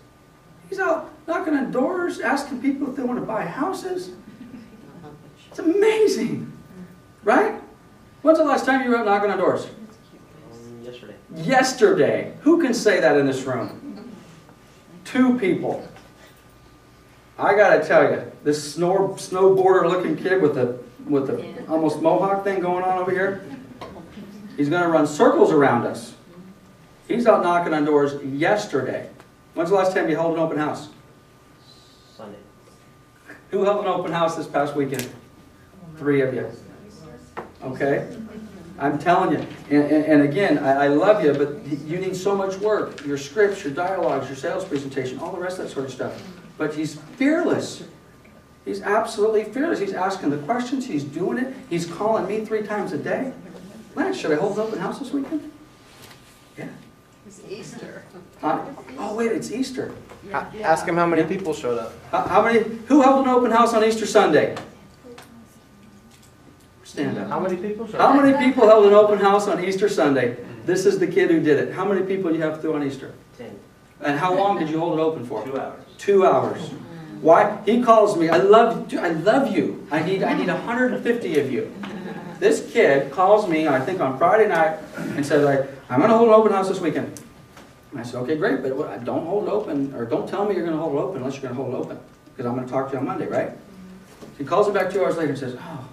S1: He's out knocking on doors, asking people if they want to buy houses. It's amazing. Right? When's the last time you were out knocking on doors?
S10: Yesterday.
S1: Yesterday. Who can say that in this room? 2 people. I gotta tell you, this snowboarder-looking kid with the almost mohawk thing going on over here, he's gonna run circles around us. He's out knocking on doors yesterday. When's the last time you held an open house?
S10: Sunday.
S1: Who held an open house this past weekend? 3 of you. Okay? I'm telling you. And again, I love you, but you need so much work. Your scripts, your dialogues, your sales presentation, all the rest of that sort of stuff. But he's fearless. He's absolutely fearless. He's asking the questions. He's doing it. He's calling me 3 times a day. Lance, should I hold an open house this weekend? Yeah.
S7: It's Easter.
S1: Oh, wait, it's Easter.
S10: Ask him how many people showed up.
S1: Who held an open house on Easter Sunday? Stand up.
S10: How many people showed up?
S1: How many people held an open house on Easter Sunday? This is the kid who did it. How many people do you have through on Easter?
S10: 10.
S1: And how long did you hold it open for?
S10: 2 hours.
S1: 2 hours. Why? He calls me, I love you. I need 150 of you. This kid calls me, I think on Friday night, and says, I'm gonna hold an open house this weekend. And I said, okay, great, but don't hold it open, or don't tell me you're gonna hold it open unless you're gonna hold it open, because I'm gonna talk to you on Monday, right? He calls me back 2 hours later and says, oh,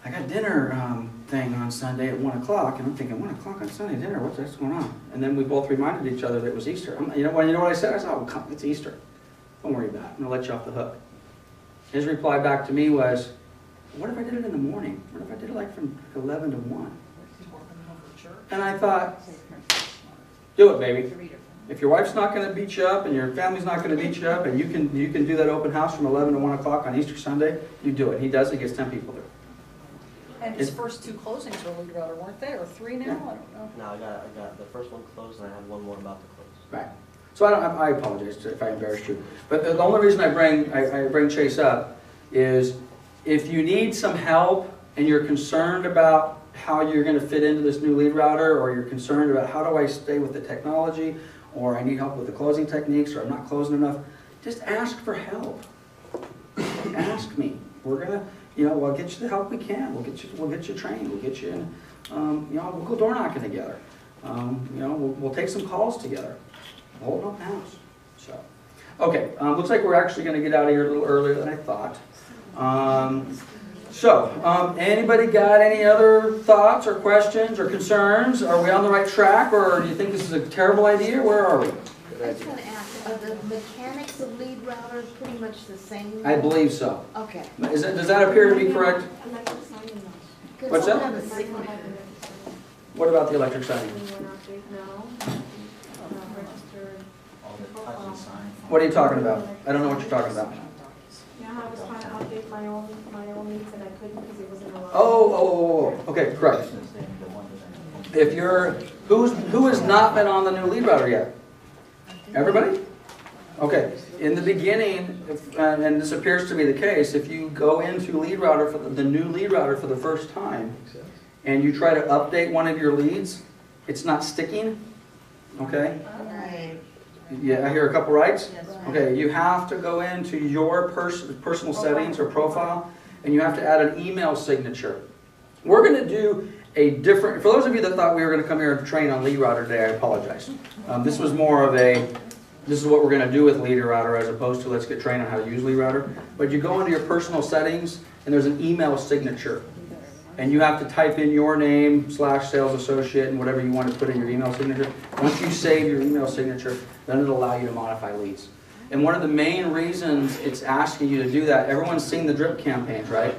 S1: I got dinner thing on Sunday at 1 o'clock, and I'm thinking, 1 o'clock on Sunday dinner, what's going on? And then we both reminded each other that it was Easter. You know what I said? I said, oh, it's Easter. Don't worry about it, I'm gonna let you off the hook. His reply back to me was, what if I did it in the morning? What if I did it like from 11 to 1? And I thought, do it, baby. If your wife's not going to beat you up and your family's not going to beat you up and you can do that open house from 11 to 1 o'clock on Easter Sunday, you do it. He does it, gets 10 people there.
S4: And his first 2 closings were Leadrouter, weren't they, or 3 now?
S1: Yeah.
S4: I don't know.
S10: No, I got the first one closed and I have one more about to close.
S1: Right. So I apologize if I embarrassed you. But the only reason I bring Chase up is if you need some help and you're concerned about how you're going to fit into this new Leadrouter, or you're concerned about how do I stay with the technology, or I need help with the closing techniques, or I'm not closing enough, just ask for help. Ask me. We're gonna, we'll get you the help we can. We'll get you trained. We'll get you in, we'll go door knocking together. We'll take some calls together. Hold an open house. So, okay. Looks like we're actually going to get out of here a little earlier than I thought. Anybody got any other thoughts or questions or concerns? Are we on the right track, or do you think this is a terrible idea? Where are we?
S12: I just want to ask, are the mechanics of Leadrouter pretty much the same?
S1: I believe so.
S12: Okay.
S1: Does that appear to be correct? What's that? What about the electric signing? What are you talking about? I don't know what you're talking about.
S11: Yeah, I was trying to update my own needs and I couldn't because it wasn't allowed.
S1: Oh, okay, correct. If who has not been on the new Leadrouter yet? Everybody? Okay. In the beginning, and this appears to be the case, if you go into Leadrouter for the new Leadrouter for the first time, and you try to update one of your leads, it's not sticking. Okay.
S12: Right.
S1: Yeah, I hear a couple rights. Okay, you have to go into your personal settings or profile, and you have to add an email signature. We're going to do a different, for those of you that thought we were going to come here and train on Leadrouter today, I apologize. This was more of this is what we're going to do with Leadrouter as opposed to let's get trained on how to use Leadrouter. But you go into your personal settings, and there's an email signature. And you have to type in your name / sales associate and whatever you want to put in your email signature. Once you save your email signature, then it'll allow you to modify leads. And one of the main reasons it's asking you to do that, everyone's seen the drip campaigns, right?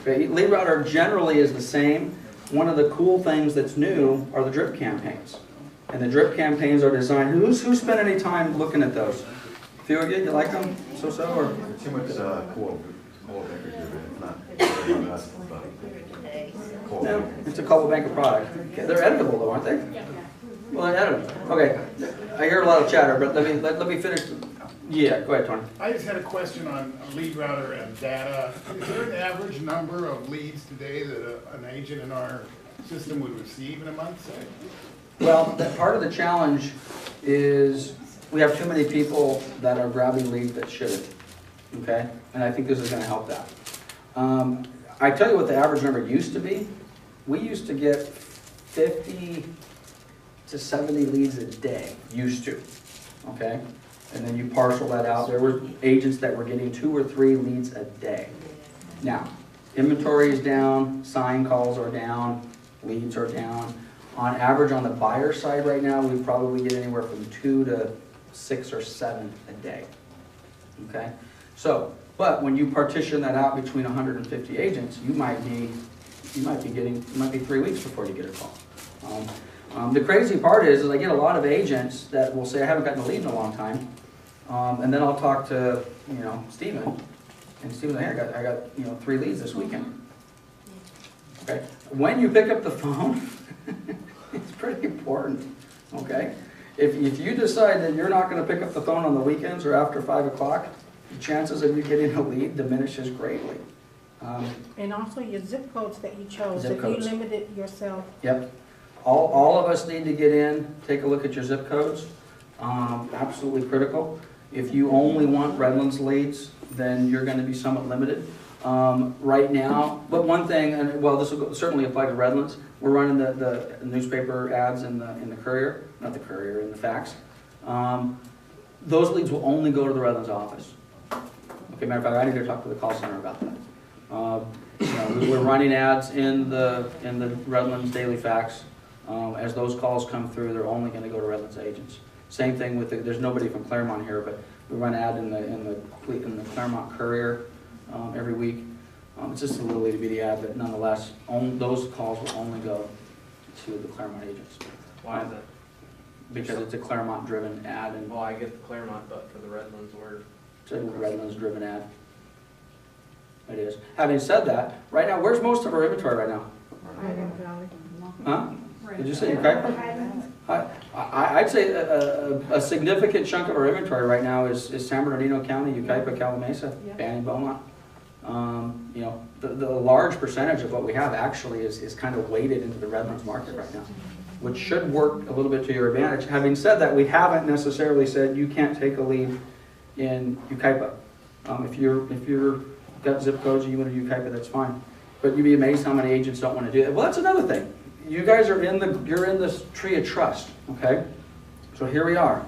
S1: Okay, Leadrouter generally is the same. One of the cool things that's new are the drip campaigns. And the drip campaigns are designed, who spent any time looking at those? A few of you like them? So-so? Or?
S13: Too much cool it's not
S1: No, it's a couple bank of product. Okay, they're editable though, aren't they?
S9: Yeah.
S1: Well, they're editable. Okay, I hear a lot of chatter, but let me finish. Yeah, go ahead, Tony.
S14: I just had a question on Leadrouter and data. Is there an average number of leads today that an agent in our system would receive in a month, say?
S1: Well, part of the challenge is we have too many people that are grabbing leads that shouldn't. Okay, and I think this is going to help that. I tell you what the average number used to be. We used to get 50 to 70 leads a day, used to, okay? And then you parcel that out. There were agents that were getting 2 or 3 leads a day. Now, inventory is down, sign calls are down, leads are down. On average, on the buyer side right now, we probably get anywhere from 2 to 6 or 7 a day, okay? So, but when you partition that out between 150 agents, you might be 3 weeks before you get a call. The crazy part is I get a lot of agents that will say, I haven't gotten a lead in a long time. And then I'll talk to, Stephen. And Stephen's like, hey, I got 3 leads this weekend. Okay? When you pick up the phone, it's pretty important. Okay? If you decide that you're not going to pick up the phone on the weekends or after 5 o'clock, the chances of you getting a lead diminishes greatly.
S15: And also your zip codes that you chose,
S1: Zip
S15: if
S1: codes.
S15: you limited yourself.
S1: Yep. All of us need to get in, take a look at your zip codes. Absolutely critical. If you only want Redlands leads, then you're going to be somewhat limited. right now. But one thing, and well, this will certainly apply to Redlands. We're running the newspaper ads in the Courier, not the Courier, in the fax. Those leads will only go to the Redlands office. Okay, matter of fact, I need to talk to the call center about that. We're running ads in the Redlands Daily Fax. As those calls come through, they're only going to go to Redlands agents. Same thing with there's nobody from Claremont here, but we run an ad in the Claremont Courier every week. It's just a little itty bitty ad, but nonetheless, those calls will only go to the Claremont agents.
S10: Why is that?
S1: Because it's a Claremont driven ad, and
S10: Well, I get the Claremont, but for the Redlands, where
S1: it's a Redlands driven ad. It is. Having said that, right now, where's most of our inventory right now? Huh? Did you say okay? I'd say a significant chunk of our inventory right now is San Bernardino County, Yucaipa, Calamasa, Banning, Beaumont. The large percentage of what we have actually is kind of weighted into the Redlands market right now, which should work a little bit to your advantage. Having said that, we haven't necessarily said you can't take a lead in Yucaipa. If you're got zip codes and you want to do Yucaipa, that's fine. But you'd be amazed how many agents don't want to do that. Well, that's another thing. You guys are you're in this tree of trust, okay? So here we are.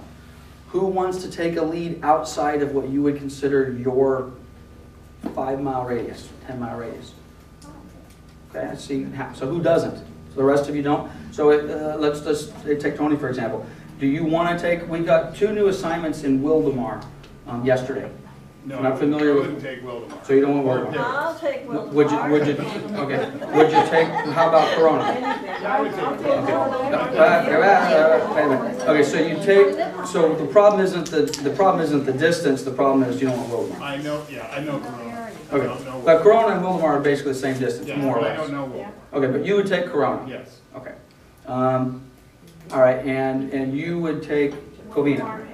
S1: Who wants to take a lead outside of what you would consider your 5-mile radius, 10-mile radius? Okay, I see. So who doesn't? So the rest of you don't? So let's just take Tony, for example. Do you want to take, we got 2 new assignments in Wildemar yesterday.
S14: No,
S1: Not familiar
S14: I
S1: with.
S14: wouldn't take Wildemar.
S1: So you don't want Wildemar?
S3: I'll take Will.
S1: Would you, okay, would you take, how about Corona?
S14: Yeah, I would take
S1: Wait a minute. Okay, so you take, so the problem isn't the distance, the problem is you don't want Wildemar.
S14: I know Corona. I don't know
S1: Okay, but Corona and Wildemar are basically the same distance,
S14: Yeah,
S1: more or
S14: but
S1: less.
S14: I don't know Wildemar.
S1: Okay, but you would take Corona?
S14: Yes.
S1: Okay. All right, and you would take Covina?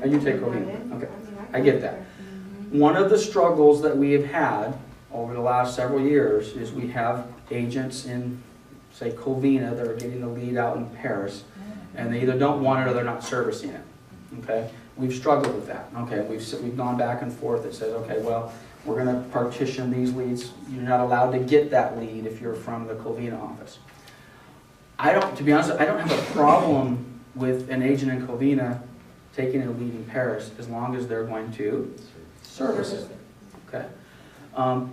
S1: And you take Covina, okay. I get that. One of the struggles that we have had over the last several years is we have agents in, say, Covina that are getting the lead out in Paris, and they either don't want it or they're not servicing it, okay? We've struggled with that, okay? We've gone back and forth. It says, okay, well, we're going to partition these leads. You're not allowed to get that lead if you're from the Covina office. To be honest, I don't have a problem with an agent in Covina taking a lead in Paris as long as they're going to service it. Okay.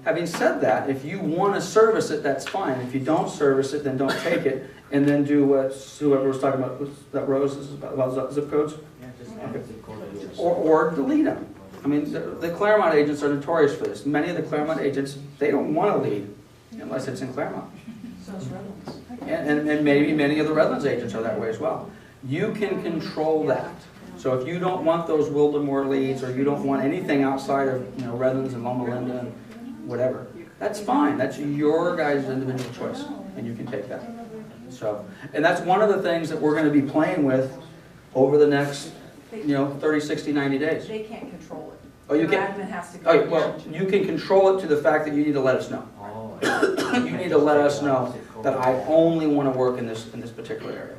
S1: Having said that, if you want to service it, that's fine. If you don't service it, then don't take it, and then do what whoever was talking about, that Rose is about zip codes? Okay. Or delete them. I mean, the Claremont agents are notorious for this. Many of the Claremont agents, they don't want to lead unless it's in Claremont.
S4: So it's Redlands.
S1: And maybe many of the Redlands agents are that way as well. You can control that. So if you don't want those Wildemar leads, or you don't want anything outside of Redlands and Loma Linda and whatever, that's fine. That's your guys' individual choice, and you can take that. So, and that's one of the things that we're going to be playing with over the next 30, 60, 90 days.
S4: They can't control it.
S1: Oh, you
S4: Their
S1: can.
S4: admin has to go.
S1: Okay, well, you can control it to the fact that you need to let us know. You need to let us know that I only want to work in this particular area.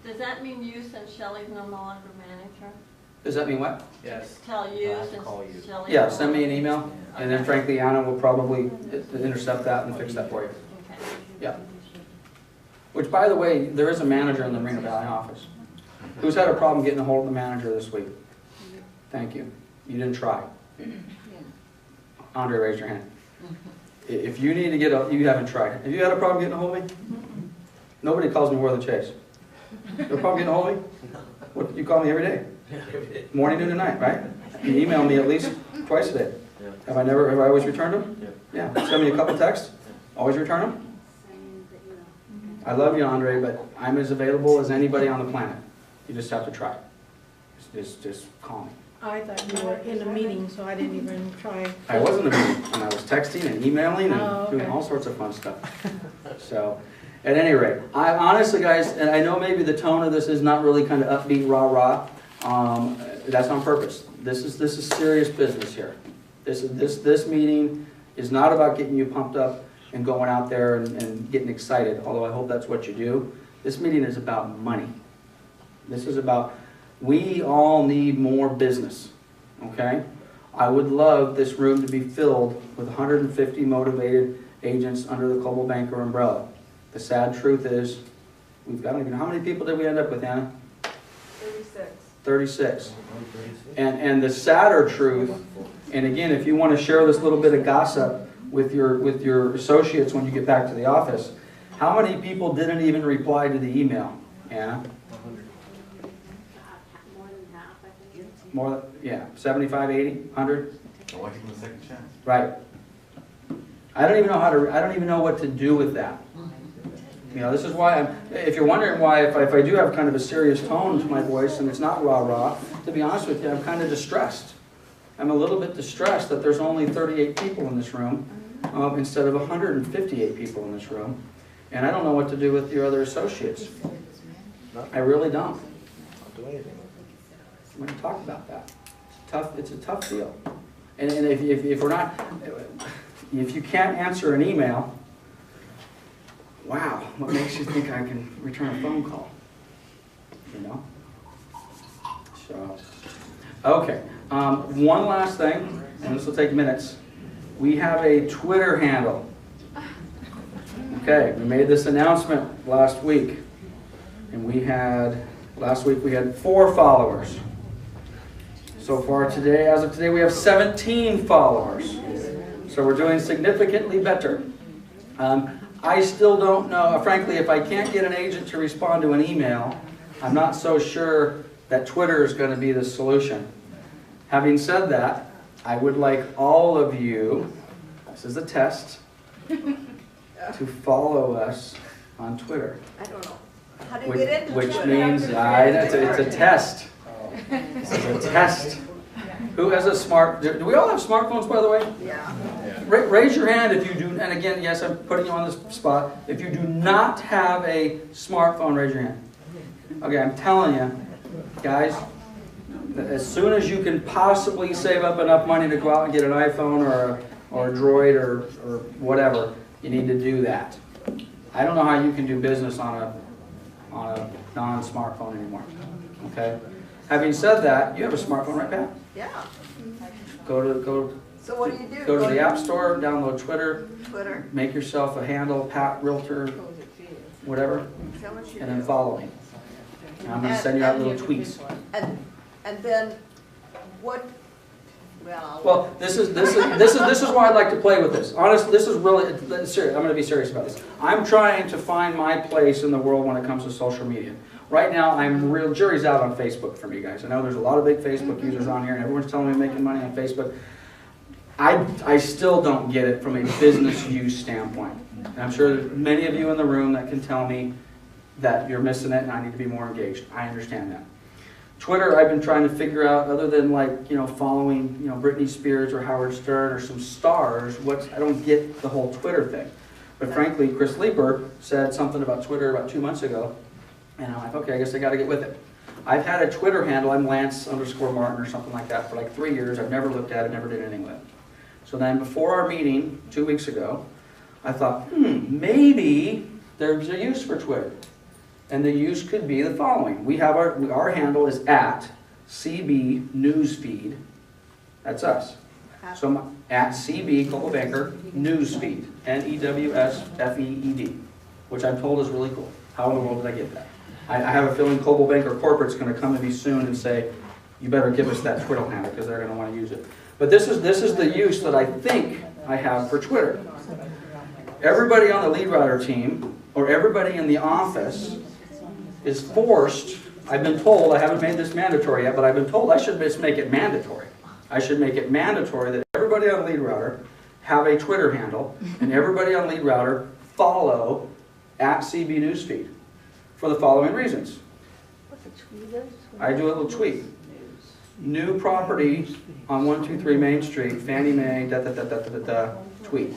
S3: Does that mean you, since Shelley's no longer manager?
S1: Does that mean what?
S10: yes.
S3: Tell you
S10: I'll
S3: since
S10: call you.
S3: Shelley's
S1: Yeah,
S3: no
S1: send me an
S3: longer-
S1: email, and then frankly, Anna will probably intercept that and fix that for you.
S3: Okay.
S1: Yeah. Which, by the way, there is a manager in the Marina Valley office. Who's had a problem getting a hold of the manager this week? Thank you. You didn't try. Andre, raise your hand. If you need to you haven't tried. Have you had a problem getting a hold of me? Nobody calls me more than Chase. You have a problem getting a hold of me? What, you call me every day? Morning, noon, and night, right? You email me at least twice a day. Have I always returned them? Yeah. Send me a couple texts? Always return them? I love you, Andre, but I'm as available as anybody on the planet. You just have to try. Just call me.
S15: I thought you were in a meeting, so I didn't even try.
S1: I was in a meeting, and I was texting and emailing and
S15: Oh, okay.
S1: doing all sorts of fun stuff. So, at any rate, I honestly, guys, and I know maybe the tone of this is not really kind of upbeat, rah-rah. That's on purpose. This is serious business here. This meeting is not about getting you pumped up and going out there and getting excited, although I hope that's what you do. This meeting is about money. This is about, we all need more business, okay? I would love this room to be filled with 150 motivated agents under the Coldwell Banker umbrella. The sad truth is, we've got, I don't even know, how many people did we end up with, Anna? 36. And the sadder truth, and again, if you want to share this little bit of gossip with your associates when you get back to the office, how many people didn't even reply to the email, Anna?
S2: More than half, I think.
S1: More, yeah, 75, 80, 100?
S10: Why give them a second chance?
S1: Right. I don't even know what to do with that. You know, this is why if you're wondering why, if I do have kind of a serious tone to my voice and it's not rah-rah, to be honest with you, I'm kind of distressed. I'm a little bit distressed that there's only 38 people in this room instead of 158 people in this room. And I don't know what to do with your other associates. I really don't.
S10: I'll do anything.
S1: We're going to talk about that. It's a tough deal. And if we're not, if you can't answer an email, wow, what makes you think I can return a phone call? You know? So, okay. One last thing, and this will take minutes. We have a Twitter handle. Okay, we made this announcement last week. And last week we had 4 followers. So far today, as of today, we have 17 followers. So we're doing significantly better. I still don't know, frankly, if I can't get an agent to respond to an email, I'm not so sure that Twitter is going to be the solution. Having said that, I would like all of you, this is a test, to follow us on Twitter.
S7: I don't know. How do you get into
S1: Which
S7: Twitter?
S1: means, it's a test. It's a test. Who has a do we all have smartphones, by the way?
S7: Yeah.
S1: Raise your hand if you do, and again, yes, I'm putting you on the spot. If you do not have a smartphone, raise your hand. Okay, I'm telling you, guys, that as soon as you can possibly save up enough money to go out and get an iPhone or a Droid or whatever, you need to do that. I don't know how you can do business on a non-smartphone anymore. Okay. Having said that, you have a smartphone, right, Pat?
S7: Yeah. So what do you do?
S1: Go to the App Store, download Twitter,
S7: Twitter.
S1: make yourself a handle, Pat Realtor, whatever,
S7: Tell us you
S1: and then
S7: do.
S1: follow me. And I'm going to send you out little tweets.
S7: And then what?
S1: Well, this is why I'd like to play with this. Honestly, this is really serious. I'm going to be serious about this. I'm trying to find my place in the world when it comes to social media. Right now, jury's out on Facebook for me, guys. I know there's a lot of big Facebook users on here, and everyone's telling me I'm making money on Facebook. I still don't get it from a business use standpoint. And I'm sure there's many of you in the room that can tell me that you're missing it and I need to be more engaged. I understand that. Twitter, I've been trying to figure out, other than following Britney Spears or Howard Stern or some stars, I don't get the whole Twitter thing. But frankly, Chris Leeper said something about Twitter about 2 months ago, and I'm like, okay, I guess I got to get with it. I've had a Twitter handle, I'm Lance_Martin or something like that, for like 3 years. I've never looked at it, never did anything with it. So then before our meeting 2 weeks ago, I thought, maybe there's a use for Twitter. And the use could be the following. We have our handle is @CB Newsfeed. That's us. So @CB Coldwell Banker Newsfeed. NEWSFEED. Which I'm told is really cool. How in the world did I get that? I have a feeling Coldwell Banker Corporate's going to come to me soon and say, you better give us that Twitter handle because they're going to want to use it. But this is the use that I think I have for Twitter. Everybody on the Leadrouter team, or everybody in the office, is forced, I've been told, I haven't made this mandatory yet, but I've been told I should just make it mandatory. I should make it mandatory that everybody on Leadrouter have a Twitter handle, and everybody on Leadrouter follow @CB Newsfeed for the following reasons. I do a little tweet. New property on 123 Main Street, Fannie Mae, tweet.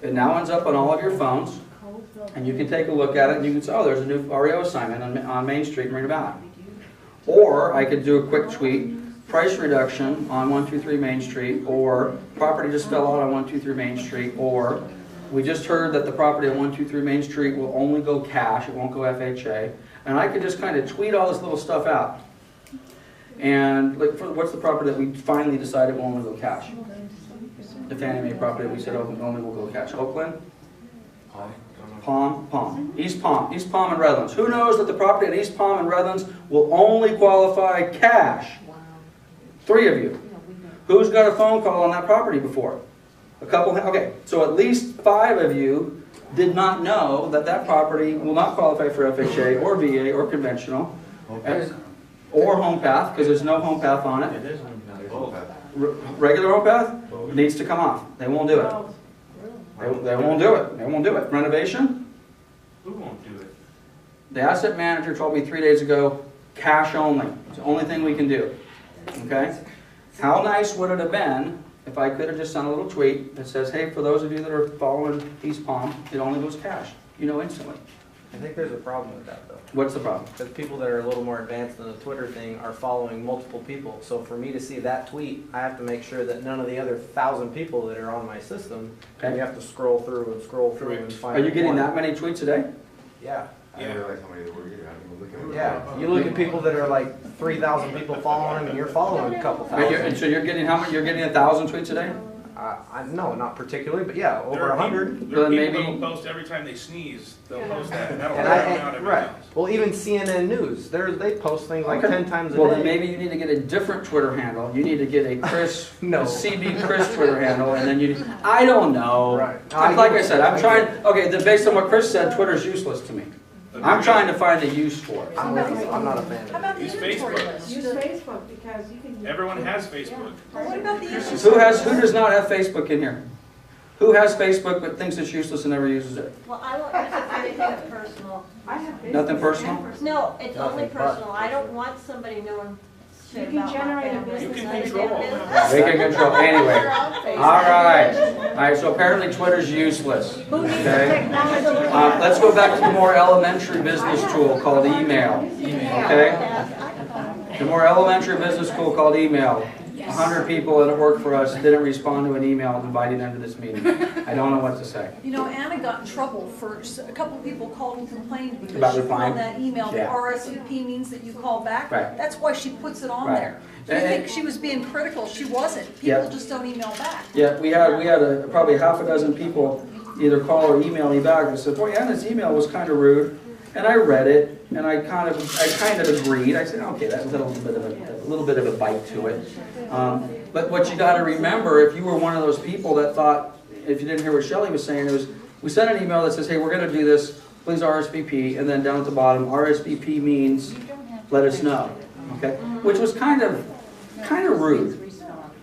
S1: It now ends up on all of your phones, and you can take a look at it, and you can say, oh, there's a new REO assignment on Main Street, Marina Valley. Or I could do a quick tweet, price reduction on 123 Main Street, or property just fell out on 123 Main Street, or we just heard that the property on 123 Main Street will only go cash, it won't go FHA. And I could just kind of tweet all this little stuff out. And like, what's the property that we finally decided we only go cash? The Fannie Mae property, we said only will go cash. Oakland? Palm? East Palm and Redlands. Who knows that the property at East Palm and Redlands will only qualify cash? 3 of you. Who's got a phone call on that property before? A couple, okay, so at least 5 of you did not know that that property will not qualify for FHA or VA or conventional or home path, because there's no home path on it. Regular home path needs to come off. They won't do it. They won't do it. They won't do it. Renovation?
S5: Who won't do it?
S1: The asset manager told me 3 days ago, cash only. It's the only thing we can do. Okay? How nice would it have been if I could have just sent a little tweet that says, hey, for those of you that are following East Palm, it only goes cash. You know instantly.
S10: I think there's a problem with that though.
S1: What's the problem?
S10: Because people that are a little more advanced than the Twitter thing are following multiple people. So for me to see that tweet, I have to make sure that none of the other 1,000 people that are on my system, and you have to scroll through and and find.
S1: Are you getting that many tweets a day?
S10: Yeah.
S5: I didn't realize how many there were either. I didn't even look at it.
S10: Yeah. You look at people that are like 3,000 people following them, and you're following a couple thousand.
S1: And so you're getting how many? You're getting 1,000 tweets a day?
S10: No, not particularly, but yeah, over 100.
S5: There are
S1: Then
S5: people
S1: maybe-
S5: that will post every time they sneeze. They'll post that. And that'll
S10: And
S5: drown out everything
S10: right.
S5: else.
S10: Well, even CNN News, they post things like
S1: Okay.
S10: 10 times a
S1: Well,
S10: day.
S1: then maybe you need to get a different Twitter handle. You need to get a Chris,
S10: No.
S1: a CB Chris Twitter handle, and then I don't know.
S10: Right.
S1: Like I said, I'm trying, okay, based on what Chris said, Twitter's useless to me. I'm trying to find a use for it.
S10: I'm not a fan
S4: How
S10: of
S4: about the
S5: Use
S4: inventory
S5: Facebook.
S4: list?
S11: Use Facebook because you can.
S5: Everyone has Facebook.
S4: Well, what about the inventory?
S1: Who does not have Facebook in here? Who has Facebook but thinks it's useless and never uses it?
S3: Well, I won't use it for anything personal.
S11: I have Facebook.
S1: Nothing personal?
S3: No, it's only
S10: Nothing but.
S3: personal. I don't want somebody knowing shit
S11: You can
S3: about my
S11: generate a
S3: family.
S11: business.
S5: You can
S3: None of
S5: control.
S3: their business.
S1: They can control, anyway. All right, so apparently Twitter's useless.
S11: Who needs the
S1: Okay.
S11: technology?
S1: Let's go back to the more elementary business tool called email. Okay? The more elementary business tool called email. 100 people that work for us didn't respond to an email inviting them to this meeting. I don't know what to say.
S4: You know, Anna got in trouble for, a couple of people called and complained
S1: About
S4: because she put
S1: replying?
S4: on that email, the
S1: Yeah.
S4: RSVP means that you call back.
S1: Right.
S4: That's why she puts it on
S1: Right.
S4: there. Do you think she was being critical? She wasn't.
S1: Yeah.
S4: People just don't email back.
S1: Yeah, we had probably half a dozen people either call or email me back and said, boy, Anna's email was kind of rude. And I read it, and I kind of agreed. I said, okay, that was a little bit of a bite to it. But what you got to remember, if you were one of those people that thought, if you didn't hear what Shelley was saying, it was we sent an email that says, hey, we're going to do this. Please RSVP, and then down at the bottom, RSVP means let us know. Okay, which was kind of rude.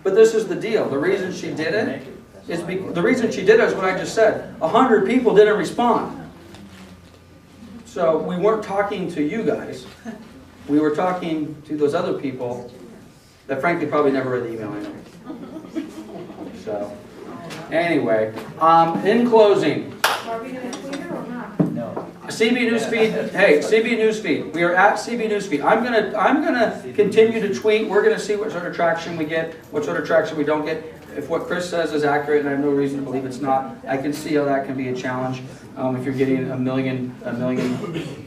S1: But this is the deal. The reason she did it is what I just said. 100 people didn't respond. So we weren't talking to you guys. We were talking to those other people that frankly probably never read the email anyway. So, anyway, in closing,
S11: Are we gonna tweet her or not?
S1: CB Newsfeed. Hey, CB Newsfeed. We are at CB Newsfeed. I'm gonna continue to tweet. We're gonna see what sort of traction we get, what sort of traction we don't get. If what Chris says is accurate, and I have no reason to believe it's not, I can see how that can be a challenge. If you're getting a million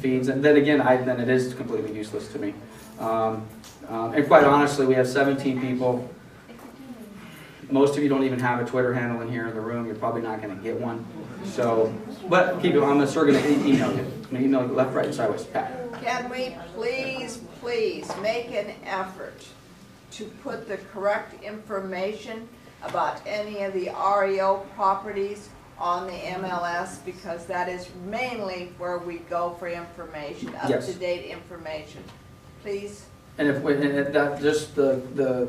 S1: feeds, and then again, then it is completely useless to me. And quite honestly, we have 17 people. Most of you don't even have a Twitter handle in here in the room. You're probably not going to get one. So, but keep it. I'm still going to email you. I'm going to email you left, right, and sideways. Pat.
S7: Can we please make an effort to put the correct information about any of the REO properties on the MLS, because that is mainly where we go for information,
S1: Yes.
S7: up-to-date information. Please.
S1: And if that just the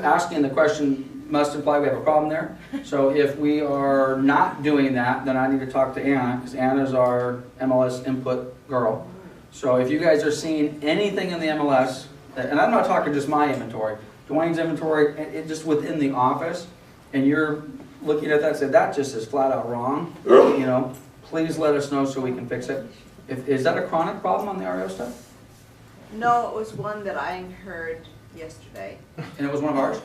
S1: asking the question must imply we have a problem there. So if we are not doing that, then I need to talk to Anna, because Anna's our MLS input girl. So if you guys are seeing anything in the MLS, and I'm not talking just my inventory, Dwayne's inventory, it just within the office, and you're looking at that and say, that just is flat out wrong, you know, please let us know so we can fix it. Is that a chronic problem on the REO stuff?
S7: No, it was one that I heard yesterday.
S1: And it was one of ours?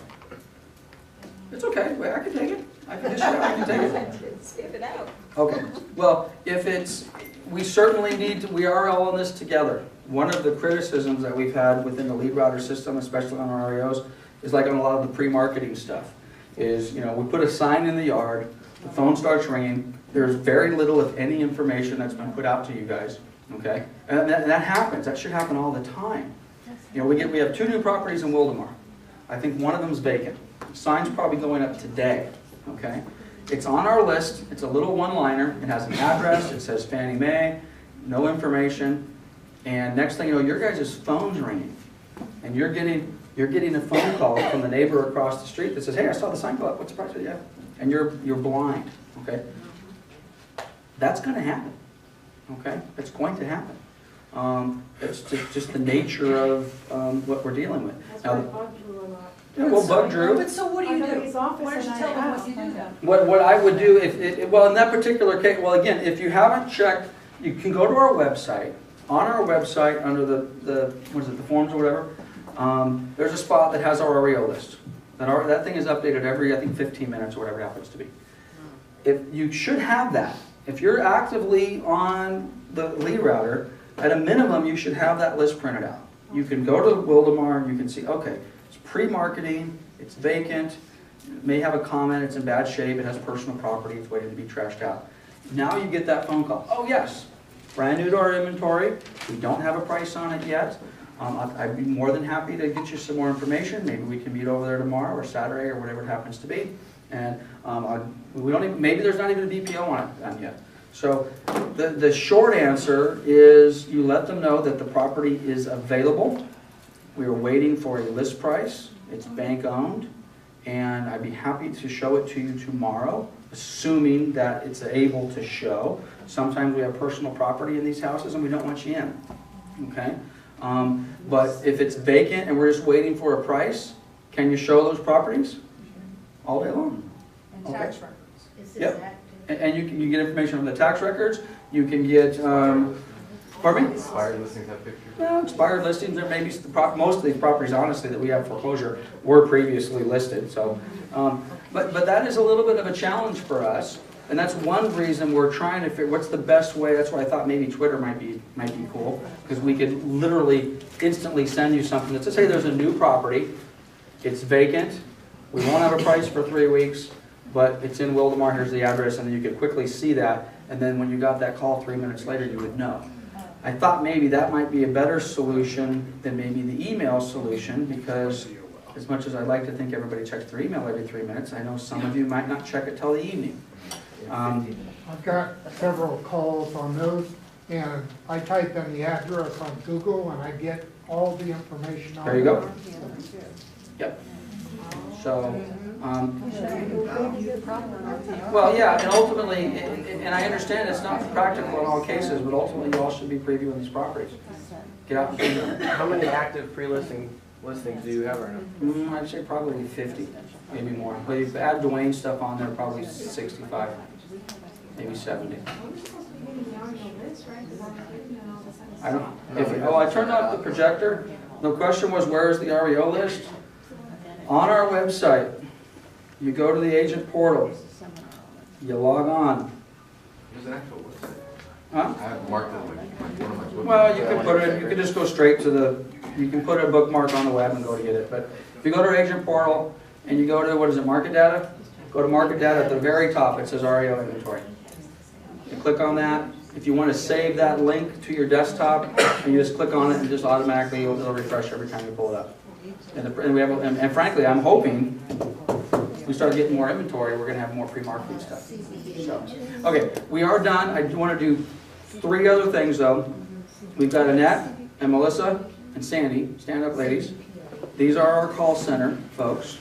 S1: It's okay, wait, I can take it. I can just, I can take it.
S3: Skip it out.
S1: Okay, well, if it's, we certainly need to, we are all in this together. One of the criticisms that we've had within the Leadrouter system, especially on our REOs, is like on a lot of the pre-marketing stuff, is, you know, we put a sign in the yard, the phone starts ringing, there's very little, if any, information that's been put out to you guys, okay? And that happens, that should happen all the time. You know, we have 2 new properties in Wildemar. I think one of them's vacant. Sign's probably going up today, okay? It's on our list, it's a little one-liner, it has an address, it says Fannie Mae, no information, and next thing you know, your guys' phone's ringing. And you're getting a phone call from the neighbor across the street that says, hey, I saw the sign go up, what's the price of it? Yeah. And you're blind, okay? That's gonna happen, okay? It's going to happen. It's just the nature of what we're dealing with.
S11: That's
S1: Now,
S11: why I bug Drew a lot.
S1: yeah, well, bug Drew.
S4: But so what do you
S11: I go to
S4: do?
S11: his office
S4: Why don't you
S11: and
S4: tell
S11: I
S4: them
S11: ask.
S4: what you do then?
S1: What I would do, well, in that particular case, well, again, if you haven't checked, you can go to our website. On our website, under the what is it, the forms or whatever, there's a spot that has our REO list. That thing is updated every, I think, 15 minutes or whatever it happens to be. If you should have that. If you're actively on the Leadrouter, at a minimum, you should have that list printed out. You can go to Wildemar, you can see, okay, it's pre-marketing, it's vacant, it may have a comment, it's in bad shape, it has personal property, it's waiting to be trashed out. Now you get that phone call. Oh yes, brand new to our inventory, we don't have a price on it yet. I'd be more than happy to get you some more information. Maybe we can meet over there tomorrow or Saturday or whatever it happens to be. And we don't even, maybe there's not even a BPO on it yet. So the short answer is you let them know that the property is available. We are waiting for a list price. It's bank owned. And I'd be happy to show it to you tomorrow, assuming that it's able to show. Sometimes we have personal property in these houses and we don't want you in, okay? But if it's vacant and we're just waiting for a price, can you show those properties? All day long.
S4: And tax records.
S12: Is this
S1: Yep.
S12: active?
S1: And you get information from the tax records, you can get, pardon me?
S5: Expired listings have pictures.
S1: Well, expired listings, there may be, most of these properties, honestly, that we have foreclosure were previously listed, so. But that is a little bit of a challenge for us, and that's one reason we're trying to figure, what's the best way, that's why I thought maybe Twitter might be cool, because we could literally instantly send you something that says, hey, there's a new property, it's vacant, we won't have a price for 3 weeks, but it's in Wildemar, here's the address, and then you could quickly see that, and then when you got that call 3 minutes later, you would know. I thought maybe that might be a better solution than maybe the email solution, because as much as I'd like to think everybody checks their email every 3 minutes, I know some of you might not check it till the evening.
S6: I've got several calls on those, and I type in the address on Google, and I get all the information on it.
S1: There you go. Yep. So, well, yeah, and ultimately, and I understand it's not practical in all cases, but ultimately you all should be previewing these properties. Get out and see them.
S10: How many active pre-listing listings do you have right now?
S1: I'd say probably 50, maybe more. But if you add Dwayne's stuff on there, probably 65, maybe 70. I don't, I turned off the projector. The question was, where is the REO list? On our website, you go to the agent portal, you log on.
S5: There's an actual website.
S1: Huh?
S5: I have marked it like one of my bookmarks.
S1: Well, you can put it, you can just go straight to the, you can put a bookmark on the web and go to get it. But if you go to our agent portal and you go to, what is it, market data? Go to market data, at the very top it says REO inventory. You click on that. If you want to save that link to your desktop, and you just click on it and just automatically it'll refresh every time you pull it up. And frankly, I'm hoping if we start getting more inventory, we're going to have more pre-marketing stuff. So, okay, we are done. I do want to do 3 other things though. We've got Annette and Melissa and Sandy, stand up ladies. These are our call center folks,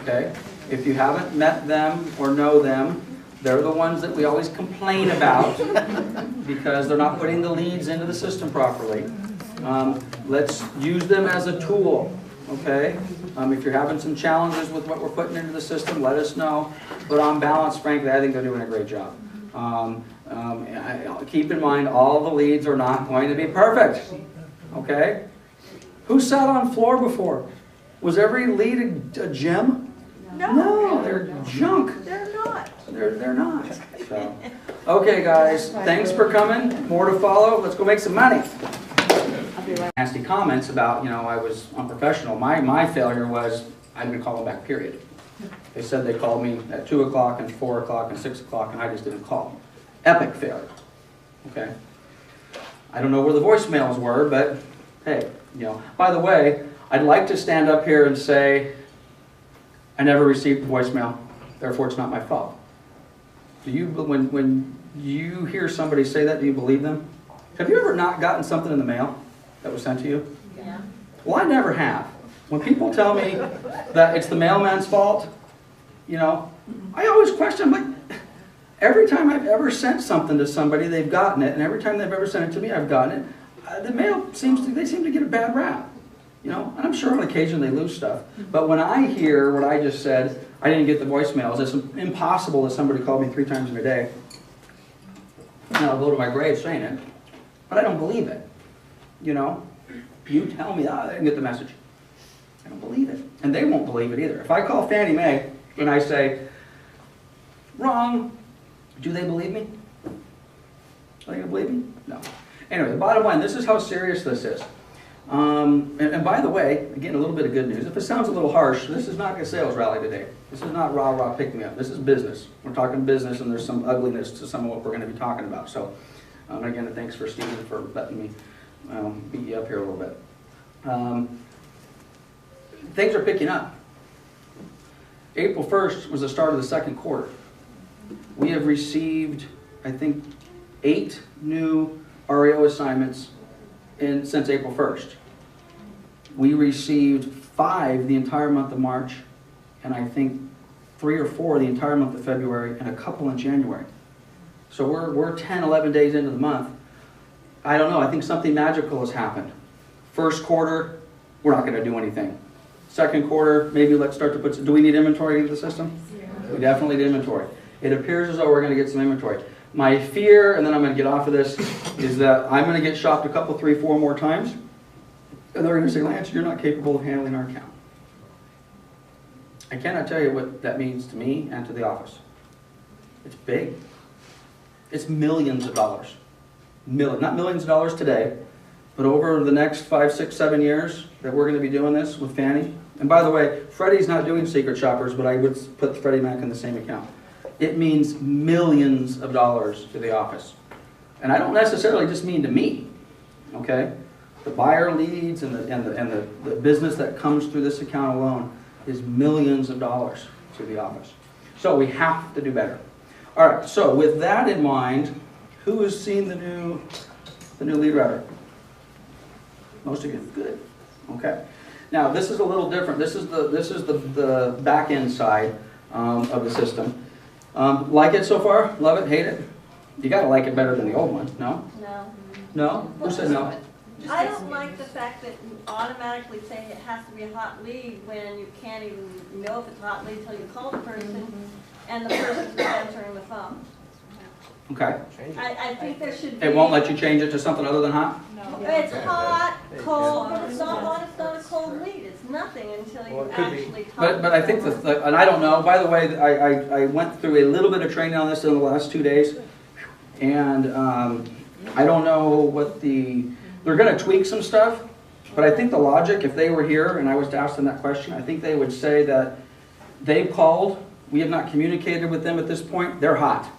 S1: okay? If you haven't met them or know them, they're the ones that we always complain about because they're not putting the leads into the system properly. Let's use them as a tool. Okay, if you're having some challenges with what we're putting into the system, let us know. But on balance, frankly, I think they're doing a great job. Keep in mind, all the leads are not going to be perfect. Okay? Who sat on floor before? Was every lead a gem? No, they're junk.
S3: They're not.
S1: They're not. So, okay, guys, thanks for coming. More to follow. Let's go make some money. Nasty comments about, I was unprofessional. My failure was I didn't call them back, period. They said they called me at 2 o'clock and 4 o'clock and 6 o'clock, and I just didn't call them. Epic failure. Okay? I don't know where the voicemails were, but hey, By the way, I'd like to stand up here and say, I never received a voicemail, therefore it's not my fault. Do you, when you hear somebody say that, do you believe them? Have you ever not gotten something in the mail that was sent to you?
S3: Yeah.
S1: Well, I never have. When people tell me that it's the mailman's fault, I always question, like, every time I've ever sent something to somebody, they've gotten it, and every time they've ever sent it to me, I've gotten it. The mail they seem to get a bad rap, and I'm sure on occasion they lose stuff. But when I hear what I just said, I didn't get the voicemails, it's impossible that somebody called me 3 times in a day. And I'll go to my grave saying it, but I don't believe it. You tell me, I didn't get the message. I don't believe it. And they won't believe it either. If I call Fannie Mae and I say, wrong, do they believe me? Are they going to believe me? No. Anyway, the bottom line, this is how serious this is. And by the way, again, a little bit of good news. If it sounds a little harsh, this is not a sales rally today. This is not rah-rah pick-me-up. This is business. We're talking business, and there's some ugliness to some of what we're going to be talking about. So, again, thanks for Stephen for letting me beat you up here a little bit. Things are picking up. April 1st was the start of the second quarter. We have received, I think, 8 new REO assignments since April 1st. We received 5 the entire month of March, and I think 3 or 4 the entire month of February, and a couple in January. So we're 10, 11 days into the month. I don't know, I think something magical has happened. First quarter, we're not going to do anything. Second quarter, maybe let's start to put some, do we need inventory into the system? Yeah. We definitely need inventory. It appears as though we're going to get some inventory. My fear, and then I'm going to get off of this, is that I'm going to get shopped a couple, 3, 4 more times, and they're going to say, Lance, you're not capable of handling our account. I cannot tell you what that means to me and to the office. It's big. It's millions of dollars. Not millions of dollars today, but over the next 5, 6, 7 years that we're going to be doing this with Fannie. And by the way, Freddie's not doing secret shoppers, but I would put Freddie Mac in the same account. It means millions of dollars to the office. And I don't necessarily just mean to me, okay? The buyer leads and the business that comes through this account alone is millions of dollars to the office. So we have to do better. All right, so with that in mind, who has seen the new Leadrouter? Most of you, good. Okay. Now this is a little different. This is the back end side of the system. Like it so far? Love it? Hate it? You got to like it better than the old one, no?
S3: No.
S1: No? Who said no?
S3: I don't like the fact that you automatically say it has to be a hot lead when you can't even know if it's a hot lead until you call the person and the person's not answering the phone.
S1: Okay.
S3: I think there should be...
S1: It won't let you change it to something other than hot?
S3: No. It's hot, cold, but it's not hot, it's not a cold lead. It's nothing until you actually talk.
S1: But I think, and I don't know, by the way, I went through a little bit of training on this in the last 2 days, and I don't know what they're going to tweak some stuff, but I think the logic, if they were here and I was to ask them that question, I think they would say that they've called, we have not communicated with them at this point, they're hot.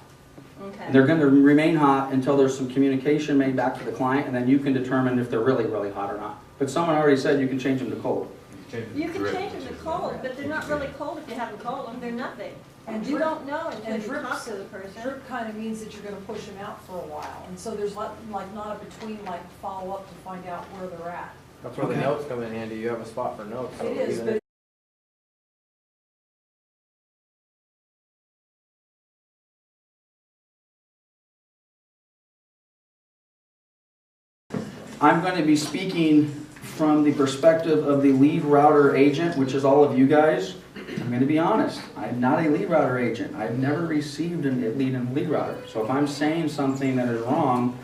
S3: Okay.
S1: And they're going to remain hot until there's some communication made back to the client, and then you can determine if they're really, really hot or not. But someone already said you can change them to cold.
S3: You can change them to cold, but they're not really cold if you haven't called them. They're nothing. And you don't know until you talk to the person.
S4: Drip kind of means that you're going to push them out for a while. And so there's like not a between follow-up to find out where they're at.
S10: That's where the notes come in handy. You have a spot for notes. So
S4: It is,
S10: even
S4: but
S10: if
S1: I'm going to be speaking from the perspective of the Leadrouter agent, which is all of you guys. I'm going to be honest. I'm not a Leadrouter agent. I've never received a lead in Leadrouter. So if I'm saying something that is wrong,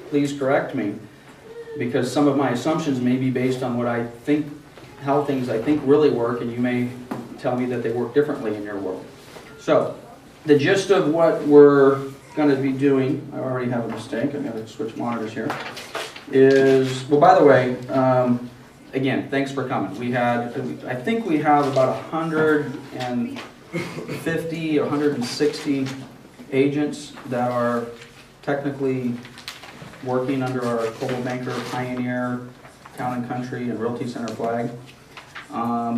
S1: please correct me. Because some of my assumptions may be based on what I think, how things I think really work, and you may tell me that they work differently in your world. So, the gist of what we're going to be doing, I already have a mistake, I've got to switch monitors here, is, well, by the way, again, thanks for coming. We had, I think we have about 150 or 160 agents that are technically working under our Coldwell Banker Pioneer, Town and Country, and Realty Center flag.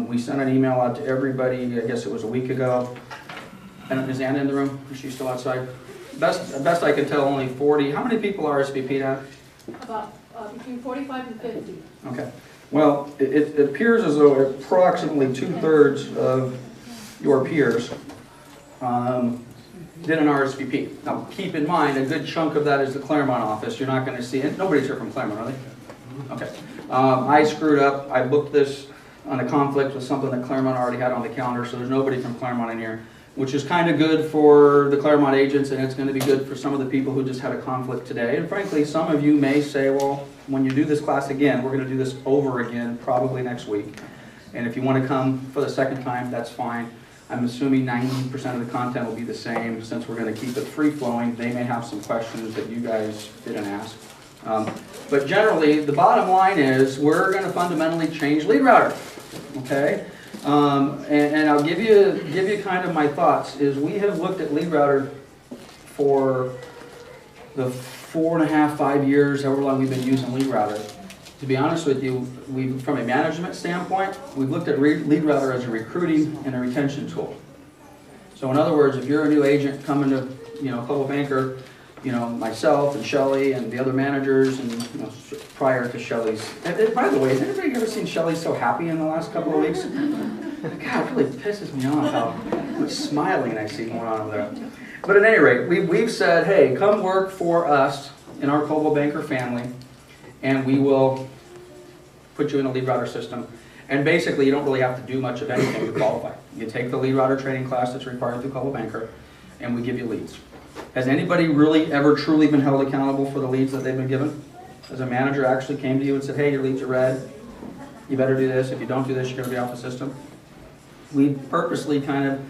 S1: We sent an email out to everybody, I guess it was a week ago. And is Anna in the room? Is she still outside? Best I can tell, only 40. How many people are RSVP'd at?
S11: About between 45 and 50.
S1: Okay. Well, it appears as though approximately 2/3 of your peers did an RSVP. Now, keep in mind, a good chunk of that is the Claremont office. You're not going to see it. Nobody's here from Claremont, are they? Okay. I screwed up. I booked this on a conflict with something that Claremont already had on the calendar, so there's nobody from Claremont in here, which is kind of good for the Claremont agents, and it's going to be good for some of the people who just had a conflict today. And frankly, some of you may say, well, when you do this class again, we're going to do this over again, probably next week. And if you want to come for the second time, that's fine. I'm assuming 90% of the content will be the same. Since we're going to keep it free-flowing, they may have some questions that you guys didn't ask. But generally, the bottom line is we're going to fundamentally change Leadrouter, okay? And I'll give you kind of my thoughts. Is we have looked at Leadrouter for the 4.5, 5 years, however long we've been using Leadrouter. To be honest with you, from a management standpoint, we've looked at Leadrouter as a recruiting and a retention tool. So in other words, if you're a new agent coming to, Coldwell Banker, myself and Shelley and the other managers, and prior to Shelley's. And by the way, has anybody ever seen Shelley so happy in the last couple of weeks? God, it really pisses me off how much smiling I see going on over there. But at any rate, we've said, hey, come work for us in our Coldwell Banker family, and we will put you in a Leadrouter system. And basically, you don't really have to do much of anything to qualify. You take the Leadrouter training class that's required through Coldwell Banker, and we give you leads. Has anybody really ever truly been held accountable for the leads that they've been given? As a manager actually came to you and said, hey, your leads are red. You better do this. If you don't do this, you're going to be off the system. We've purposely kind of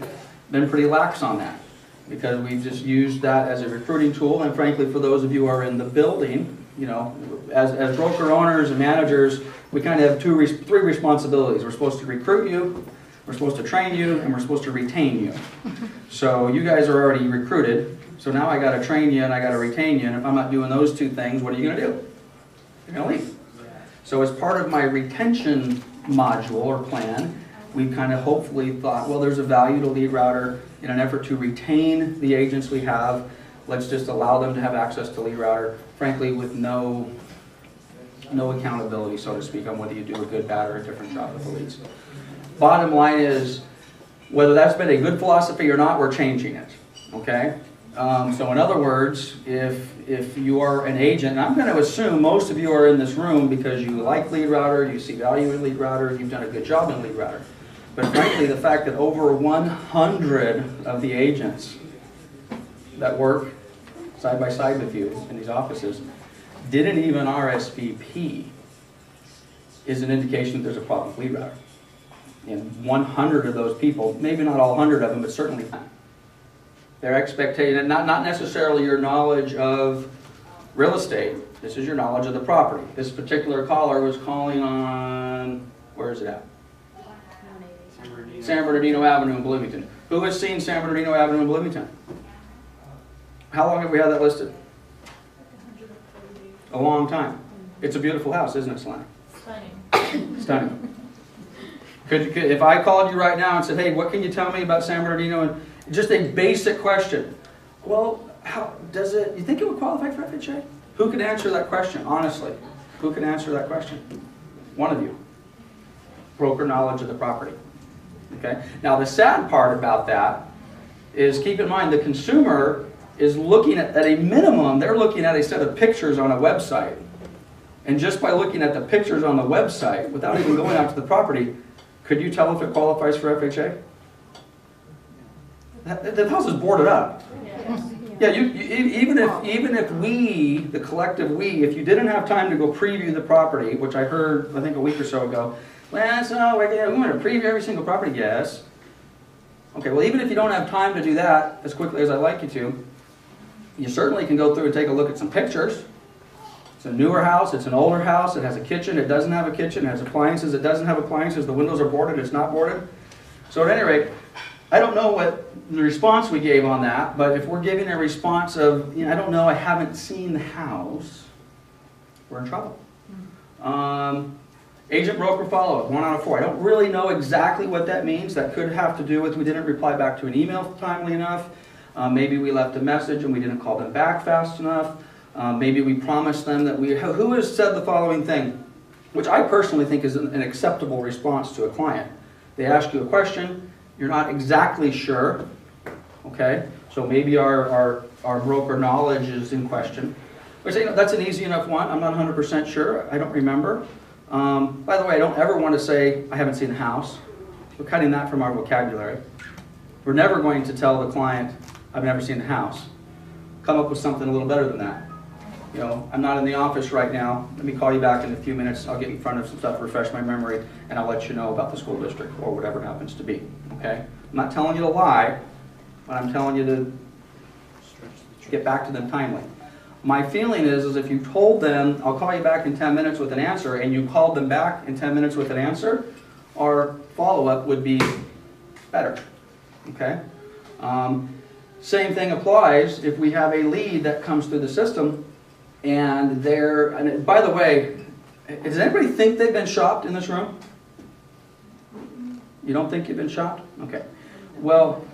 S1: been pretty lax on that because we've just used that as a recruiting tool. And frankly, for those of you who are in the building, as broker owners and managers, we kind of have three responsibilities. We're supposed to recruit you, we're supposed to train you, and we're supposed to retain you. So you guys are already recruited. So now I got to train you and I got to retain you. And if I'm not doing those two things, what are you going to do? You're going to leave. So as part of my retention module or plan, we kind of hopefully thought, well, there's a value to Leadrouter in an effort to retain the agents we have. Let's just allow them to have access to Leadrouter, frankly, with no accountability, so to speak, on whether you do a good, bad, or a different job with the leads. Bottom line is, whether that's been a good philosophy or not, we're changing it, okay? So in other words, if you are an agent, and I'm going to assume most of you are in this room because you like Leadrouter, you see value in Leadrouter, you've done a good job in Leadrouter. But frankly, the fact that over 100 of the agents that work side by side with you in these offices didn't even RSVP is an indication that there's a problem with Leadrouter. And 100 of those people, maybe not all 100 of them, but certainly 10. Their expectation, not necessarily your knowledge of real estate, this is your knowledge of the property. This particular caller was calling on, where is it at? San Bernardino Avenue in Bloomington. Who has seen San Bernardino Avenue in Bloomington? How long have we had that listed? A long time. It's a beautiful house, isn't it, Selena?
S9: Stunning.
S1: Stunning. If I called you right now and said, hey, what can you tell me about San Bernardino? And just a basic question. Well, how does it, you think it would qualify for FHA? Who could answer that question, honestly? Who can answer that question? One of you. Broker knowledge of the property. Okay? Now, the sad part about that is, keep in mind, the consumer is looking at a minimum, they're looking at a set of pictures on a website. And just by looking at the pictures on the website, without even going out to the property, could you tell if it qualifies for FHA? The house is boarded up. Yeah, even if we, the collective we, if you didn't have time to go preview the property, which I heard, I think a week or so ago, well, so we're going to preview every single property, yes. Okay, well, even if you don't have time to do that as quickly as I'd like you to, you certainly can go through and take a look at some pictures. It's a newer house, it's an older house, it has a kitchen, it doesn't have a kitchen, it has appliances, it doesn't have appliances, the windows are boarded, it's not boarded. So at any rate, I don't know what the response we gave on that, but if we're giving a response of, I don't know, I haven't seen the house, we're in trouble. Agent broker follow-up, 1 out of 4. I don't really know exactly what that means. That could have to do with we didn't reply back to an email timely enough. Maybe we left a message and we didn't call them back fast enough. Maybe we promised them that we... Who has said the following thing, which I personally think is an acceptable response to a client. They ask you a question, you're not exactly sure, okay? So maybe our broker knowledge is in question. I say, that's an easy enough one. I'm not 100% sure. I don't remember. By the way, I don't ever want to say, I haven't seen the house. We're cutting that from our vocabulary. We're never going to tell the client, I've never seen the house. Come up with something a little better than that. I'm not in the office right now. Let me call you back in a few minutes. I'll get in front of some stuff, refresh my memory, and I'll let you know about the school district or whatever it happens to be. Okay? I'm not telling you to lie, but I'm telling you to get back to them timely. My feeling is if you told them, I'll call you back in 10 minutes with an answer, and you called them back in 10 minutes with an answer, our follow-up would be better. Okay? Same thing applies if we have a lead that comes through the system, and by the way, does anybody think they've been shopped in this room? You don't think you've been shopped? Okay. Well,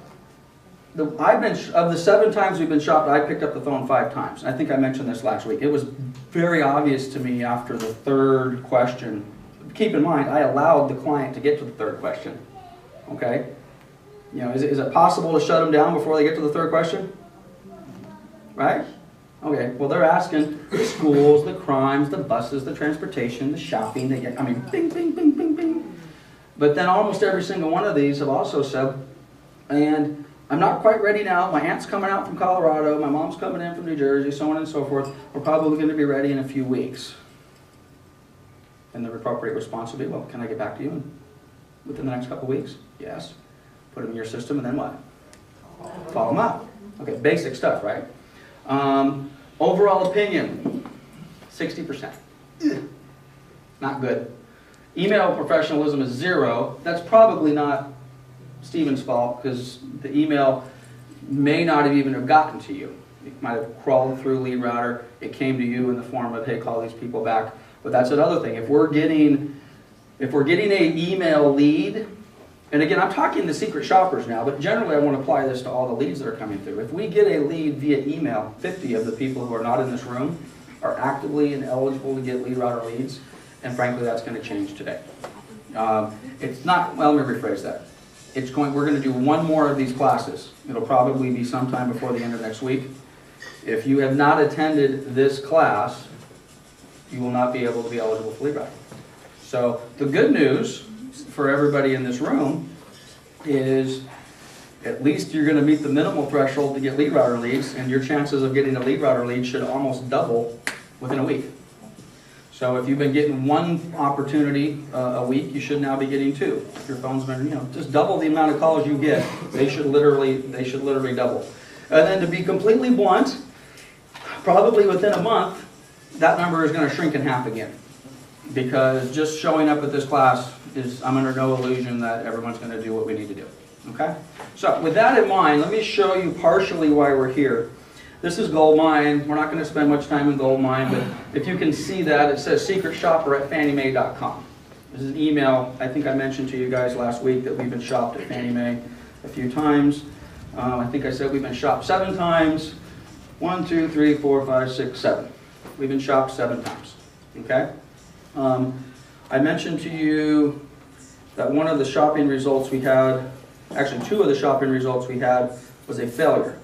S1: of the 7 times we've been shopped, I picked up the phone 5 times. I think I mentioned this last week. It was very obvious to me after the 3rd question. Keep in mind, I allowed the client to get to the 3rd question. Okay? Is it possible to shut them down before they get to the 3rd question? Right? Okay, well, they're asking the schools, the crimes, the buses, the transportation, the shopping. Bing, bing, bing, bing, bing. But then almost every single one of these have also said, and I'm not quite ready now. My aunt's coming out from Colorado. My mom's coming in from New Jersey, so on and so forth. We're probably going to be ready in a few weeks. And the appropriate response would be, well, can I get back to you within the next couple of weeks? Yes. Put them in your system, and then what? Follow them up. Okay, basic stuff, right? Overall opinion, 60%. Not good. Email professionalism is 0. That's probably not Stephen's fault, because the email may not have even have gotten to you. It might have crawled through Leadrouter. It came to you in the form of, hey, call these people back. But that's another thing. If we're getting an email lead, and again, I'm talking to secret shoppers now, but generally I want to apply this to all the leads that are coming through. If we get a lead via email, 50 of the people who are not in this room are actively and eligible to get Leadrouter leads, and frankly, that's going to change today. It's not, well, let me rephrase that. We're going to do 1 more of these classes. It'll probably be sometime before the end of next week. If you have not attended this class, you will not be able to be eligible for Leadrouter. So the good news for everybody in this room is at least you're going to meet the minimal threshold to get Leadrouter leads, and your chances of getting a Leadrouter lead should almost double within a week. So if you've been getting 1 opportunity a week, you should now be getting 2. If your phone's been, just double the amount of calls you get, they should literally double. And then to be completely blunt, probably within a month, that number is going to shrink in half again. Because just showing up at this class I'm under no illusion that everyone's going to do what we need to do. Okay? So with that in mind, let me show you partially why we're here. This is Goldmine. We're not going to spend much time in Goldmine, but if you can see that, it says secretshopper@fanniemae.com. This is an email I think I mentioned to you guys last week that we've been shopped at Fannie Mae a few times. I think I said we've been shopped 7 times. 1, 2, 3, 4, 5, 6, 7. We've been shopped 7 times. Okay? I mentioned to you that one of the shopping results we had, actually 2 of the shopping results we had, was a failure.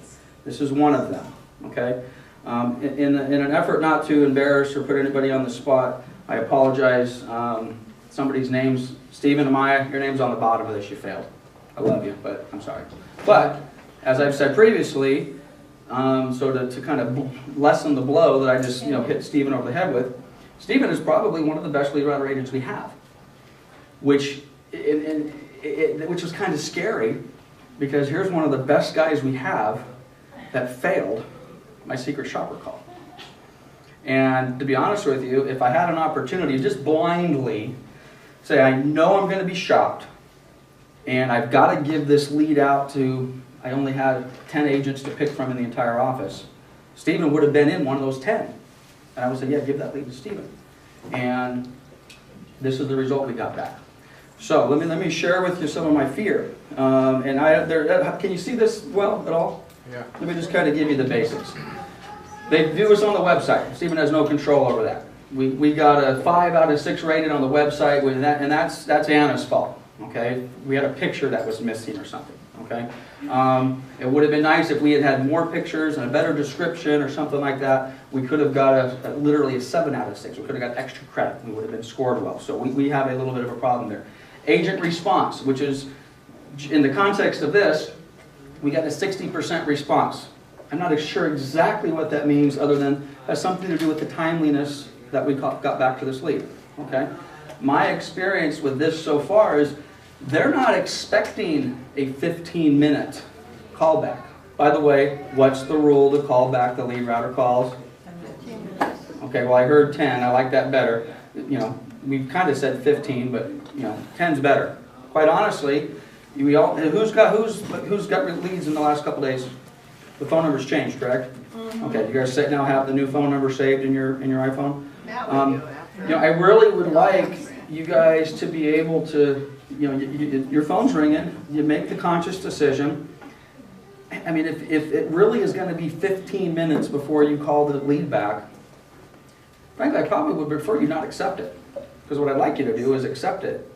S1: This is one of them. Okay? In an effort not to embarrass or put anybody on the spot, I apologize. Somebody's name's Stephen Amaya. Your name's on the bottom of this. You failed. I love you, but I'm sorry. But as I've said previously, so to kind of lessen the blow that I just hit Stephen over the head with, Stephen is probably one of the best Leadrouter agents we have, which was kind of scary because here's one of the best guys we have that failed my secret shopper call. And to be honest with you, if I had an opportunity, just blindly say, I know I'm going to be shopped, and I've got to give this lead out to, I only had 10 agents to pick from in the entire office. Stephen would have been in one of those 10. And I would say, yeah, give that lead to Stephen. And this is the result we got back. So let me share with you some of my fear. Can you see this well at all?
S5: Yeah.
S1: Let me just kind of give you the basics. They do us on the website. Stephen has no control over that. We got a 5 out of 6 rated on the website, and that's Anna's fault. Okay, we had a picture that was missing or something. Okay, it would have been nice if we had had more pictures and a better description or something like that. We could have got literally a 7 out of 6. We could have got extra credit. We would have been scored well. So we have a little bit of a problem there. Agent response, which is in the context of this, we got a 60% response. I'm not sure exactly what that means, other than it has something to do with the timeliness that we got back to this lead. Okay, my experience with this so far is they're not expecting a 15-minute callback. By the way, what's the rule to call back the Leadrouter calls?
S3: 15 minutes.
S1: Okay, well, I heard 10. I like that better. You know, we kind of said 15, but you know, 10's better. Quite honestly, who's got leads in the last couple days? The phone number's changed, correct? Mm-hmm. Okay, you guys now have the new phone number saved in your iPhone. You know, I really would like you guys to be able to, you know, your phone's ringing. You make the conscious decision. I mean, if it really is going to be 15 minutes before you call the lead back, frankly, I probably would prefer you not accept it. Because what I'd like you to do is accept it,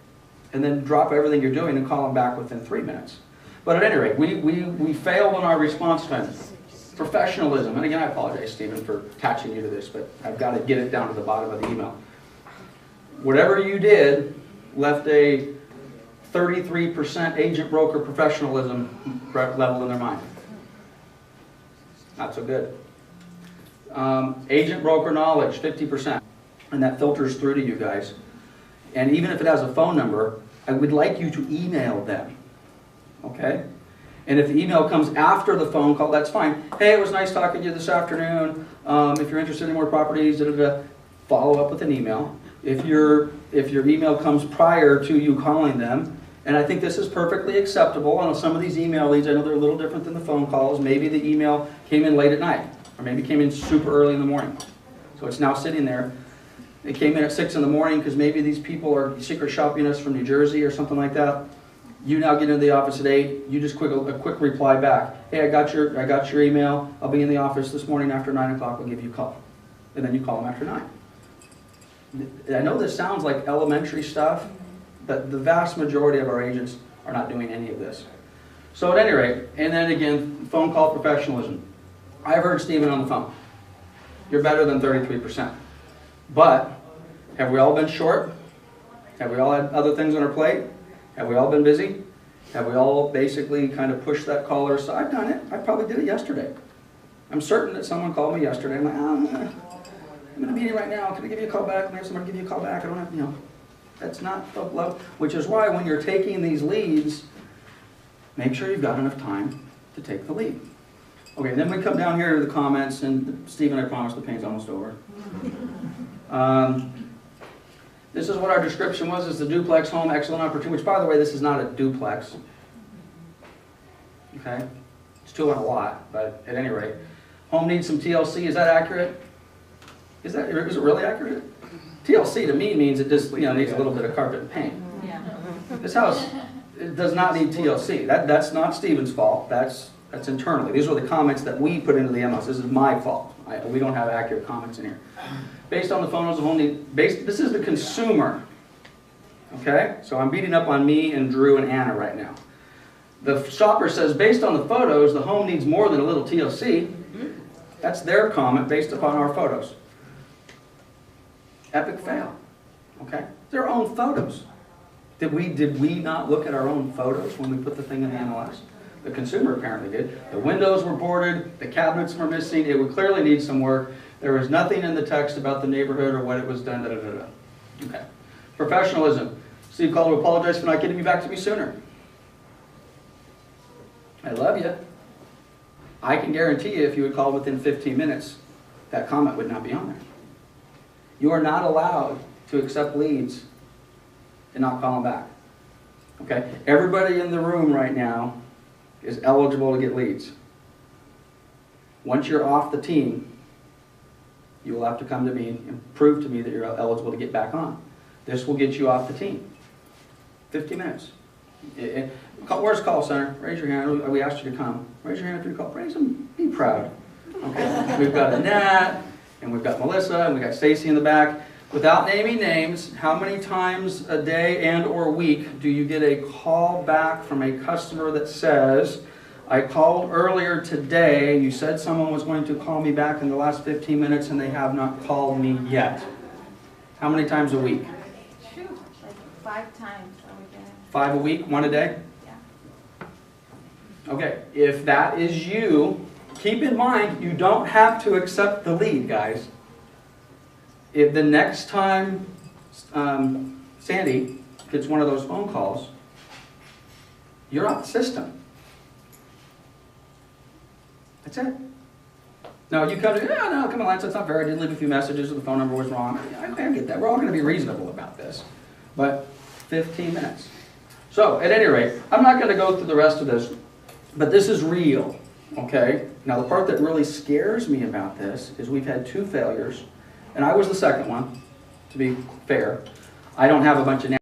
S1: and then drop everything you're doing and call them back within 3 minutes. But at any rate, we failed on our response time. Professionalism, and again, I apologize, Stephen, for attaching you to this, but I've got to get it down to the bottom of the email. Whatever you did left a 33% agent broker professionalism level in their mind. Not so good. Agent broker knowledge, 50%. And that filters through to you guys. And even if it has a phone number, I would like you to email them. Okay? And if the email comes after the phone call, that's fine. Hey, it was nice talking to you this afternoon. If you're interested in more properties, follow up with an email. If your email comes prior to you calling them, and I think this is perfectly acceptable. On some of these email leads, I know they're a little different than the phone calls. Maybe the email came in late at night, or maybe came in super early in the morning. So it's now sitting there. It came in at 6 in the morning because maybe these people are secret shopping us from New Jersey or something like that. You now get into the office at 8. You just a quick reply back. Hey, I got your email. I'll be in the office this morning after 9 o'clock. We'll give you a call, and then you call them after 9. I know this sounds like elementary stuff, but the vast majority of our agents are not doing any of this. So at any rate, and then again, phone call professionalism. I've heard Stephen on the phone. You're better than 33%. But have we all been short? Have we all had other things on our plate? Have we all been busy? Have we all basically kind of pushed that caller aside? I've done it. I probably did it yesterday. I'm certain that someone called me yesterday. I'm like, I'm in a meeting right now. Can I give you a call back? Can I have someone give you a call back? I don't have, you know. That's not the love. Which is why when you're taking these leads, make sure you've got enough time to take the lead. Okay, then we come down here to the comments, and Stephen, I promise the pain's almost over. This is what our description was. It's the duplex home, excellent opportunity, which, by the way, this is not a duplex. Okay? It's 2 on a lot, but at any rate. Home needs some TLC. Is that accurate? Is it really accurate? TLC to me means it just needs a little bit of carpet and paint.
S3: Yeah.
S1: This house it does not need TLC. That's not Stephen's fault. That's internally. These are the comments that we put into the MLS. This is my fault. We don't have accurate comments in here. Based on the photos of home need, this is the consumer. Okay? So I'm beating up on me and Drew and Anna right now. The shopper says, based on the photos, the home needs more than a little TLC. That's their comment based upon our photos. Epic fail. Okay? Their own photos. Did we not look at our own photos when we put the thing in the MLS? The consumer apparently did. The windows were boarded, the cabinets were missing, it would clearly need some work. There was nothing in the text about the neighborhood or what it was done, Okay. Professionalism. Steve called to apologize for not getting me back to me sooner. I love you. I can guarantee you if you would call within 15 minutes, that comment would not be on there. You are not allowed to accept leads and not call them back. Okay? Everybody in the room right now is eligible to get leads. Once you're off the team, you will have to come to me and prove to me that you're eligible to get back on. This will get you off the team. 15 minutes. Where's call center? Raise your hand. We asked you to come. Raise your hand if you call. Raise them. Be proud. Okay. We've got Annette, and we've got Melissa, and we've got Stacy in the back. Without naming names, how many times a day and or week do you get a call back from a customer that says, I called earlier today, you said someone was going to call me back in the last 15 minutes and they have not called me yet? How many times a week?
S2: Like 5 times a weekend.
S1: 5 a week, 1 a day?
S2: Yeah.
S1: Okay, if that is you, keep in mind, you don't have to accept the lead, guys. If the next time Sandy gets one of those phone calls, you're off the system. That's it. No, you come to, no, come on, that's not fair. I did leave a few messages, or the phone number was wrong. I get that. We're all going to be reasonable about this. But 15 minutes. So, at any rate, I'm not going to go through the rest of this, but this is real, okay? Now, the part that really scares me about this is we've had 2 failures, and I was the second one, to be fair. I don't have a bunch of